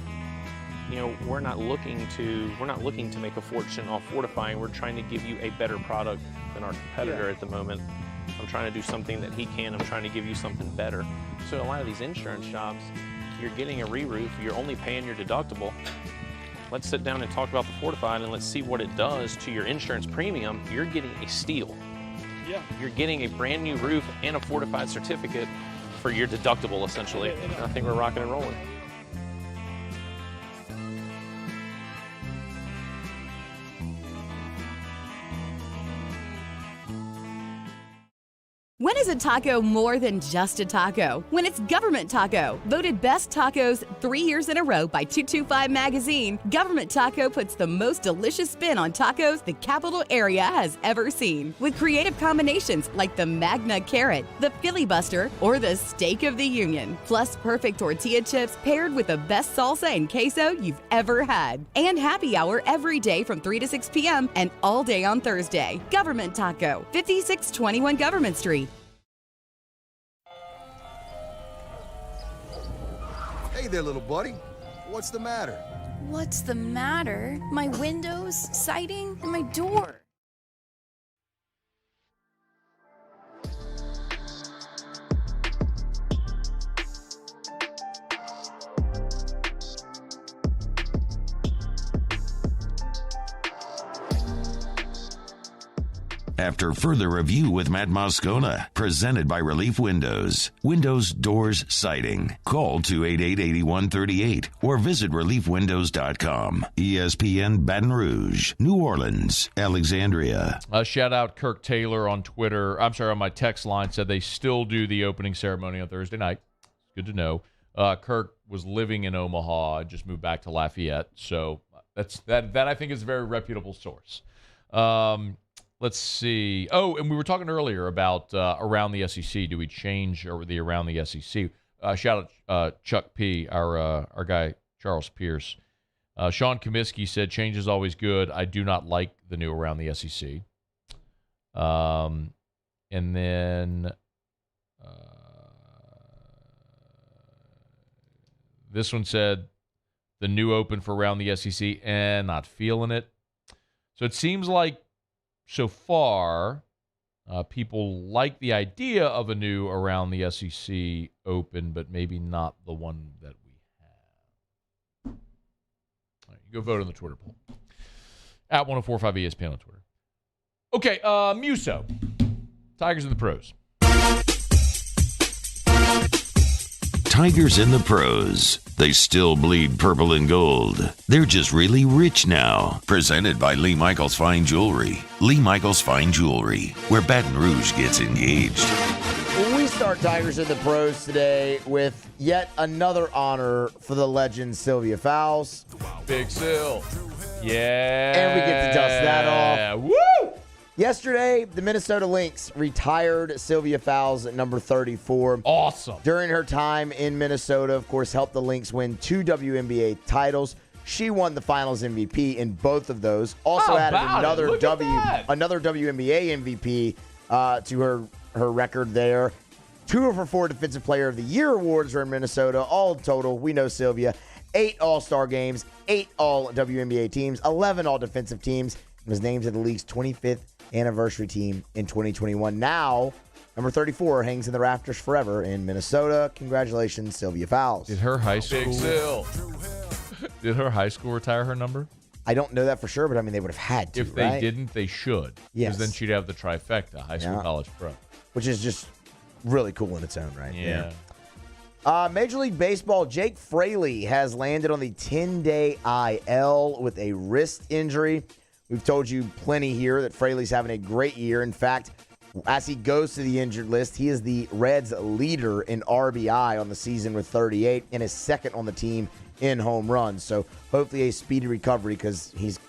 You know, we're not looking to make a fortune off fortifying. We're trying to give you a better product than our competitor at the moment. I'm trying to do something that he can. I'm trying to give you something better. So a lot of these insurance jobs, you're getting a re-roof, you're only paying your deductible. Let's sit down and talk about the fortified and let's see what it does to your insurance premium. You're getting a steal. Yeah. You're getting a brand new roof and a fortified certificate for your deductible, essentially. And I think we're rocking and rolling. When is a taco more than just a taco? When it's Government Taco. Voted best tacos 3 years in a row by 225 Magazine, Government Taco puts the most delicious spin on tacos the capital area has ever seen. With creative combinations like the Magna Carrot, the Filibuster, or the Steak of the Union. Plus perfect tortilla chips paired with the best salsa and queso you've ever had. And happy hour every day from 3 to 6 p.m. and all day on Thursday. Government Taco, 5621 Government Street. Hey there, little buddy. What's the matter? What's the matter? My windows, siding, and my door. After further review with Matt Moscona, presented by Relief Windows. Windows, doors, siding. Call 288-8138 or visit reliefwindows.com. ESPN Baton Rouge, New Orleans, Alexandria. Shout out Kirk Taylor on Twitter. I'm sorry, on my text line said they still do the opening ceremony on Thursday night. Good to know. Kirk was living in Omaha and just moved back to Lafayette. So that I think is a very reputable source. Let's see. Oh, and we were talking earlier about around the SEC. Do we change the around the SEC? Shout out Chuck P., our guy Charles Pierce. Sean Comiskey said, change is always good. I do not like the new around the SEC. And then this one said, the new open for around the SEC, and not feeling it. So it seems like so far, people like the idea of a new around the SEC open, but maybe not the one that we have. All right, you go vote on the Twitter poll. At 1045 ESPN on Twitter. Okay, Muso. Tigers in the pros. Tigers in the pros. They still bleed purple and gold. They're just really rich now. Presented by Lee Michaels Fine Jewelry. Lee Michaels Fine Jewelry, where Baton Rouge gets engaged. We start Tigers in the pros today with yet another honor for the legend Sylvia Fowles. Big Sil. Yeah. And we get to dust that off. Woo! Yesterday, the Minnesota Lynx retired Sylvia Fowles at number 34. Awesome. During her time in Minnesota, of course, helped the Lynx win 2 WNBA titles. She won the Finals MVP in both of those. Also added another WNBA MVP to her record there. 2 of her 4 Defensive Player of the Year awards are in Minnesota. All total, we know Sylvia. 8 All-Star games, 8 All-WNBA teams, 11 All-Defensive teams. And was named to the league's 25th anniversary team in 2021. Now, number 34 hangs in the rafters forever in Minnesota. Congratulations, Sylvia Fowles. Did her high school retire her number? I don't know that for sure, but I mean, they would have had to. If they didn't, they should. Yes. Because then she'd have the trifecta, high school, college, pro. Which is just really cool in its own right. Yeah. Major League Baseball, Jake Fraley has landed on the 10-day IL with a wrist injury. We've told you plenty here that Fraley's having a great year. In fact, as he goes to the injured list, he is the Reds' leader in RBI on the season with 38 and is second on the team in home runs. So hopefully a speedy recovery because he's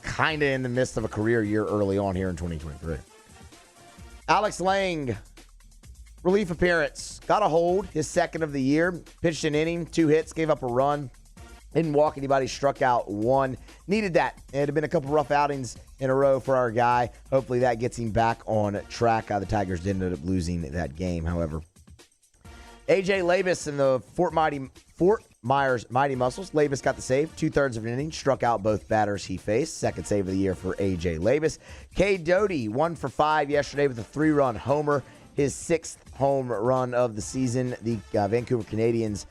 kind of in the midst of a career year early on here in 2023. Alex Lang, relief appearance. Got a hold, his second of the year. Pitched an inning, 2 hits, gave up a run. Didn't walk anybody, struck out 1. Needed that. It had been a couple rough outings in a row for our guy. Hopefully that gets him back on track. The Tigers did end up losing that game, however. A.J. Levis in the Fort Myers Mighty Muscles. Levis got the save, 2/3 of an inning, struck out both batters he faced. Second save of the year for A.J. Levis. Cade Doty, 1 for 5 yesterday with a 3-run homer. His 6th home run of the season. The Vancouver Canadians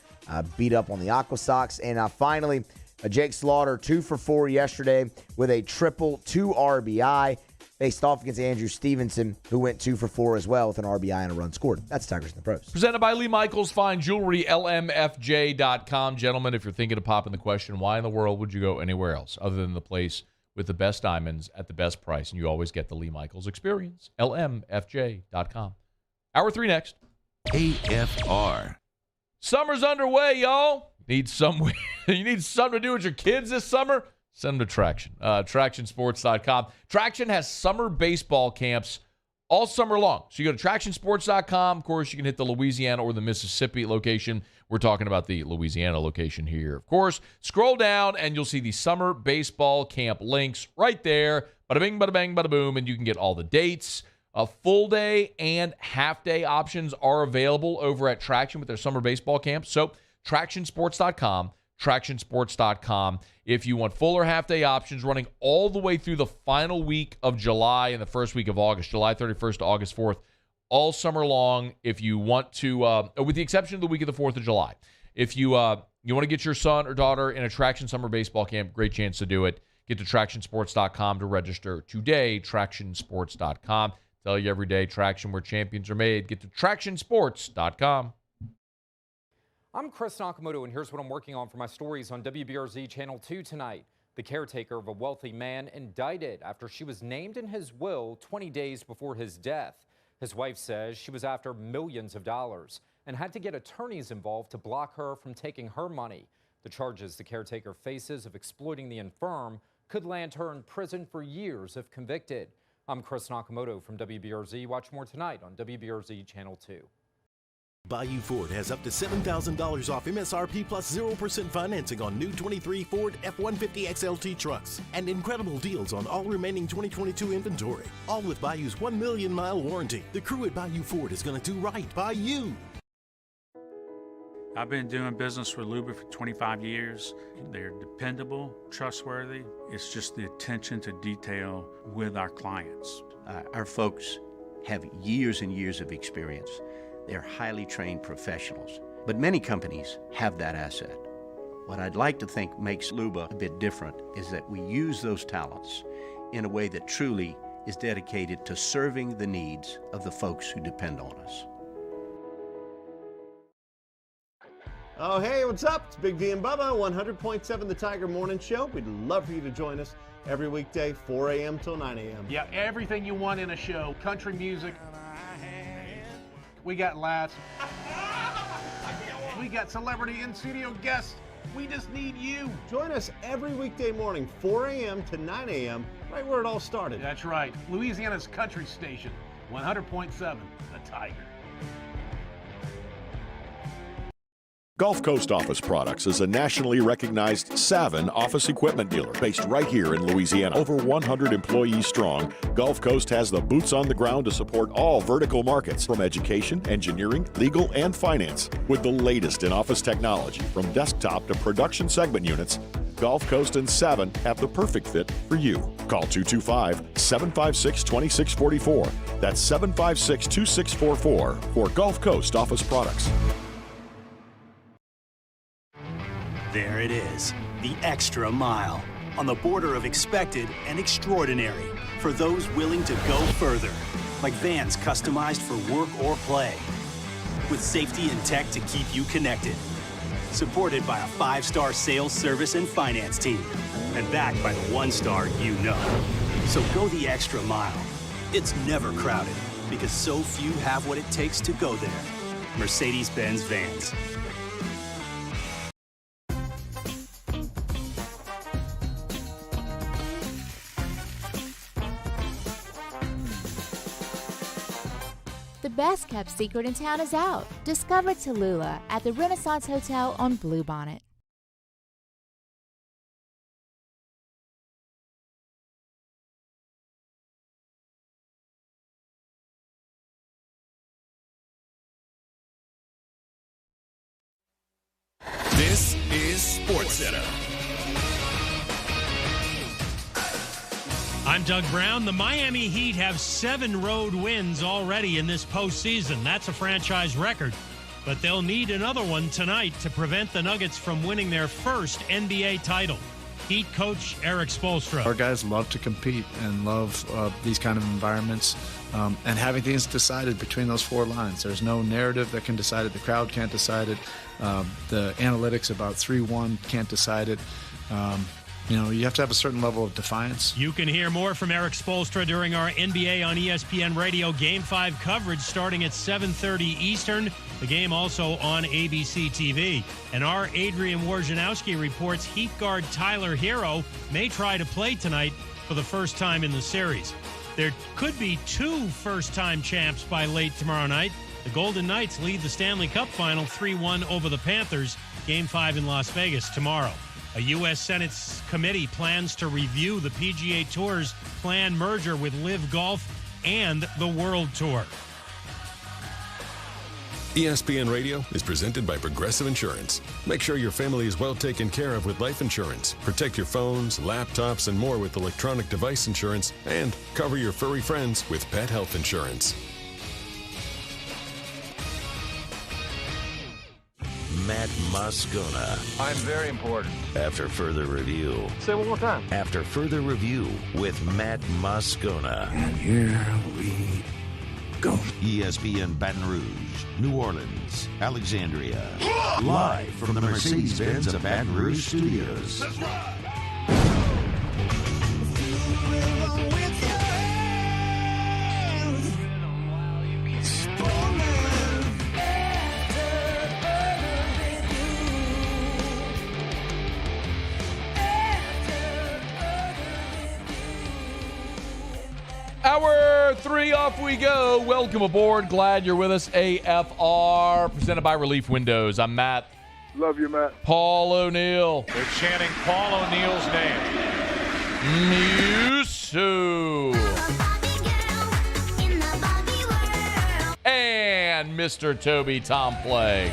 beat up on the Aqua Sox. And finally, Jake Slaughter, 2 for 4 yesterday with a triple, 2 RBI. Faced off against Andrew Stevenson, who went 2 for 4 as well with an RBI and a run scored. That's Tigers in the Pros. Presented by Lee Michaels Fine Jewelry, LMFJ.com. Gentlemen, if you're thinking of popping the question, why in the world would you go anywhere else other than the place with the best diamonds at the best price? And you always get the Lee Michaels experience. LMFJ.com. Hour 3 next. AFR. Summer's underway, y'all. You need something to do with your kids this summer? Send them to Traction. TractionSports.com. Traction has summer baseball camps all summer long. So you go to TractionSports.com. Of course, you can hit the Louisiana or the Mississippi location. We're talking about the Louisiana location here. Of course, scroll down and you'll see the summer baseball camp links right there. Bada bing, bada bang, bada boom. And you can get all the dates. Full day and half day options are available over at Traction with their summer baseball camp. So TractionSports.com. TractionSports.com. If you want full or half day options running all the way through the final week of July and the first week of August, July 31st to August 4th, all summer long. If you want to, with the exception of the week of the 4th of July, if you want to get your son or daughter in a Traction summer baseball camp, great chance to do it. Get to TractionSports.com to register today. TractionSports.com. Tell you every day, Traction, where champions are made. Get to TractionSports.com. I'm Chris Nakamoto, and here's what I'm working on for my stories on WBRZ Channel 2 tonight. The caretaker of a wealthy man indicted after she was named in his will 20 days before his death. His wife says she was after millions of dollars and had to get attorneys involved to block her from taking her money. The charges the caretaker faces of exploiting the infirm could land her in prison for years if convicted. I'm Chris Nakamoto from WBRZ. Watch more tonight on WBRZ Channel 2. Bayou Ford has up to $7,000 off MSRP plus 0% financing on new 23 Ford F-150 XLT trucks and incredible deals on all remaining 2022 inventory. All with Bayou's 1 million mile warranty. The crew at Bayou Ford is going to do right by you. I've been doing business with Luba for 25 years. They're dependable, trustworthy. It's just the attention to detail with our clients. Our folks have years and years of experience. They're highly trained professionals, but many companies have that asset. What I'd like to think makes Luba a bit different is that we use those talents in a way that truly is dedicated to serving the needs of the folks who depend on us. Oh, hey, what's up? It's Big D and Bubba, 100.7 The Tiger Morning Show. We'd love for you to join us every weekday, 4 a.m. till 9 a.m. Yeah, everything you want in a show. Country music. We got laughs. We got celebrity in-studio guests. We just need you. Join us every weekday morning, 4 a.m. to 9 a.m., right where it all started. That's right. Louisiana's country station, 100.7 The Tiger. Gulf Coast Office Products is a nationally recognized Savin office equipment dealer based right here in Louisiana. Over 100 employees strong, Gulf Coast has the boots on the ground to support all vertical markets, from education, engineering, legal, and finance. With the latest in office technology, from desktop to production segment units, Gulf Coast and Savin have the perfect fit for you. Call 225-756-2644. That's 756-2644 for Gulf Coast Office Products. There it is, the extra mile, on the border of expected and extraordinary, for those willing to go further, like vans customized for work or play. with safety and tech to keep you connected. Supported by a 5-star sales, service, and finance team. And backed by the 1-star you know. So go the extra mile. It's never crowded because so few have what it takes to go there. Mercedes-Benz Vans. The best kept secret in town is out. Discover Tallulah at the Renaissance Hotel on Bluebonnet. This is SportsCenter. I'm Doug Brown. The Miami Heat have 7 road wins already in this postseason. That's a franchise record. But they'll need another one tonight to prevent the Nuggets from winning their first NBA title. Heat coach Eric Spoelstra. Our guys love to compete and love these kind of environments and having things decided between those 4 lines. There's no narrative that can decide it. The crowd can't decide it. The analytics about 3-1 can't decide it. You have to have a certain level of defiance. You can hear more from Eric Spoelstra during our NBA on ESPN Radio Game 5 coverage starting at 7:30 Eastern. The game also on ABC TV. And our Adrian Wojnarowski reports Heat guard Tyler Hero may try to play tonight for the first time in the series. There could be 2 first-time champs by late tomorrow night. The Golden Knights lead the Stanley Cup Final 3-1 over the Panthers. Game 5 in Las Vegas tomorrow. A U.S. Senate committee plans to review the PGA Tour's planned merger with LIV Golf and the World Tour. ESPN Radio is presented by Progressive Insurance. Make sure your family is well taken care of with life insurance. Protect your phones, laptops, and more with electronic device insurance. And cover your furry friends with pet health insurance. Matt Moscona. I'm very important. After further review. Say it one more time. After further review with Matt Moscona. And here we go. ESPN Baton Rouge, New Orleans, Alexandria. Live from the Mercedes-Benz of Baton Rouge Studios. Let's ride. Hour 3 off we go. Welcome aboard. Glad you're with us. AFR, presented by Relief Windows. I'm Matt. Love you, Matt. Paul O'Neill. They're chanting Paul O'Neill's name. Musu. And Mr. Toby Tomplay.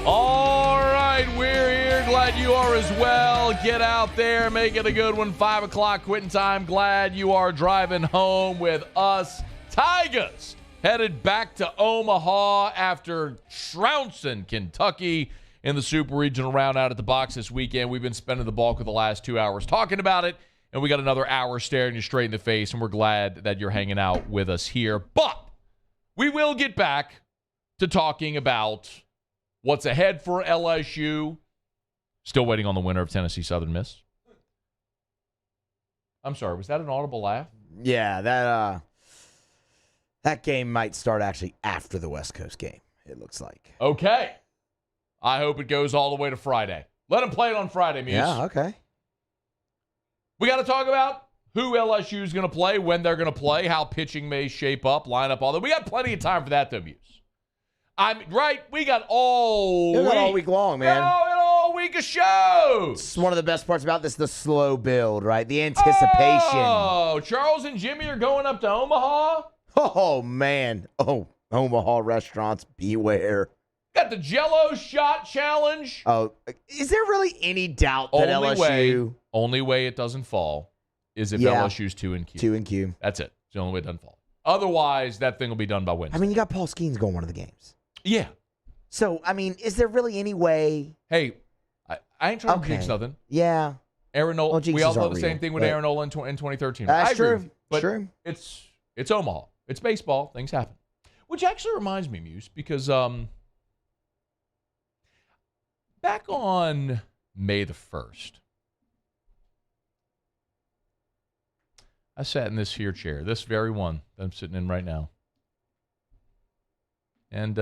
All right, we're here. Glad you are as well. Get out there. Make it a good one. 5 o'clock quitting time. Glad you are driving home with us. Tigers headed back to Omaha after trouncing Kentucky in the Super Regional round out at the box this weekend. We've been spending the bulk of the last 2 hours talking about it, and we got another hour staring you straight in the face, and we're glad that you're hanging out with us here. But we will get back to talking about what's ahead for LSU. Still waiting on the winner of Tennessee Southern Miss. I'm sorry, was that an audible laugh? Yeah, that game might start actually after the West Coast game, it looks like. Okay. I hope it goes all the way to Friday. Let them play it on Friday, Muse. Yeah, okay. We got to talk about who LSU is going to play, when they're going to play, how pitching may shape up, line up, all that. We got plenty of time for that, though, Muse. We got all week long, man. All week of shows. It's one of the best parts about this, the slow build, right? The anticipation. Oh, Charles and Jimmy are going up to Omaha. Oh, man. Oh, Omaha restaurants, beware. Got the Jell-O shot challenge. Oh, is there really any doubt that LSU... Only way it doesn't fall is if LSU's 2 in Q. 2 in Q. That's it. It's the only way it doesn't fall. Otherwise, that thing will be done by Wednesday. I mean, you got Paul Skenes going one of the games. Yeah. So, I mean, is there really any way? Hey, I ain't trying to jinx nothing. Yeah. Aaron Nola. Well, we all jinxes thought aren't the same real, thing with but- Aaron Nola in 2013. That's I agree true. with you, but True. It's Omaha. It's baseball. Things happen. Which actually reminds me, Muse, because back on May the 1st, I sat in this here chair, this very one that I'm sitting in right now. And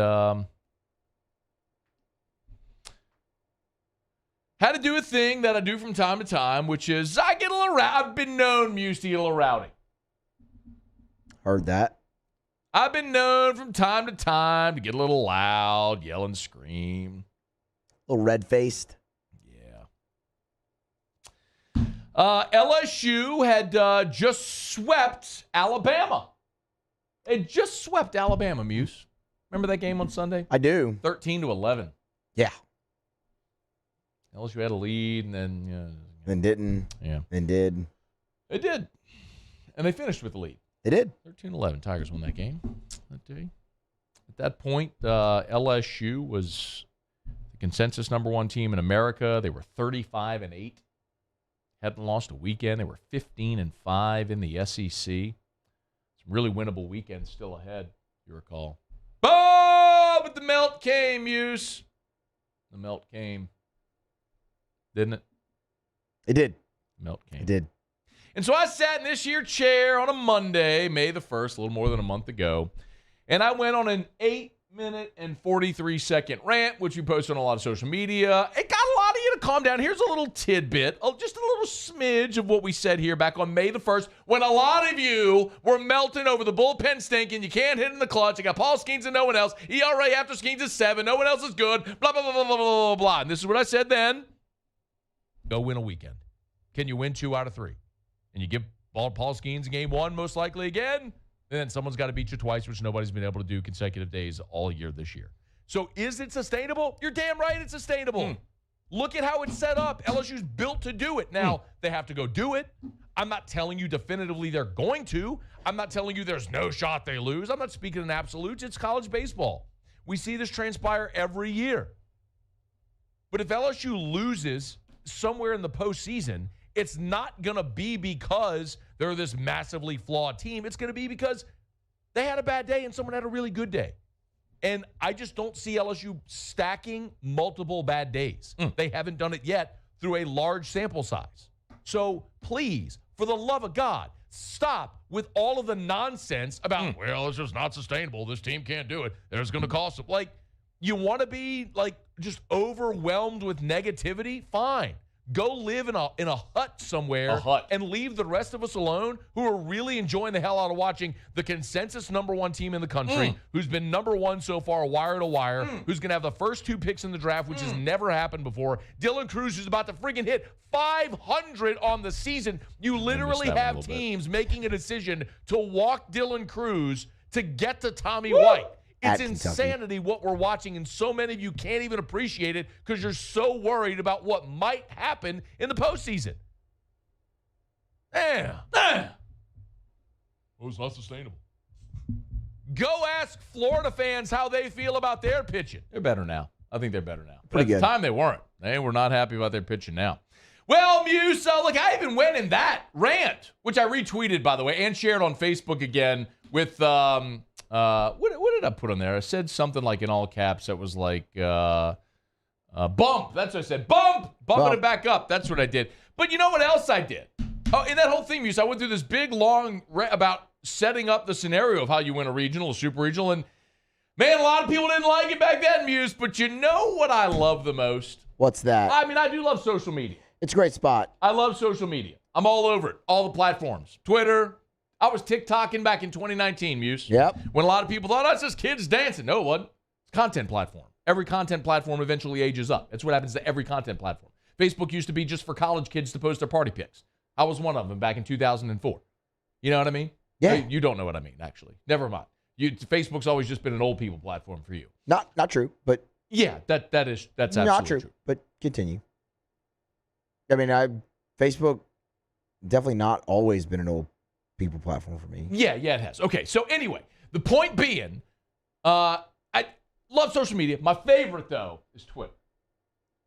had to do a thing that I do from time to time, which is I get a little rowdy. I've been known, Muse, to get a little rowdy. Heard that. I've been known from time to time to get a little loud, yell and scream. A little red-faced. LSU had just swept Alabama. It just swept Alabama, Muse. Remember that game on Sunday? I do. 13-11. Yeah. LSU had a lead and then... Then didn't. Yeah. Then did. It did. And they finished with the lead. They did. 13-11. Tigers won that game that day. At that point, LSU was the consensus #1 team in America. They were 35-8. Hadn't lost a weekend. They were 15-5 in the SEC. Some really winnable weekends still ahead, if you recall. Oh, but the melt came, Muse. The melt came. Didn't it? It did. The melt came. It did. And so I sat in this here chair on a Monday, May the 1st, a little more than a month ago, and I went on an 8-minute and 43-second rant, which we posted on a lot of social media. It got a lot of you to calm down. Here's a little tidbit, just a little smidge of what we said here back on May the 1st, when a lot of you were melting over the bullpen stinking. You can't hit in the clutch. You got Paul Skenes and no one else. ERA after Skenes is 7. No one else is good. Blah, blah, blah, blah, blah, blah, blah. And this is what I said then. Go win a weekend. Can you win 2 out of 3? And you give Paul Skenes in game 1 most likely again, and then someone's got to beat you twice, which nobody's been able to do consecutive days all year this year. So is it sustainable? You're damn right it's sustainable. Look at how it's set up. LSU's built to do it. Now, they have to go do it. I'm not telling you definitively they're going to. I'm not telling you there's no shot they lose. I'm not speaking in absolutes. It's college baseball. We see this transpire every year. But if LSU loses somewhere in the postseason, it's not going to be because they're this massively flawed team. It's going to be because they had a bad day and someone had a really good day. And I just don't see LSU stacking multiple bad days. They haven't done it yet through a large sample size. So please, for the love of God, stop with all of the nonsense about, well, it's just not sustainable. This team can't do it. There's going to cost them. Like, you want to be, like, just overwhelmed with negativity? Fine. Go live in a hut somewhere and leave the rest of us alone who are really enjoying the hell out of watching the consensus #1 team in the country, who's been #1 so far, wire to wire, who's going to have the first 2 picks in the draft, which has never happened before. Dylan Cruz, who's about to freaking hit 500 on the season. You literally have teams making a decision to walk Dylan Cruz to get to Tommy White. It's insanity what we're watching, and so many of you can't even appreciate it because you're so worried about what might happen in the postseason. Oh, it's not sustainable. Go ask Florida fans how they feel about their pitching. They're better now. I think they're better now. But at the time, they weren't. They were not happy about their pitching now. Well, Muse, look, I even went in that rant, which I retweeted, by the way, and shared on Facebook again with what did I put on there? I said something like in all caps that was like bump. That's what I said. Bumping it back up. That's what I did. But you know what else I did? Oh, in that whole thing, Muse, I went through this big, long rant about setting up the scenario of how you win a regional, a super regional. And, man, a lot of people didn't like it back then, Muse. But you know what I love the most? What's that? I mean, I do love social media. It's a great spot. I love social media. I'm all over it. All the platforms. Twitter. I was TikToking back in 2019, Muse. Yep. When a lot of people thought, oh, it's just kids dancing. No, it wasn't. It's a content platform. Every content platform eventually ages up. That's what happens to every content platform. Facebook used to be just for college kids to post their party pics. I was one of them back in 2004. You know what I mean? Yeah. You don't know what I mean, actually. Never mind. Facebook's always just been an old people platform for you. Not true, but yeah, that's absolutely not true. But continue. I mean, Facebook definitely not always been an old people platform for me. Yeah, it has. Okay, so anyway, the point being, love social media. My favorite, though, is Twitter.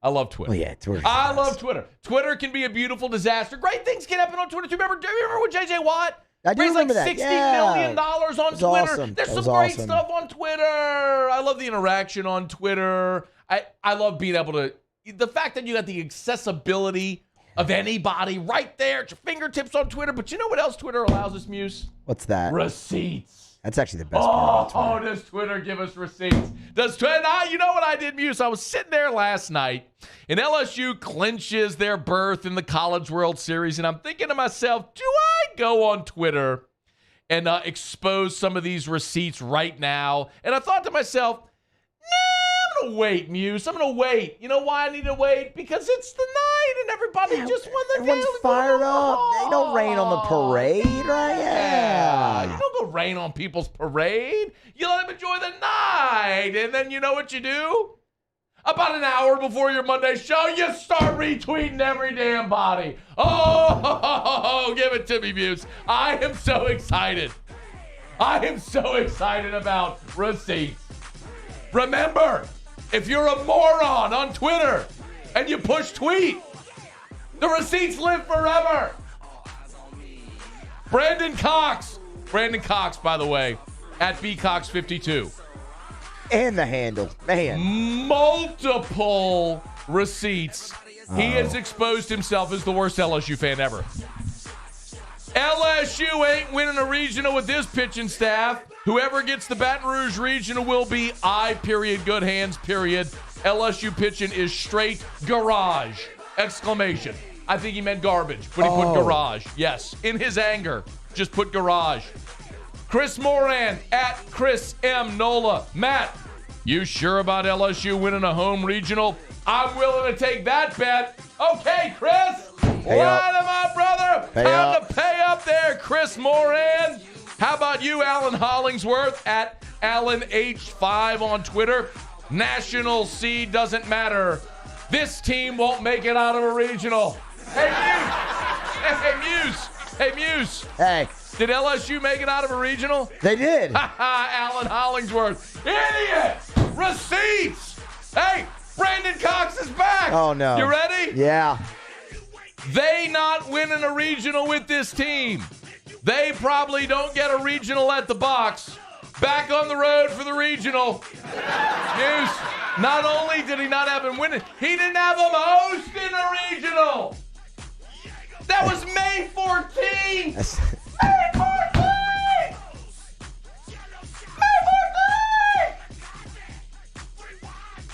I love Twitter. Oh, yeah, Twitter. I love Twitter. Twitter can be a beautiful disaster. Great things can happen on Twitter. Do you remember with J.J. Watt? I do Raised remember like that. $60 million on Twitter. Awesome. There's some great stuff on Twitter. I love the interaction on Twitter. I love being able to, the fact that you got the accessibility of anybody right there at your fingertips on Twitter. But you know what else Twitter allows us, Muse? What's that? Receipts. That's actually the best part about Twitter. Does Twitter give us receipts? Does Twitter? You know what I did, Muse? I was sitting there last night, and LSU clinches their berth in the College World Series, and I'm thinking to myself, do I go on Twitter and expose some of these receipts right now? And I thought to myself, I'm going to wait, Muse. I'm going to wait. You know why I need to wait? Because it's the night, and everybody just won the Everyone's fired up. They don't rain on the parade, right? Yeah. You don't go rain on people's parade. You let them enjoy the night. And then you know what you do? About an hour before your Monday show, you start retweeting every damn body. Oh, give it to me, Muse. I am so excited. I am so excited about receipts. Remember, if you're a moron on Twitter and you push tweet, the receipts live forever. Brandon Cox, by the way, at bcox52. And the handle, man. Multiple receipts. He has exposed himself as the worst LSU fan ever. LSU ain't winning a regional with this pitching staff. Whoever gets the Baton Rouge Regional will be good hands, period. LSU pitching is straight garage! Exclamation. I think he meant garbage, but he put garage. Yes, in his anger, just put garage. Chris Moran at Chris M. Nola. Matt, you sure about LSU winning a home regional? I'm willing to take that bet. Okay, Chris. Line him up, brother. Time to pay up there, Chris Moran. How about you, Alan Hollingsworth at Alan H5 on Twitter? National seed doesn't matter. This team won't make it out of a regional. Hey, Muse. Hey. Did LSU make it out of a regional? They did. Alan Hollingsworth. Idiot. Receipts. Hey, Brandon Cox is back. Oh, no. You ready? Yeah. They not winning a regional with this team. They probably don't get a regional at the box. Back on the road for the regional. News. Not only did he not have him winning, he didn't have him hosting a regional. That was May 14th. May 14th.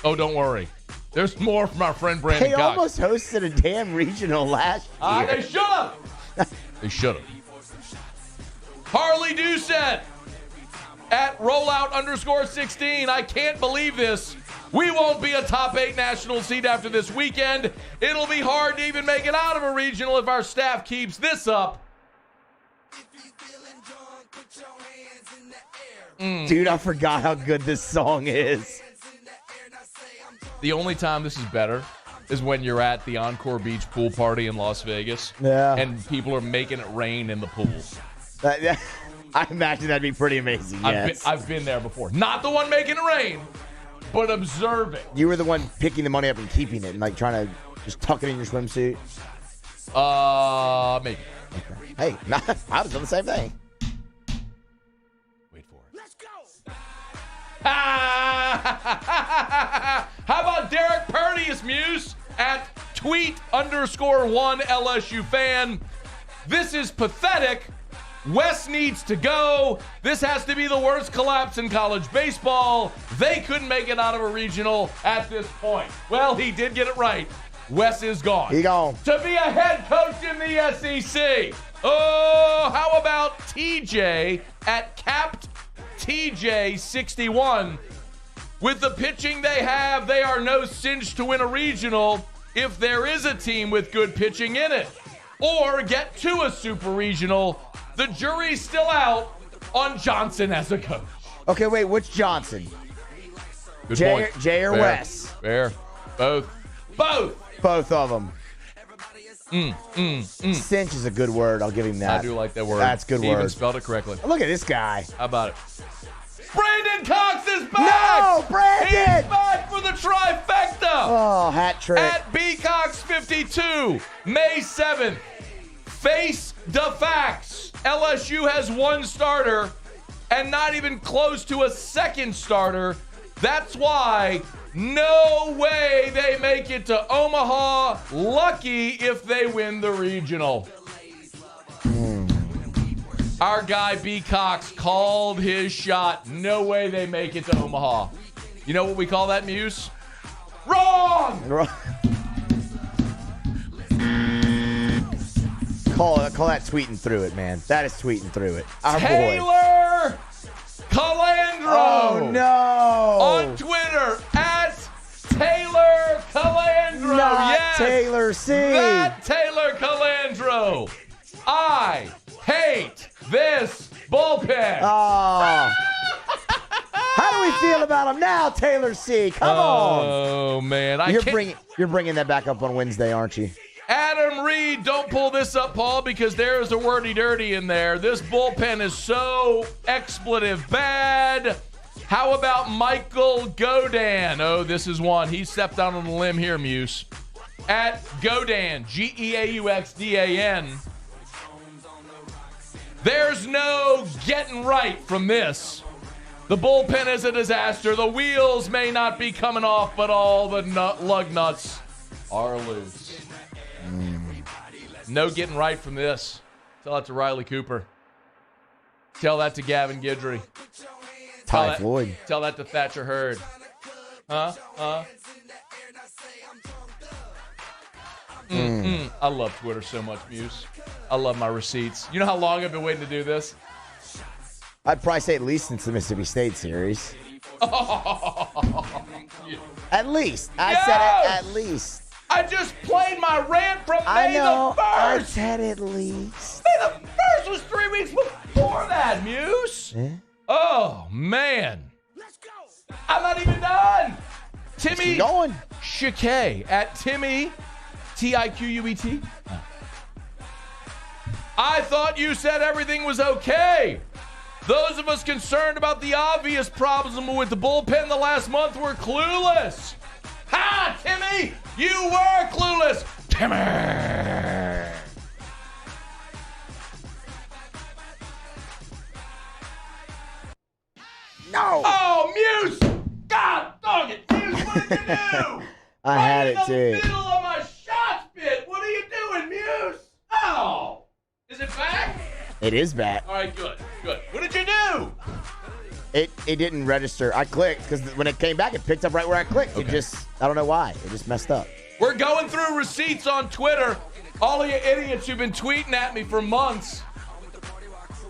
Oh, don't worry. There's more from our friend Brandon Cox. They almost hosted a damn regional last year. They should have. They should have. Harley Doucette at rollout_16. I can't believe this. We won't be a top 8 national seed after this weekend. It'll be hard to even make it out of a regional if our staff keeps this up. Dude, I forgot how good this song is. The only time this is better is when you're at the Encore Beach pool party in Las Vegas. Yeah. And people are making it rain in the pool. I imagine that'd be pretty amazing, yes. I've been there before. Not the one making it rain, but observing. You were the one picking the money up and keeping it and like trying to just tuck it in your swimsuit? Maybe. Okay. Hey, I was doing the same thing. Wait for it. Let's go. How about Derek Purdy's Muse at tweet_1 LSU fan? This is pathetic. Wes needs to go. This has to be the worst collapse in college baseball. They couldn't make it out of a regional at this point. Well, he did get it right. Wes is gone. He gone. To be a head coach in the SEC. Oh, how about TJ at capped TJ61? With the pitching they have, they are no cinch to win a regional if there is a team with good pitching in it. Or get to a super regional. The jury's still out on Johnson as a coach. Okay, wait, which Johnson? Good Jay, point. Jay or Fair. Wes? Fair. Both. Both of them. Cinch is a good word. I'll give him that. I do like that word. That's a good He even word. spelled it correctly. Look at this guy. How about it? Brandon Cox is back! No, Brandon! He's back for the trifecta! Oh, hat trick. At BCox52, May 7th, face the facts. LSU has one starter and not even close to a second starter. That's why no way they make it to Omaha. Lucky if they win the regional. Our guy B. Cox called his shot. No way they make it to Omaha. You know what we call that, Muse? Wrong! Call that tweeting through it, man. That is tweeting through it. Our Taylor Calandro. Oh, no. On Twitter, at Taylor Calandro. Not yes. Taylor C. That Taylor Calandro. I hate this bullpen. Oh. How do we feel about him now, Taylor C? Come on. Oh, man. You're bringing that back up on Wednesday, aren't you? Adam Reed, don't pull this up, Paul, because there is a wordy dirty in there. This bullpen is so expletive bad. How about Michael Godan? Oh, this is one. He stepped out on the limb here, Muse. At Godan, G-E-A-U-X-D-A-N. There's no getting right from this. The bullpen is a disaster. The wheels may not be coming off, but all the lug nuts are loose. No getting right from this. Tell that to Riley Cooper. Tell that to Gavin Guidry. Ty Floyd. Tell that to Thatcher Hurd. I love Twitter so much, Muse. I love my receipts. You know how long I've been waiting to do this? I'd probably say at least since the Mississippi State series. At least. I said at least. I just played my rant from May the 1st. I said at least. May the 1st was 3 weeks before that, Muse. Yeah. Oh, man. I'm not even done. Timmy Chiquet at Timmy, T-I-Q-U-E-T. I thought you said everything was okay. Those of us concerned about the obvious problems with the bullpen the last month were clueless. Ha, Timmy, you were clueless. Timmy. No. Oh, Muse. God dog it, Muse, what did you do? I had it too. In the middle of my shots bit. What are you doing, Muse? Oh. Is it back? It is back. All right, good. What did you do? It didn't register. I clicked because when it came back, it picked up right where I clicked. Okay. It just, I don't know why. It just messed up. We're going through receipts on Twitter. All of you idiots who've been tweeting at me for months.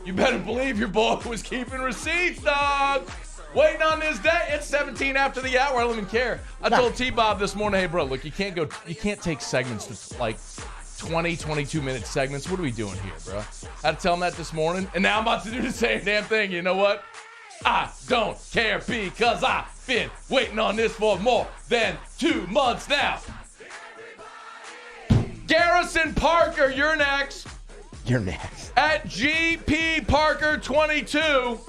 You better believe your boy was keeping receipts, dog. Waiting on this day. It's 17 after the hour. I don't even care. I told T-Bob this morning, hey, bro, look, you can't take segments to like 20, 22-minute segments. What are we doing here, bro? I had to tell him that this morning, and now I'm about to do the same damn thing. You know what? I don't care because I've been waiting on this for more than 2 months now. Garrison Parker, you're next. You're next. At GP Parker 22.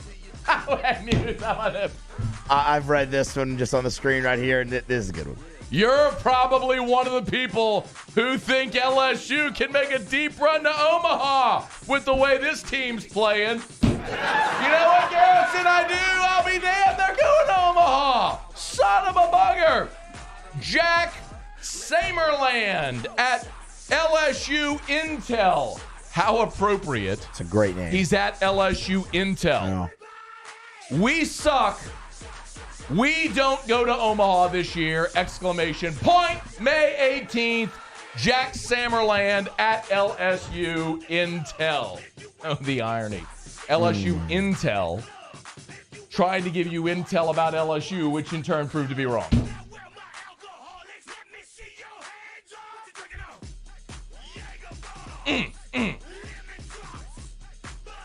I've read this one just on the screen right here, and this is a good one. You're probably one of the people who think LSU can make a deep run to Omaha with the way this team's playing. You know what, Garrison, I do? I'll be damned, they're going to Omaha. Son of a bugger. Jack Samerland at LSU Intel. How appropriate. It's a great name. He's at LSU Intel. No. We suck. We don't go to Omaha this year! Exclamation point. May 18th, Jack Samerland at LSU Intel. Oh, the irony. LSU Intel trying to give you intel about LSU, which in turn proved to be wrong.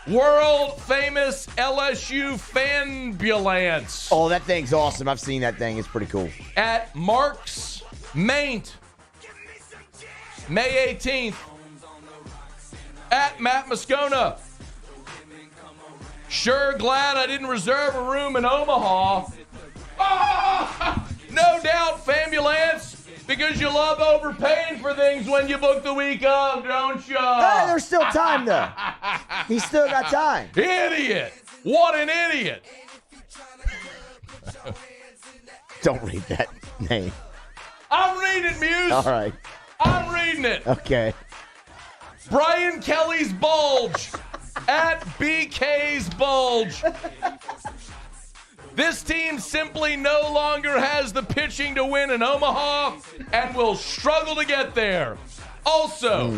World famous LSU fanbulance. Oh, that thing's awesome. I've seen that thing. It's pretty cool. At Mark's Maint, May 18th. At Matt Moscona. Sure glad I didn't reserve a room in Omaha. Oh, no doubt, Fambulance, because you love overpaying for things when you book the week of, don't you? Hey, there's still time, though. He's still got time. Idiot. What an idiot. Don't read that name. I'm reading, Muse. All right. I'm reading it. Okay. Brian Kelly's Bulge at BK's Bulge. This team simply no longer has the pitching to win in Omaha and will struggle to get there. Also,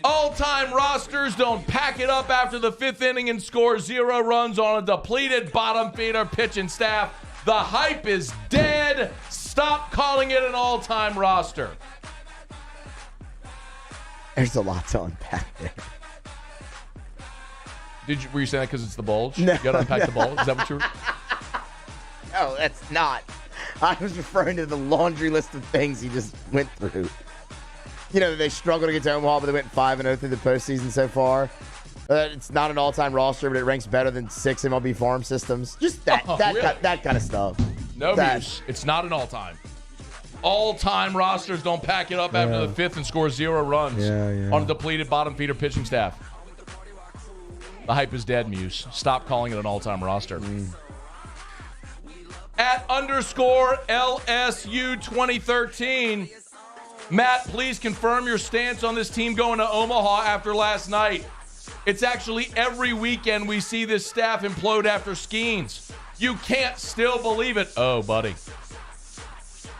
all-time rosters don't pack it up after the fifth inning and score 0 runs on a depleted bottom feeder pitching staff. The hype is dead. Stop calling it an all-time roster. There's a lot to unpack there. Were you saying that because it's the Bulge? No. You got to unpack the Bulge? Is that what you were? No, that's not. I was referring to the laundry list of things he just went through. You know, they struggled to get to Omaha, but they went 5-0 through the postseason so far. It's not an all-time roster, but it ranks better than 6 MLB farm systems. Just that kind of stuff. No, Muse. It's not an all-time. All-time rosters don't pack it up after the fifth and score 0 runs on a depleted bottom feeder pitching staff. The hype is dead, Muse. Stop calling it an all-time roster. At _ LSU 2013, Matt, please confirm your stance on this team going to Omaha after last night. It's actually every weekend we see this staff implode after Skenes. You can't still believe it. Oh, buddy.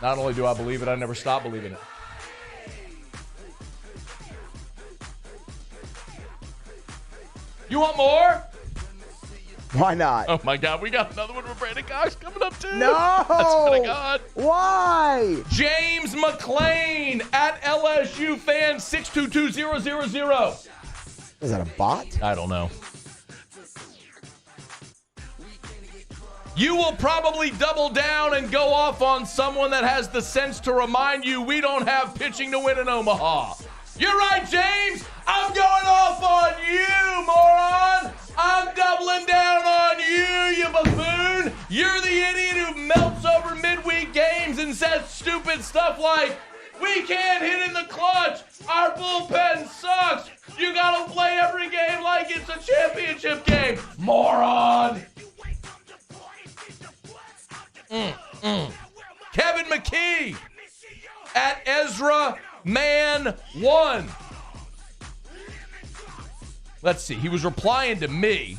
Not only do I believe it, I never stop believing it. You want more? Why not? Oh, my God. We got another one from Brandon Cox coming up, too. No! I swear to God. Why? James McClain at LSU fan 622000. Is that a bot? I don't know. You will probably double down and go off on someone that has the sense to remind you we don't have pitching to win in Omaha. You're right, James. I'm going off on you, moron. I'm doubling down on you, you buffoon. You're the idiot who melts over midweek games and says stupid stuff like, we can't hit in the clutch. Our bullpen sucks. You got to play every game like it's a championship game. Moron. Kevin McKee at Ezra Man 1. Let's see. He was replying to me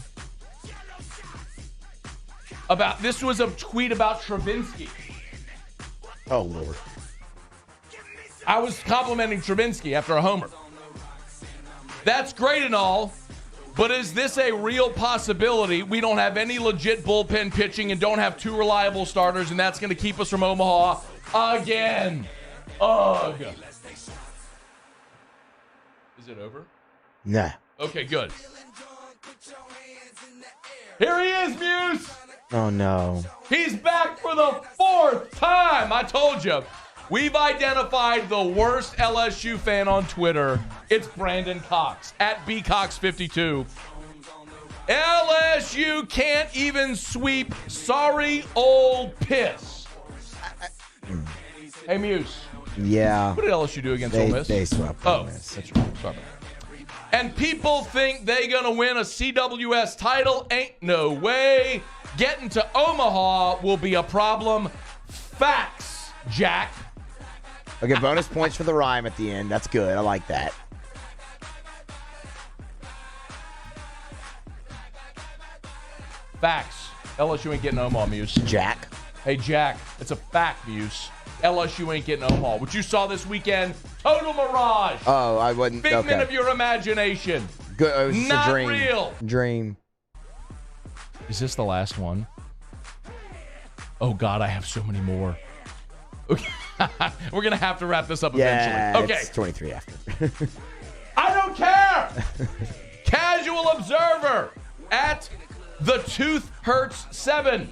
about, this was a tweet about Travinsky. Oh, Lord. I was complimenting Travinsky after a homer. That's great and all, but is this a real possibility? We don't have any legit bullpen pitching and don't have 2 reliable starters, and that's going to keep us from Omaha again. Ugh. Is it over? Nah. Okay, good. Here he is, Muse. Oh, no. He's back for the 4th time. I told you. We've identified the worst LSU fan on Twitter. It's Brandon Cox at bcox52. LSU can't even sweep sorry old piss. Hey, Muse. Yeah. What did LSU do against Ole Miss? They swept Ole Miss. That's right. Sorry. And people think they gonna win a CWS title. Ain't no way. Getting to Omaha will be a problem. Facts, Jack. Okay, bonus points for the rhyme at the end. That's good. I like that. Facts. LSU ain't getting Omaha, Muse. Jack. Hey, Jack. It's a fact, Muse. LSU ain't getting Omaha. What you saw this weekend, total mirage. Oh, I wouldn't. Figment of your imagination. Good. It was just Not a dream. real. Dream. Is this the last one? Oh, God, I have so many more. Okay. We're going to have to wrap this up eventually. Okay. It's 23 after. I don't care. Casual observer at the Tooth Hurts 7.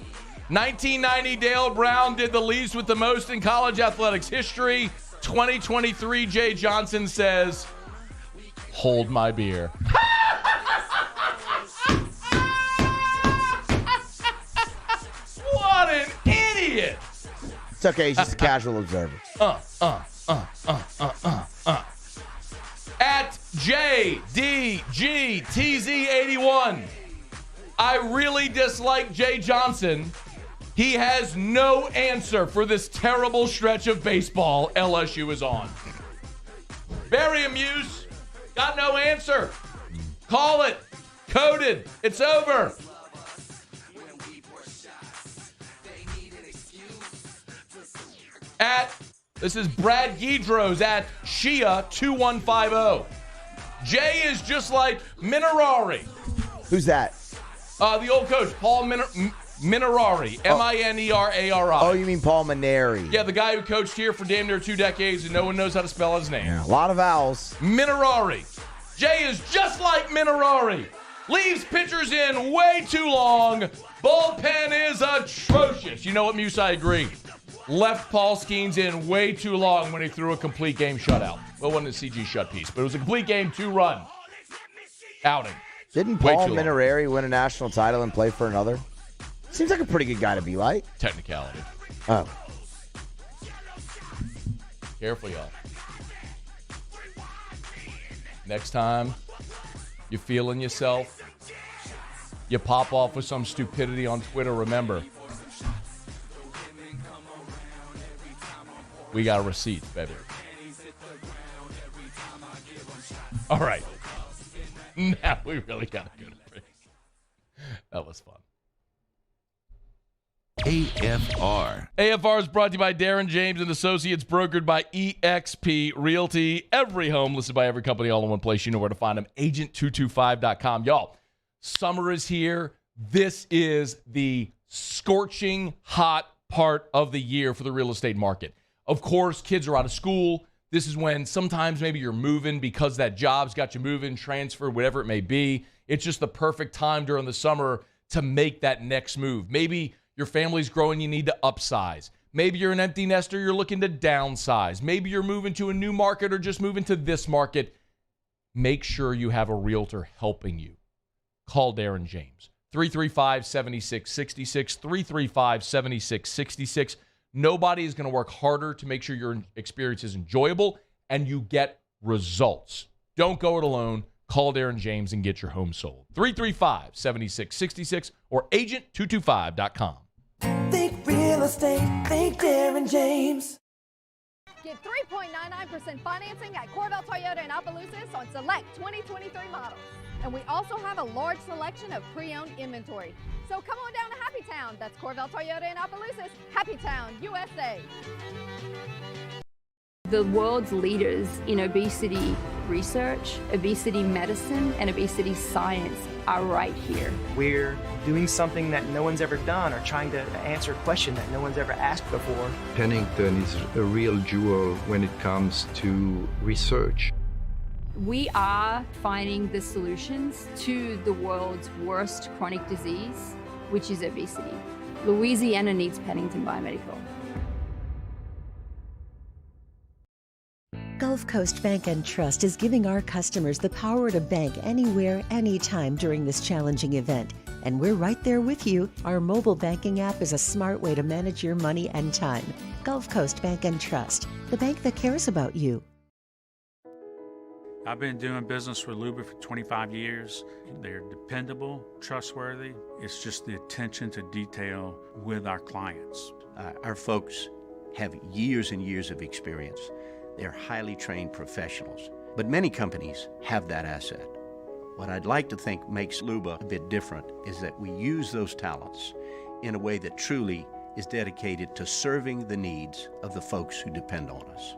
1990 Dale Brown did the least with the most in college athletics history. 2023 Jay Johnson says, hold my beer. It's okay. He's just a casual observer. At JDGTZ81. I really dislike Jay Johnson. He has no answer for this terrible stretch of baseball LSU is on. Very amused. Got no answer. Call it. Coded. It's over. This is Brad Guidros at Shia2150. Jay is just like Minerari. Who's that? The old coach, Paul Minerari. Minerari. Oh, you mean Paul Maneri? Yeah, the guy who coached here for damn near 2 decades and no one knows how to spell his name. Yeah, a lot of vowels. Minerari. Jay is just like Minerari. Leaves pitchers in way too long. Bullpen is atrocious. You know what, Muse? I agree. Left Paul Skenes in way too long when he threw a complete game shutout. Well, it wasn't a CG shut piece, but it was a complete game 2-run outing. Didn't Paul Minerari win a national title and play for another? Seems like a pretty good guy to be like. Technicality. Oh. Careful, y'all. Next time you're feeling yourself, you pop off with some stupidity on Twitter, remember, we got receipts, baby. All right. Now we really got to go to break. That was fun. AFR. AFR is brought to you by Darren James and Associates, brokered by eXp Realty. Every home listed by every company all in one place. You know where to find them. Agent225.com. Y'all, summer is here. This is the scorching hot part of the year for the real estate market. Of course, kids are out of school. This is when sometimes maybe you're moving because that job's got you moving, transfer, whatever it may be. It's just the perfect time during the summer to make that next move. Maybe your family's growing, you need to upsize. Maybe you're an empty nester, you're looking to downsize. Maybe you're moving to a new market or just moving to this market. Make sure you have a realtor helping you. Call Darren James. 335-7666, 335-7666. Nobody is going to work harder to make sure your experience is enjoyable and you get results. Don't go it alone. Call Darren James and get your home sold. 335-7666 or agent225.com. Think real estate, think Darren James. Get 3.99% financing at Corvell Toyota in Opelousas on select 2023 models. And we also have a large selection of pre-owned inventory. So come on down to Happy Town. That's Corvell Toyota in Opelousas, Happy Town, USA. The world's leaders in obesity research, obesity medicine, and obesity science are right here. We're doing something that no one's ever done or trying to answer a question that no one's ever asked before. Pennington is a real jewel when it comes to research. We are finding the solutions to the world's worst chronic disease, which is obesity. Louisiana needs Pennington Biomedical. Gulf Coast Bank and Trust is giving our customers the power to bank anywhere, anytime during this challenging event. And we're right there with you. Our mobile banking app is a smart way to manage your money and time. Gulf Coast Bank and Trust, the bank that cares about you. I've been doing business with Luba for 25 years. They're dependable, trustworthy. It's just the attention to detail with our clients. Our folks have years and years of experience. They're highly trained professionals, but many companies have that asset. What I'd like to think makes Luba a bit different is that we use those talents in a way that truly is dedicated to serving the needs of the folks who depend on us.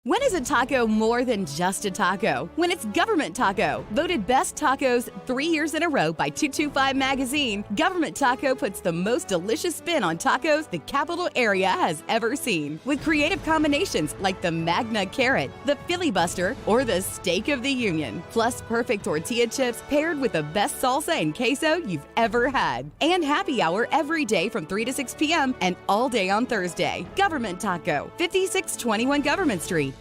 When is a taco more than just a taco? When it's Government Taco. Voted best tacos 3 years in a row by 225 Magazine, Government Taco puts the most delicious spin on tacos the capital area has ever seen. With creative combinations like the Magna Carrot, the Filibuster, or the Steak of the Union. Plus perfect tortilla chips paired with the best salsa and queso you've ever had. And happy hour every day from 3 to 6 p.m. and all day on Thursday. Government Taco, 5621 Government Street.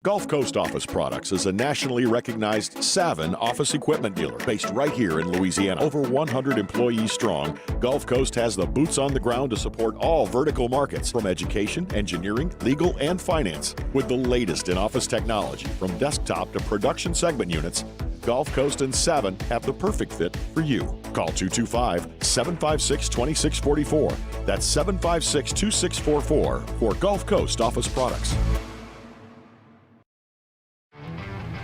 Gulf Coast Office Products is a nationally recognized Savin office equipment dealer based right here in Louisiana. Over 100 employees strong, Gulf Coast has the boots on the ground to support all vertical markets, from education, engineering, legal, and finance. With the latest in office technology, from desktop to production segment units, Gulf Coast and Savin have the perfect fit for you. Call 225-756-2644. That's 756-2644 for Gulf Coast Office Products.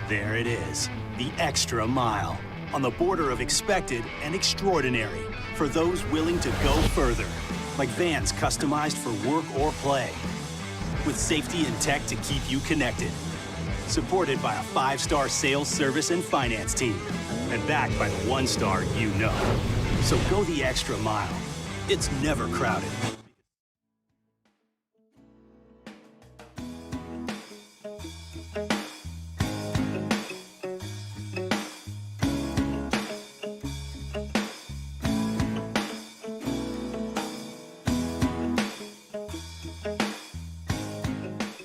There it is, the extra mile, on the border of expected and extraordinary, for those willing to go further, like vans customized for work or play, with safety and tech to keep you connected, supported by a 5-star sales, service, and finance team, and backed by the 1-star you know. So go the extra mile. It's never crowded.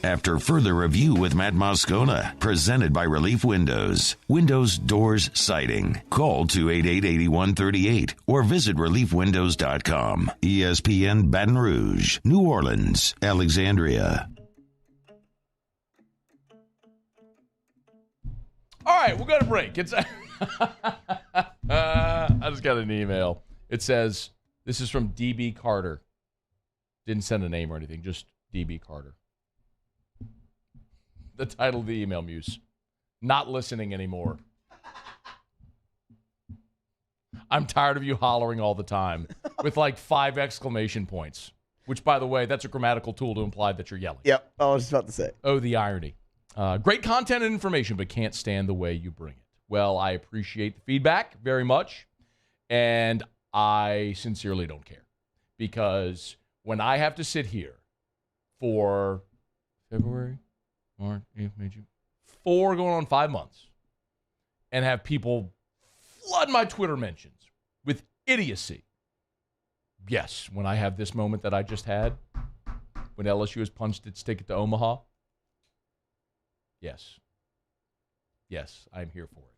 After further review with Matt Moscona, presented by Relief Windows. Windows, doors, siding. Call 288-8138 or visit reliefwindows.com. ESPN Baton Rouge, New Orleans, Alexandria. All right, we'll go to break. It's I just got an email. It says, this is from DB Carter. Didn't send a name or anything, just DB Carter. The title of the email, Muse. Not listening anymore. I'm tired of you hollering all the time with like 5 exclamation points, which, by the way, that's a grammatical tool to imply that you're yelling. Yep, I was just about to say. Oh, the irony. Great content and information, but can't stand the way you bring it. Well, I appreciate the feedback very much, and I sincerely don't care. Because when I have to sit here for February, March, April, May, June, 4 going on 5 months, and have people flood my Twitter mentions with idiocy. Yes, when I have this moment that I just had, when LSU has punched its ticket to Omaha, yes, I'm here for it.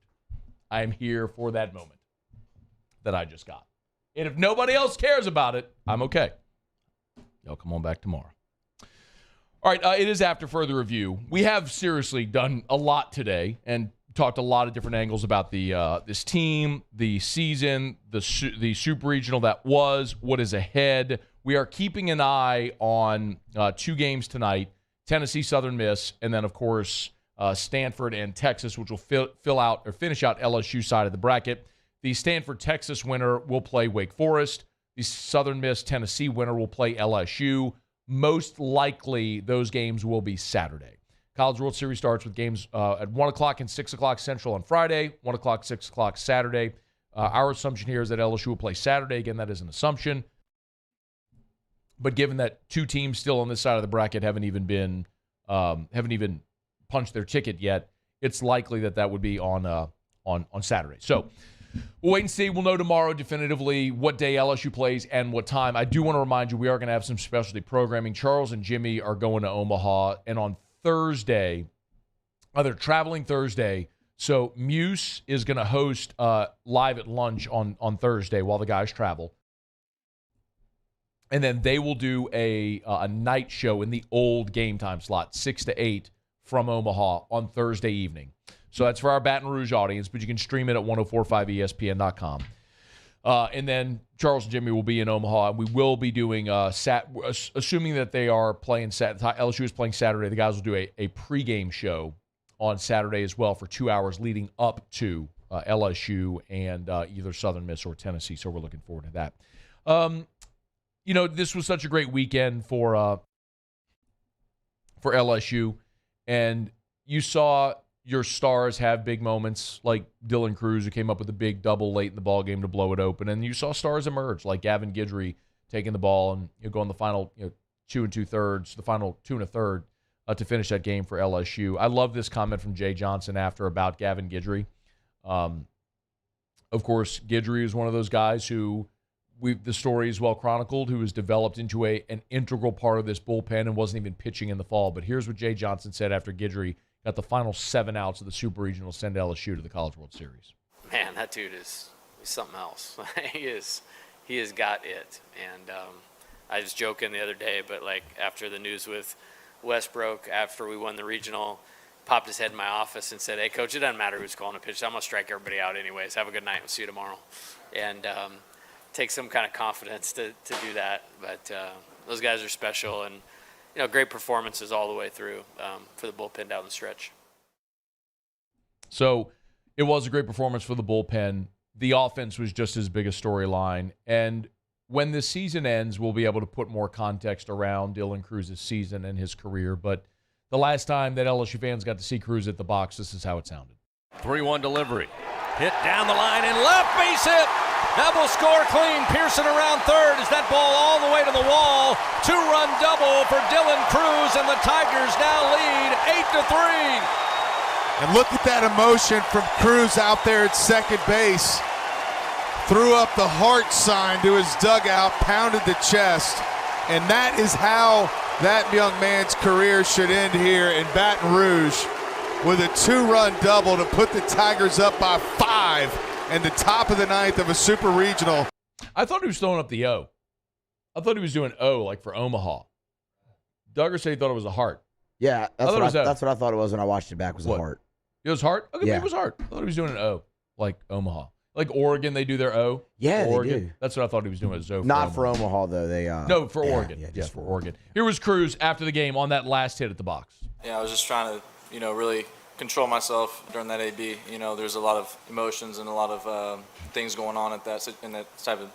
I am here for that moment that I just got. And if nobody else cares about it, I'm okay. Y'all come on back tomorrow. All right, it is after further review. We have seriously done a lot today and talked a lot of different angles about the this team, the season, the Super Regional that was, what is ahead. We are keeping an eye on 2 games tonight, Tennessee, Southern Miss, and then, of course, Stanford and Texas, which will finish out LSU side of the bracket. The Stanford-Texas winner will play Wake Forest. The Southern Miss, Tennessee winner will play LSU. Most likely, those games will be Saturday. College World Series starts with games at 1 o'clock and 6 o'clock Central on Friday, 1 o'clock, 6 o'clock Saturday. Our assumption here is that LSU will play Saturday. Again, that is an assumption. But given that 2 teams still on this side of the bracket haven't even punched their ticket yet, it's likely that would be on Saturday. So we'll wait and see. We'll know tomorrow definitively what day LSU plays and what time. I do want to remind you we are going to have some specialty programming. Charles and Jimmy are going to Omaha, and on Thursday, they're traveling Thursday, so Muse is going to host live at lunch on Thursday while the guys travel. And then they will do a night show in the old game time slot, 6 to 8 from Omaha on Thursday evening. So that's for our Baton Rouge audience, but you can stream it at 1045ESPN.com. And then Charles and Jimmy will be in Omaha, and we will be doing, assuming that they are playing LSU is playing Saturday, the guys will do a pregame show on Saturday as well for 2 hours leading up to LSU and either Southern Miss or Tennessee. So we're looking forward to that. This was such a great weekend for LSU, and you saw your stars have big moments like Dylan Cruz, who came up with a big double late in the ball game to blow it open, and you saw stars emerge like Gavin Guidry taking the ball and going the final 2 2/3, the final 2 1/3 to finish that game for LSU. I love this comment from Jay Johnson after about Gavin Guidry. Of course, Guidry is one of those guys who the story is well chronicled, who was developed into an integral part of this bullpen and wasn't even pitching in the fall. But here's what Jay Johnson said after Guidry got the final 7 outs of the Super Regional, send LSU to the College World Series. Man, that dude is something else. He has got it. And I was joking the other day, but like after the news with Westbrook, after we won the regional, popped his head in my office and said, "Hey, Coach, it doesn't matter who's calling a pitch. I'm going to strike everybody out anyways. Have a good night. We'll see you tomorrow." And take some kind of confidence to do that. But those guys are special, and great performances all the way through for the bullpen down the stretch. So it was a great performance for the bullpen. The offense was just as big a storyline. And when the season ends, we'll be able to put more context around Dylan Cruz's season and his career. But the last time that LSU fans got to see Cruz at the box, this is how it sounded. 3-1 delivery. Hit down the line and left base hit. That will score clean. Pearson around third as that ball all the way to the wall. 2-run double for Dylan Cruz, and the Tigers now lead 8-3. And look at that emotion from Cruz out there at second base. Threw up the heart sign to his dugout, pounded the chest, and that is how that young man's career should end here in Baton Rouge with a 2-run double to put the Tigers up by 5 in the top of the 9th of a Super Regional. I thought he was throwing up the O. I thought he was doing O like for Omaha. Duggar said he thought it was a heart. Yeah, that's what I thought it was when I watched it back, was a heart. It was heart? Okay, Yeah. Maybe it was heart. I thought he was doing an O like Omaha. Like Oregon, they do their O. Yeah, Oregon. they do. That's what I thought he was doing as O. Not for Omaha, though. They No, for Oregon. Yeah, for Oregon. Here was Cruz after the game on that last hit at the box. Yeah, I was just trying to, really control myself during that AB. There's a lot of emotions and a lot of things going on in that type of,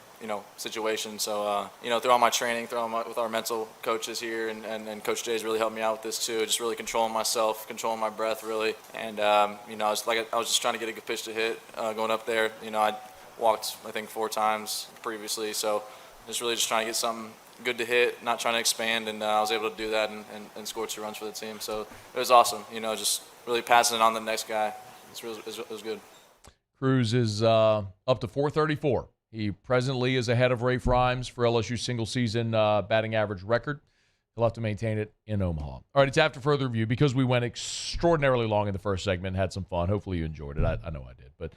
situation. So, through all my training, with our mental coaches here, and Coach Jay's really helped me out with this too. Just really controlling myself, controlling my breath, really. And I was just trying to get a good pitch to hit going up there. I walked I think 4 times previously, so just trying to get something good to hit, not trying to expand, and I was able to do that and score 2 runs for the team. So it was awesome. Just really passing it on to the next guy. It was good. Cruz is up to 434. He presently is ahead of Rafe Rhymes for LSU's single-season batting average record. He'll have to maintain it in Omaha. All right, it's after further review because we went extraordinarily long in the first segment and had some fun. Hopefully you enjoyed it. I know I did. But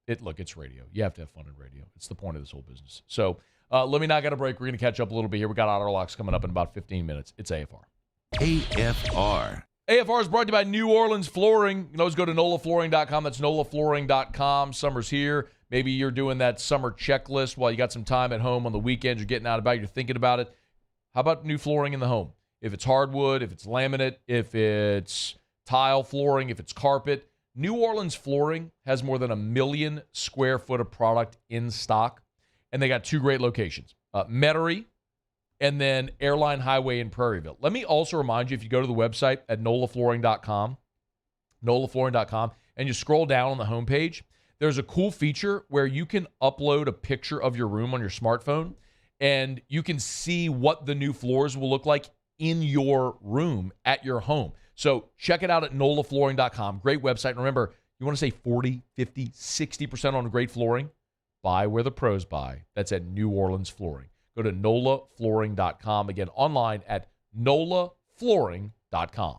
it's radio. You have to have fun in radio. It's the point of this whole business. So let me not get a break. We're going to catch up a little bit here. We got Otter Locks coming up in about 15 minutes. It's AFR. AFR. AFR is brought to you by New Orleans Flooring. You can always go to NOLAflooring.com. That's NOLAflooring.com. Summer's here. Maybe you're doing that summer checklist while you got some time at home on the weekends. You're getting out about it. You're thinking about it. How about new flooring in the home? If it's hardwood, if it's laminate, if it's tile flooring, if it's carpet, New Orleans Flooring has more than 1 million square foot of product in stock. And they got 2 great locations, Metairie and then Airline Highway in Prairieville. Let me also remind you, if you go to the website at NOLAflooring.com, and you scroll down on the homepage, there's a cool feature where you can upload a picture of your room on your smartphone, and you can see what the new floors will look like in your room at your home. So check it out at NOLAflooring.com. Great website. And remember, you want to save 40, 50, 60% on great flooring? Buy where the pros buy. That's at New Orleans Flooring. Go to NOLAflooring.com. Again, online at NOLAflooring.com.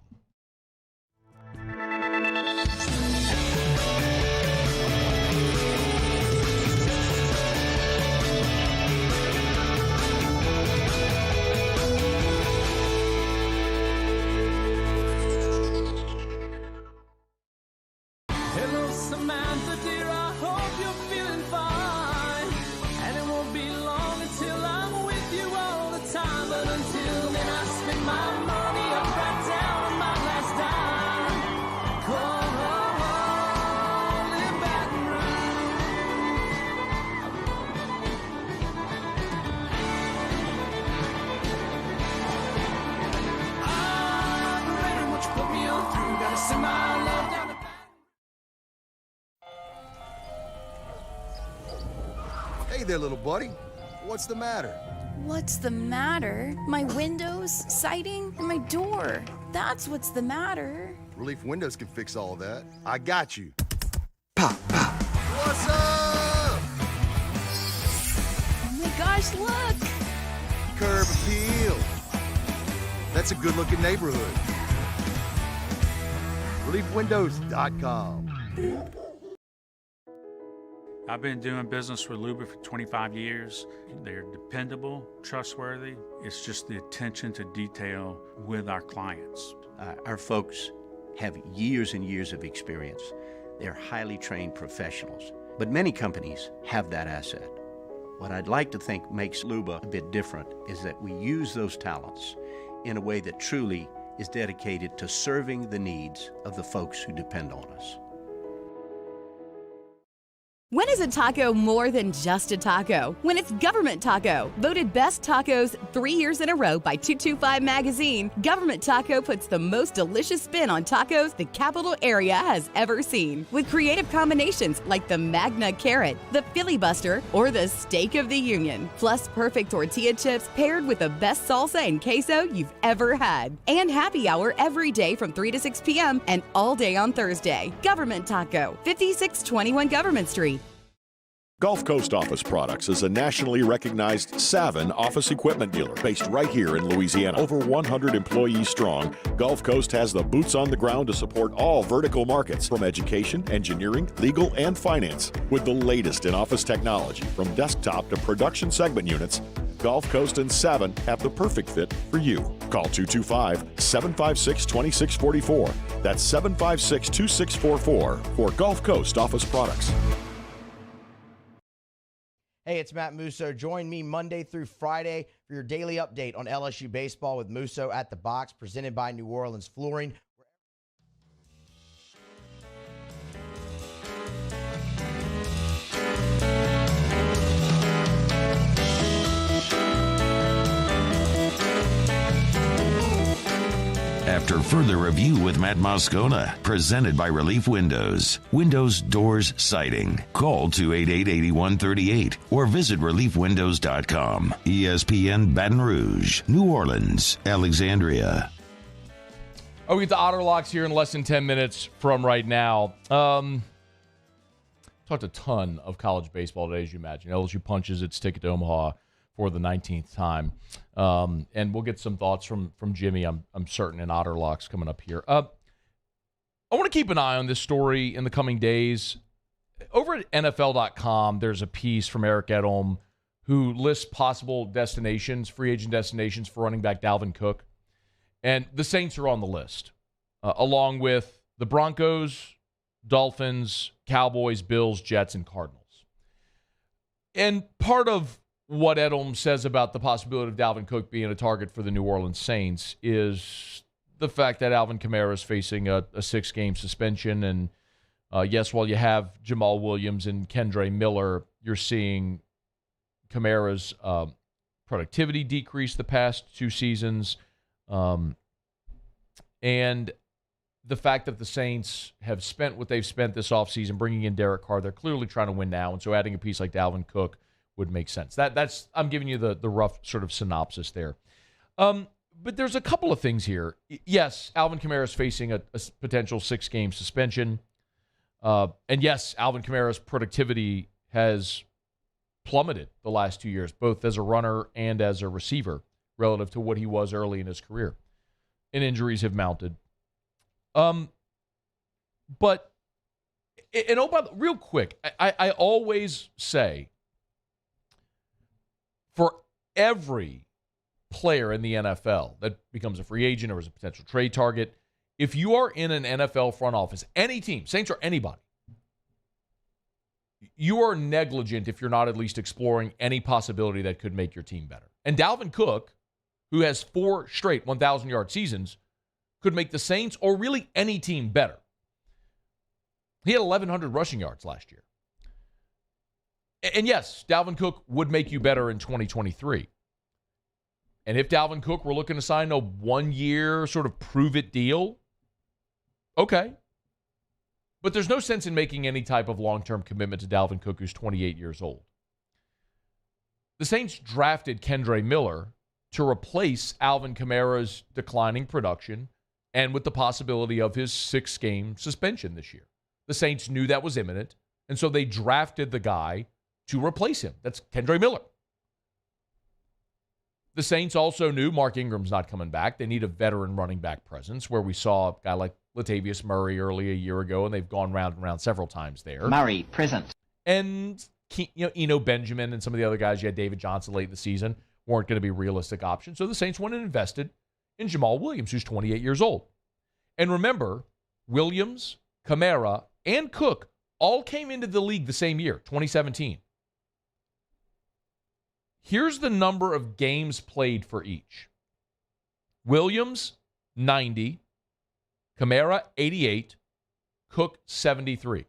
Hello, Samantha, dear, I hope you're feeling fine. And it won't be long until I'm with you all the time. But until then, I spend my money up right down on my last dime. Come on, live Baton Rouge. I'm ready, what you put me on through. Gotta send my love down to Hey there, little buddy. What's the matter? What's the matter? My windows, siding, and my door. That's what's the matter. Relief Windows can fix all that. I got you. Pop, pop. What's up? Oh my gosh, look! Curb appeal. That's a good-looking neighborhood. ReliefWindows.com. I've been doing business with Luba for 25 years. They're dependable, trustworthy. It's just the attention to detail with our clients. Our folks have years and years of experience. They're highly trained professionals. But many companies have that asset. What I'd like to think makes Luba a bit different is that we use those talents in a way that truly is dedicated to serving the needs of the folks who depend on us. When is a taco more than just a taco? When it's Government Taco. Voted best tacos 3 years in a row by 225 Magazine, Government Taco puts the most delicious spin on tacos the capital area has ever seen. With creative combinations like the Magna Carrot, the Filibuster, or the Steak of the Union. Plus perfect tortilla chips paired with the best salsa and queso you've ever had. And happy hour every day from 3 to 6 p.m. and all day on Thursday. Government Taco, 5621 Government Street. Gulf Coast Office Products is a nationally recognized Savin office equipment dealer based right here in Louisiana. Over 100 employees strong, Gulf Coast has the boots on the ground to support all vertical markets, from education, engineering, legal, and finance. With the latest in office technology, from desktop to production segment units, Gulf Coast and Savin have the perfect fit for you. Call 225-756-2644. That's 756-2644 for Gulf Coast Office Products. Hey, it's Matt Musso. Join me Monday through Friday for your daily update on LSU baseball with Musso at the Box, presented by New Orleans Flooring. After further review with Matt Moscona, presented by Relief Windows. Windows, doors, siding. Call 288-8138 or visit reliefwindows.com. ESPN Baton Rouge, New Orleans, Alexandria. Oh, we get the Otter Locks here in less than 10 minutes from right now. Talked a ton of college baseball today, as you imagine. LSU punches its ticket to Omaha for the 19th time. And we'll get some thoughts from Jimmy, I'm certain, in Otter Locks coming up here. I want to keep an eye on this story in the coming days. Over at NFL.com, there's a piece from Eric Edholm who lists possible destinations, free agent destinations for running back Dalvin Cook. And the Saints are on the list, along with the Broncos, Dolphins, Cowboys, Bills, Jets, and Cardinals. And part of what Edholm says about the possibility of Dalvin Cook being a target for the New Orleans Saints is the fact that Alvin Kamara is facing a 6-game suspension. And yes, while you have Jamal Williams and Kendre Miller, you're seeing Kamara's productivity decrease the past 2 seasons. And the fact that the Saints have spent what they've spent this offseason bringing in Derek Carr, they're clearly trying to win now. And so adding a piece like Dalvin Cook would make sense. That's I'm giving you the rough sort of synopsis there. But there's a couple of things here. Yes, Alvin Kamara is facing a potential 6-game suspension. And yes, Alvin Kamara's productivity has plummeted the last 2 years, both as a runner and as a receiver, relative to what he was early in his career. And injuries have mounted. But, and real quick, I always say, for every player in the NFL that becomes a free agent or is a potential trade target, if you are in an NFL front office, any team, Saints or anybody, you are negligent if you're not at least exploring any possibility that could make your team better. And Dalvin Cook, who has 4 straight 1,000-yard seasons, could make the Saints or really any team better. He had 1,100 rushing yards last year. And yes, Dalvin Cook would make you better in 2023. And if Dalvin Cook were looking to sign a 1-year sort of prove-it deal, okay. But there's no sense in making any type of long-term commitment to Dalvin Cook, who's 28 years old. The Saints drafted Kendre Miller to replace Alvin Kamara's declining production and with the possibility of his 6-game suspension this year. The Saints knew that was imminent, and so they drafted the guy to replace him. That's Kendre Miller. The Saints also knew Mark Ingram's not coming back. They need a veteran running back presence, where we saw a guy like Latavius Murray early a year ago, and they've gone round and round several times there. Murray, present. And, Eno Benjamin and some of the other guys, you had David Johnson late in the season, weren't going to be realistic options. So the Saints went and invested in Jamal Williams, who's 28 years old. And remember, Williams, Kamara, and Cook all came into the league the same year, 2017. Here's the number of games played for each. Williams, 90. Kamara, 88. Cook, 73.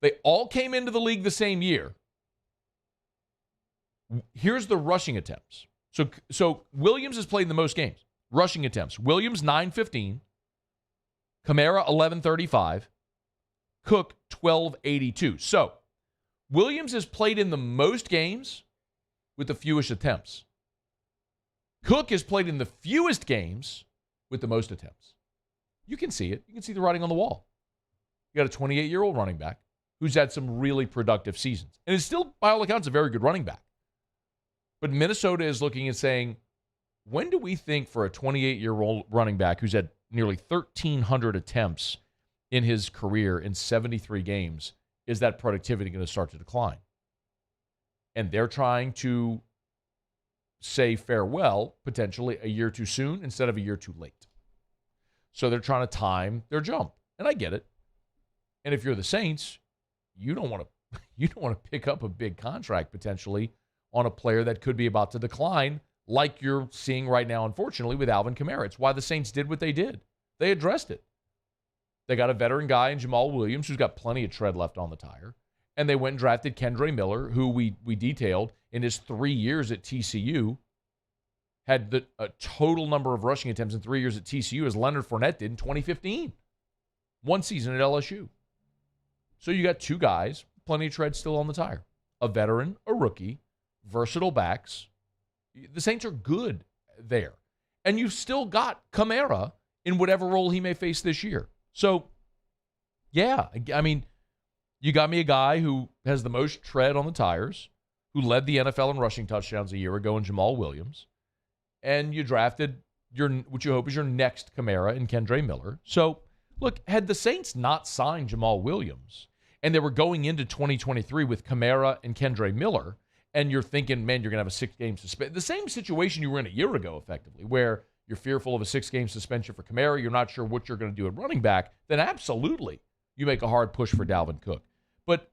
They all came into the league the same year. Here's the rushing attempts. So Williams has played the most games. Rushing attempts. Williams, 915. Kamara, 1135. Cook, 1282. So Williams has played in the most games with the fewest attempts. Cook has played in the fewest games with the most attempts. You can see it. You can see the writing on the wall. You got a 28-year-old running back who's had some really productive seasons. And is still, by all accounts, a very good running back. But Minnesota is looking and saying, when do we think for a 28-year-old running back who's had nearly 1,300 attempts in his career in 73 games, is that productivity going to start to decline? And they're trying to say farewell, potentially a year too soon instead of a year too late. So they're trying to time their jump. And I get it. And if you're the Saints, you don't want to pick up a big contract potentially on a player that could be about to decline, like you're seeing right now, unfortunately, with Alvin Kamara. It's why the Saints did what they did. They addressed it. They got a veteran guy in Jamal Williams who's got plenty of tread left on the tire. And they went and drafted Kendre Miller, who we detailed in his 3 years at TCU, had a total number of rushing attempts in 3 years at TCU as Leonard Fournette did in 2015. One season at LSU. So you got two guys, plenty of tread still on the tire. A veteran, a rookie, versatile backs. The Saints are good there. And you've still got Kamara in whatever role he may face this year. So, yeah, I mean, you got me a guy who has the most tread on the tires, who led the NFL in rushing touchdowns a year ago in Jamal Williams, and you drafted what you hope is your next Kamara in Kendre Miller. So, look, had the Saints not signed Jamal Williams, and they were going into 2023 with Kamara and Kendre Miller, and you're thinking, man, you're going to have a 6-game suspension. The same situation you were in a year ago, effectively, where you're fearful of a 6-game suspension for Kamara, you're not sure what you're going to do at running back, then absolutely you make a hard push for Dalvin Cook. But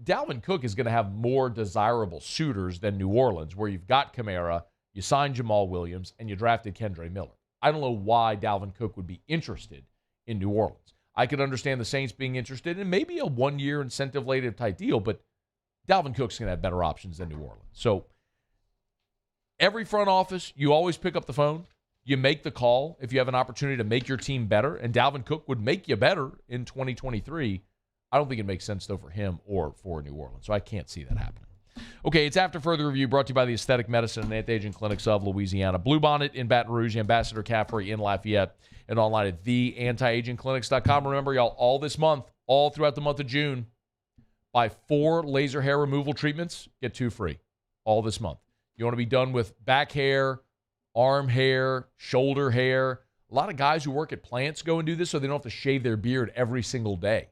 Dalvin Cook is going to have more desirable suitors than New Orleans, where you've got Kamara, you signed Jamal Williams, and you drafted Kendre Miller. I don't know why Dalvin Cook would be interested in New Orleans. I could understand the Saints being interested in maybe a 1-year incentive-laden type deal, but Dalvin Cook's going to have better options than New Orleans. So every front office, you always pick up the phone. You make the call if you have an opportunity to make your team better, and Dalvin Cook would make you better in 2023. I don't think it makes sense, though, for him or for New Orleans, so I can't see that happening. Okay, it's After Further Review, brought to you by the Aesthetic Medicine and Anti-Aging Clinics of Louisiana. Bluebonnet in Baton Rouge, Ambassador Caffrey in Lafayette, and online at theantiagingclinics.com. Remember, y'all, all this month, all throughout the month of June, buy 4 laser hair removal treatments, get 2 free. All this month. You want to be done with back hair, arm hair, shoulder hair. A lot of guys who work at plants go and do this so they don't have to shave their beard every single day.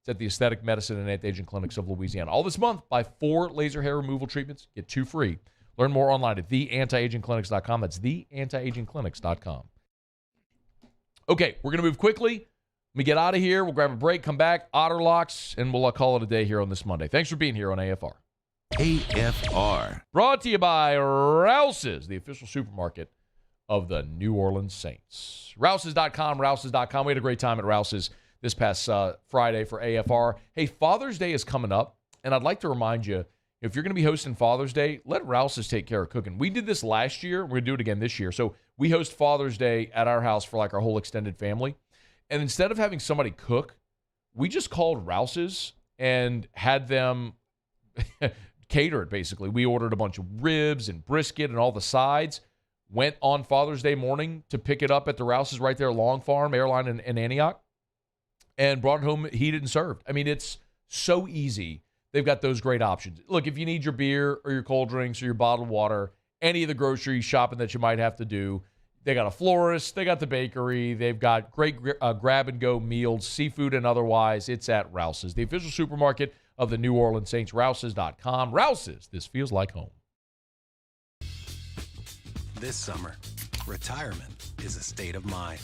It's at the Aesthetic Medicine and Anti-Aging Clinics of Louisiana. All this month, buy 4 laser hair removal treatments, get 2 free. Learn more online at theantiagingclinics.com. That's theantiagingclinics.com. Okay, we're going to move quickly. Let me get out of here. We'll grab a break, come back, Otter Locks, and we'll call it a day here on this Monday. Thanks for being here on AFR. AFR. Brought to you by Rouse's, the official supermarket of the New Orleans Saints. Rouse's.com, Rouse's.com. We had a great time at Rouse's this past Friday for AFR. Hey, Father's Day is coming up, and I'd like to remind you, if you're going to be hosting Father's Day, let Rouse's take care of cooking. We did this last year. We're going to do it again this year. So we host Father's Day at our house for like our whole extended family. And instead of having somebody cook, we just called Rouse's and had them cater it, basically. We ordered a bunch of ribs and brisket and all the sides. Went on Father's Day morning to pick it up at the Rouse's right there, Long Farm, Airline in Antioch, and brought it home heated and served. I mean, it's so easy. They've got those great options. Look, if you need your beer or your cold drinks or your bottled water, any of the grocery shopping that you might have to do, They got a florist. They got the bakery. They've got great grab-and-go meals, seafood and otherwise. It's at Rouse's, the official supermarket of the New Orleans Saints. Rouse's.com. Rouse's, this feels like home. This summer, retirement is a state of mind.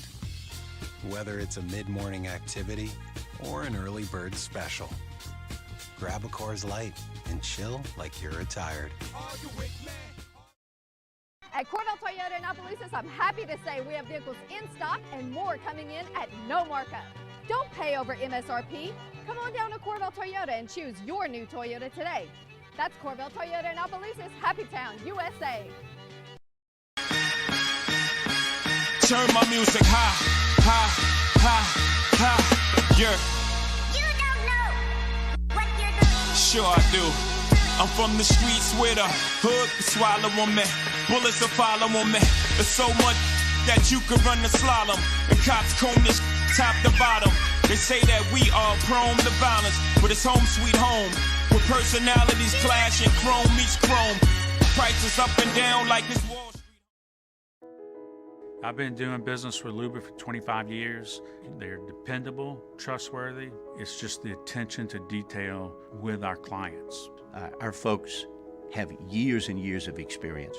Whether it's a mid-morning activity or an early bird special, grab a Coors Light and chill like you're retired. At Corvell Toyota in Opelousas, I'm happy to say we have vehicles in stock and more coming in at no markup. Don't pay over MSRP. Come on down to Corvell Toyota and choose your new Toyota today. That's Corvell Toyota in Opelousas, Happy Town, USA. Turn my music high, high, high, high, yeah. You don't know what you're doing. Sure I do. I'm from the streets with a hood to swallow on me. Bullets will follow on me. There's so much that you could run the slalom. And cops comb this top to bottom. They say that we are prone to violence, but it's home sweet home. With personalities clashing, chrome meets chrome. Prices up and down like this Wall Street. I've been doing business with Luba for 25 years. They're dependable, trustworthy. It's just the attention to detail with our clients. Our folks have years and years of experience.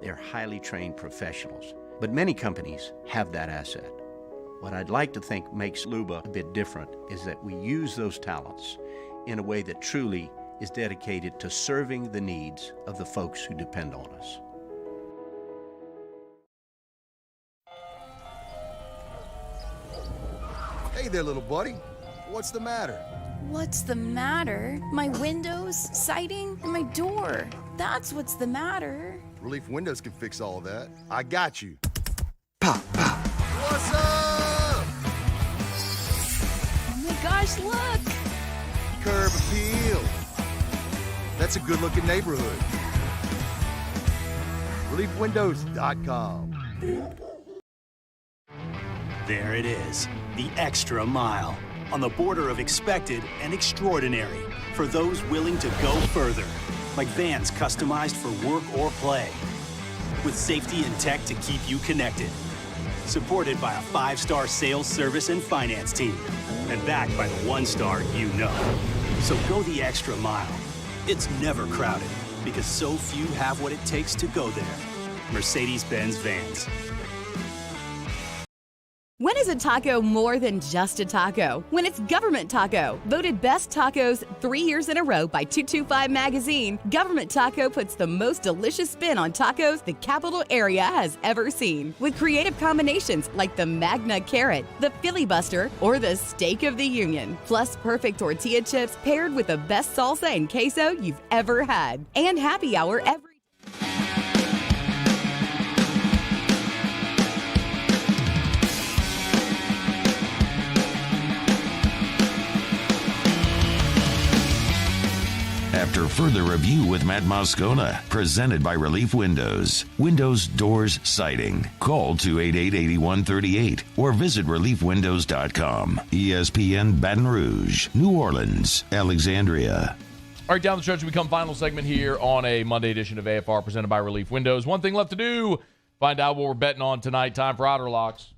They're highly trained professionals, but many companies have that asset. What I'd like to think makes Luba a bit different is that we use those talents in a way that truly is dedicated to serving the needs of the folks who depend on us. Hey there, little buddy. What's the matter? What's the matter? My windows, siding, and my door. That's what's the matter. Relief Windows can fix all of that. I got you. Pop, pop. What's up? Oh my gosh, look! Curb appeal. That's a good-looking neighborhood. ReliefWindows.com. There it is, the extra mile. On the border of expected and extraordinary for those willing to go further. Like vans customized for work or play. With safety and tech to keep you connected. Supported by a 5-star sales, service, and finance team. And backed by the 1-star you know. So go the extra mile. It's never crowded because so few have what it takes to go there. Mercedes-Benz Vans. When is a taco more than just a taco? When it's Government Taco. Voted best tacos 3 years in a row by 225 Magazine, Government Taco puts the most delicious spin on tacos the capital area has ever seen. With creative combinations like the Magna Carrot, the Filibuster, or the Steak of the Union. Plus perfect tortilla chips paired with the best salsa and queso you've ever had. And happy hour every After further review with Matt Moscona, presented by Relief Windows. Windows, doors, siding. Call 288-8138 or visit reliefwindows.com. ESPN Baton Rouge, New Orleans, Alexandria. All right, down the stretch, we come final segment here on a Monday edition of AFR presented by Relief Windows. One thing left to do, find out what we're betting on tonight. Time for Otter Locks.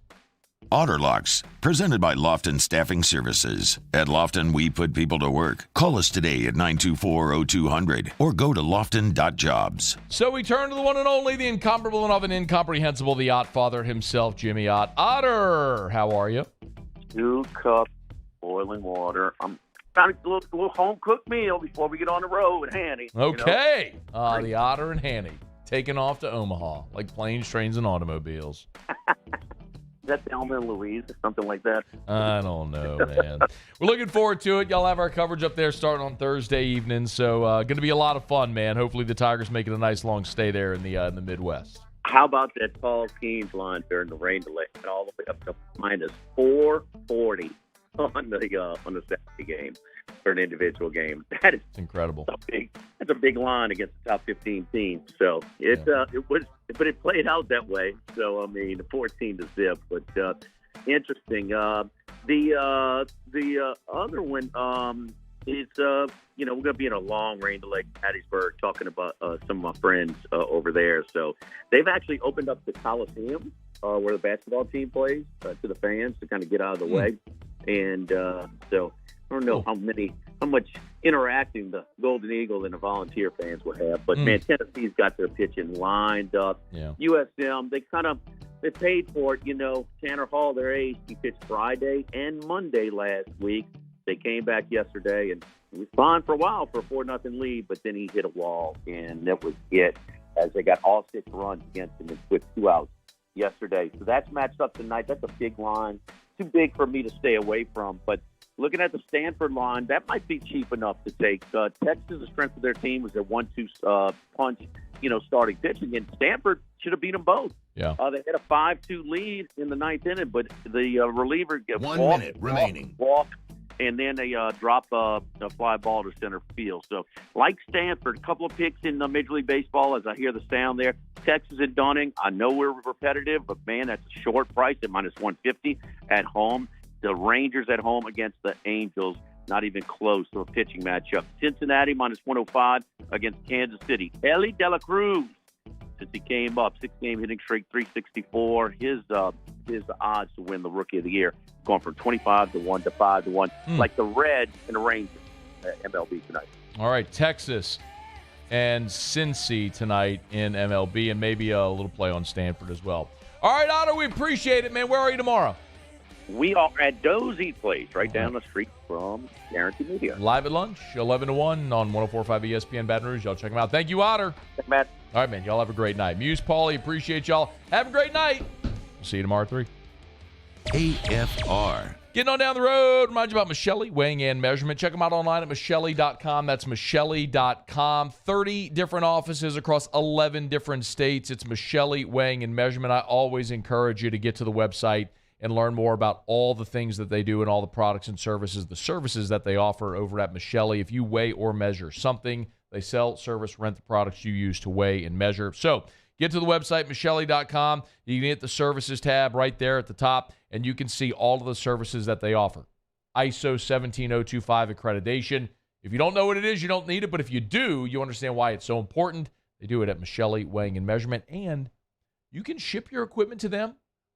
Otter Locks, presented by Lofton Staffing Services. At Lofton, we put people to work. Call us today at 924-0200 or go to lofton.jobs. So we turn to the one and only, the incomparable and often incomprehensible, the Ott father himself, Jimmy Ott. Otter, how are you? 2 cups boiling water. I'm trying to do a little home-cooked meal before we get on the road with Hanny. Okay. The Otter and Hanny taking off to Omaha like planes, trains, and automobiles. Is that Thelma and Louise or something like that? I don't know, man. We're looking forward to it. Y'all have our coverage up there starting on Thursday evening, so going to be a lot of fun, man. Hopefully the Tigers make it a nice long stay there in the Midwest. How about that Paul Skenes line during the rain delay, all the way up to minus 440 on the Saturday game for an individual game? That is incredible. That's a big line against the top 15 teams. So it played out that way. So I mean, the 14 to zip, but interesting. The other one is we're going to be in a long rain delay in Hattiesburg, talking about some of my friends over there. So they've actually opened up the Coliseum where the basketball team plays to the fans to kind of get out of the way. And so I don't know how much interacting the Golden Eagle and the Volunteer fans will have. But, man, Tennessee's got their pitching lined up. Yeah. USM, they paid for it. Tanner Hall, their ace, he pitched Friday and Monday last week. They came back yesterday, and he was fine for a while for a 4-0 lead, but then he hit a wall, and that was it, as they got all 6 runs against him with 2 outs yesterday. So that's matched up tonight. That's a big line. Too big for me to stay away from. But looking at the Stanford line, that might be cheap enough to take. Texas, the strength of their team was their 1-2 punch, starting pitching. And Stanford should have beat them both. Yeah. They had a 5-2 lead in the 9th inning, but the reliever gets 1 minute remaining. Walk, and then they drop a fly ball to center field. So, like Stanford, a couple of picks in Major League Baseball, as I hear the sound there. Texas and Dunning, I know we're repetitive, but, man, that's a short price at -150 at home. The Rangers at home against the Angels, not even close to a pitching matchup. Cincinnati -105 against Kansas City. Ellie De La Cruz, since he came up, 6-game hitting streak, 364. His odds to win the Rookie of the Year going from 25-1 to 5-1, like the Reds and the Rangers at MLB tonight. All right, Texas and Cincy tonight in MLB, and maybe a little play on Stanford as well. All right, Otter, we appreciate it, man. Where are you tomorrow? We are at Dozy Place, right down the street from Guaranteed Media. Live at lunch, 11 to 1 on 104.5 ESPN Baton Rouge. Y'all check them out. Thank you, Otter. Thanks, Matt. All right, man. Y'all have a great night. Muse, Paulie, appreciate y'all. Have a great night. We'll see you tomorrow at 3. AFR. Getting on down the road, remind you about Michelli Weighing and Measurement. Check them out online at Michelli.com. That's Michelli.com. 30 different offices across 11 different states. It's Michelli Weighing and Measurement. I always encourage you to get to the website and learn more about all the things that they do and all the products and services, the services that they offer over at Michelli. If you weigh or measure something, they sell, service, rent the products you use to weigh and measure. So get to the website, Michelli.com. You can hit the services tab right there at the top, and you can see all of the services that they offer. ISO 17025 accreditation. If you don't know what it is, you don't need it, but if you do, you understand why it's so important. They do it at Michelli Weighing and Measurement, and you can ship your equipment to them.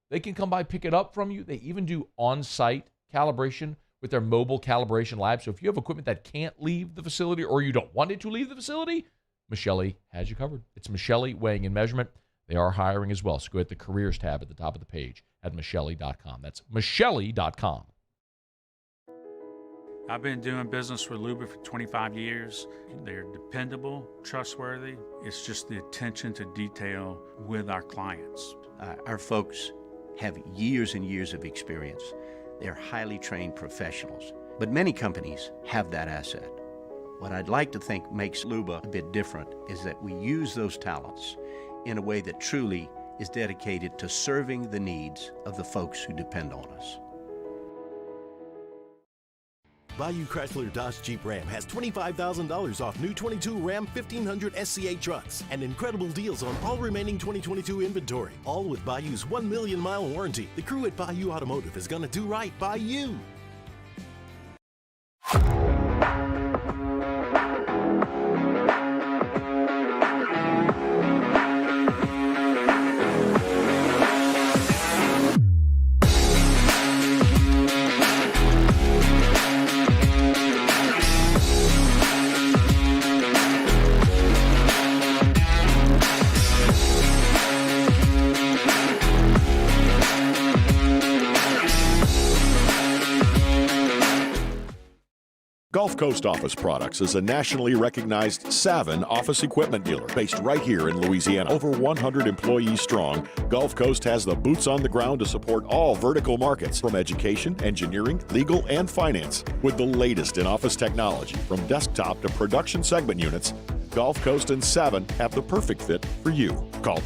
They can come by, pick it up from you. They even do on-site calibration with their mobile calibration lab. So if you have equipment that can't leave the facility or you don't want it to leave the facility, Michelli has you covered. It's Michelli Weighing and Measurement. They are hiring as well. So go hit the careers tab at the top of the page at Michelli.com. That's Michelli.com. I've been doing business with Luba for 25 years. They're dependable, trustworthy. It's just the attention to detail with our clients. Our folks have years and years of experience. They're highly trained professionals, but many companies have that asset. What I'd like to think makes Luba a bit different is that we use those talents in a way that truly is dedicated to serving the needs of the folks who depend on us. Bayou Chrysler Dodge Jeep Ram has $25,000 off new 22 Ram 1500 SCA trucks and incredible deals on all remaining 2022 inventory, all with Bayou's 1 million mile warranty. The crew at Bayou Automotive is going to do right by you. Gulf Coast Office Products is a nationally recognized Savin office equipment dealer based right here in Louisiana. Over 100 employees strong, Gulf Coast has the boots on the ground to support all vertical markets, from education, engineering, legal, and finance. With the latest in office technology, from desktop to production segment units, Gulf Coast and Savin have the perfect fit for you. Call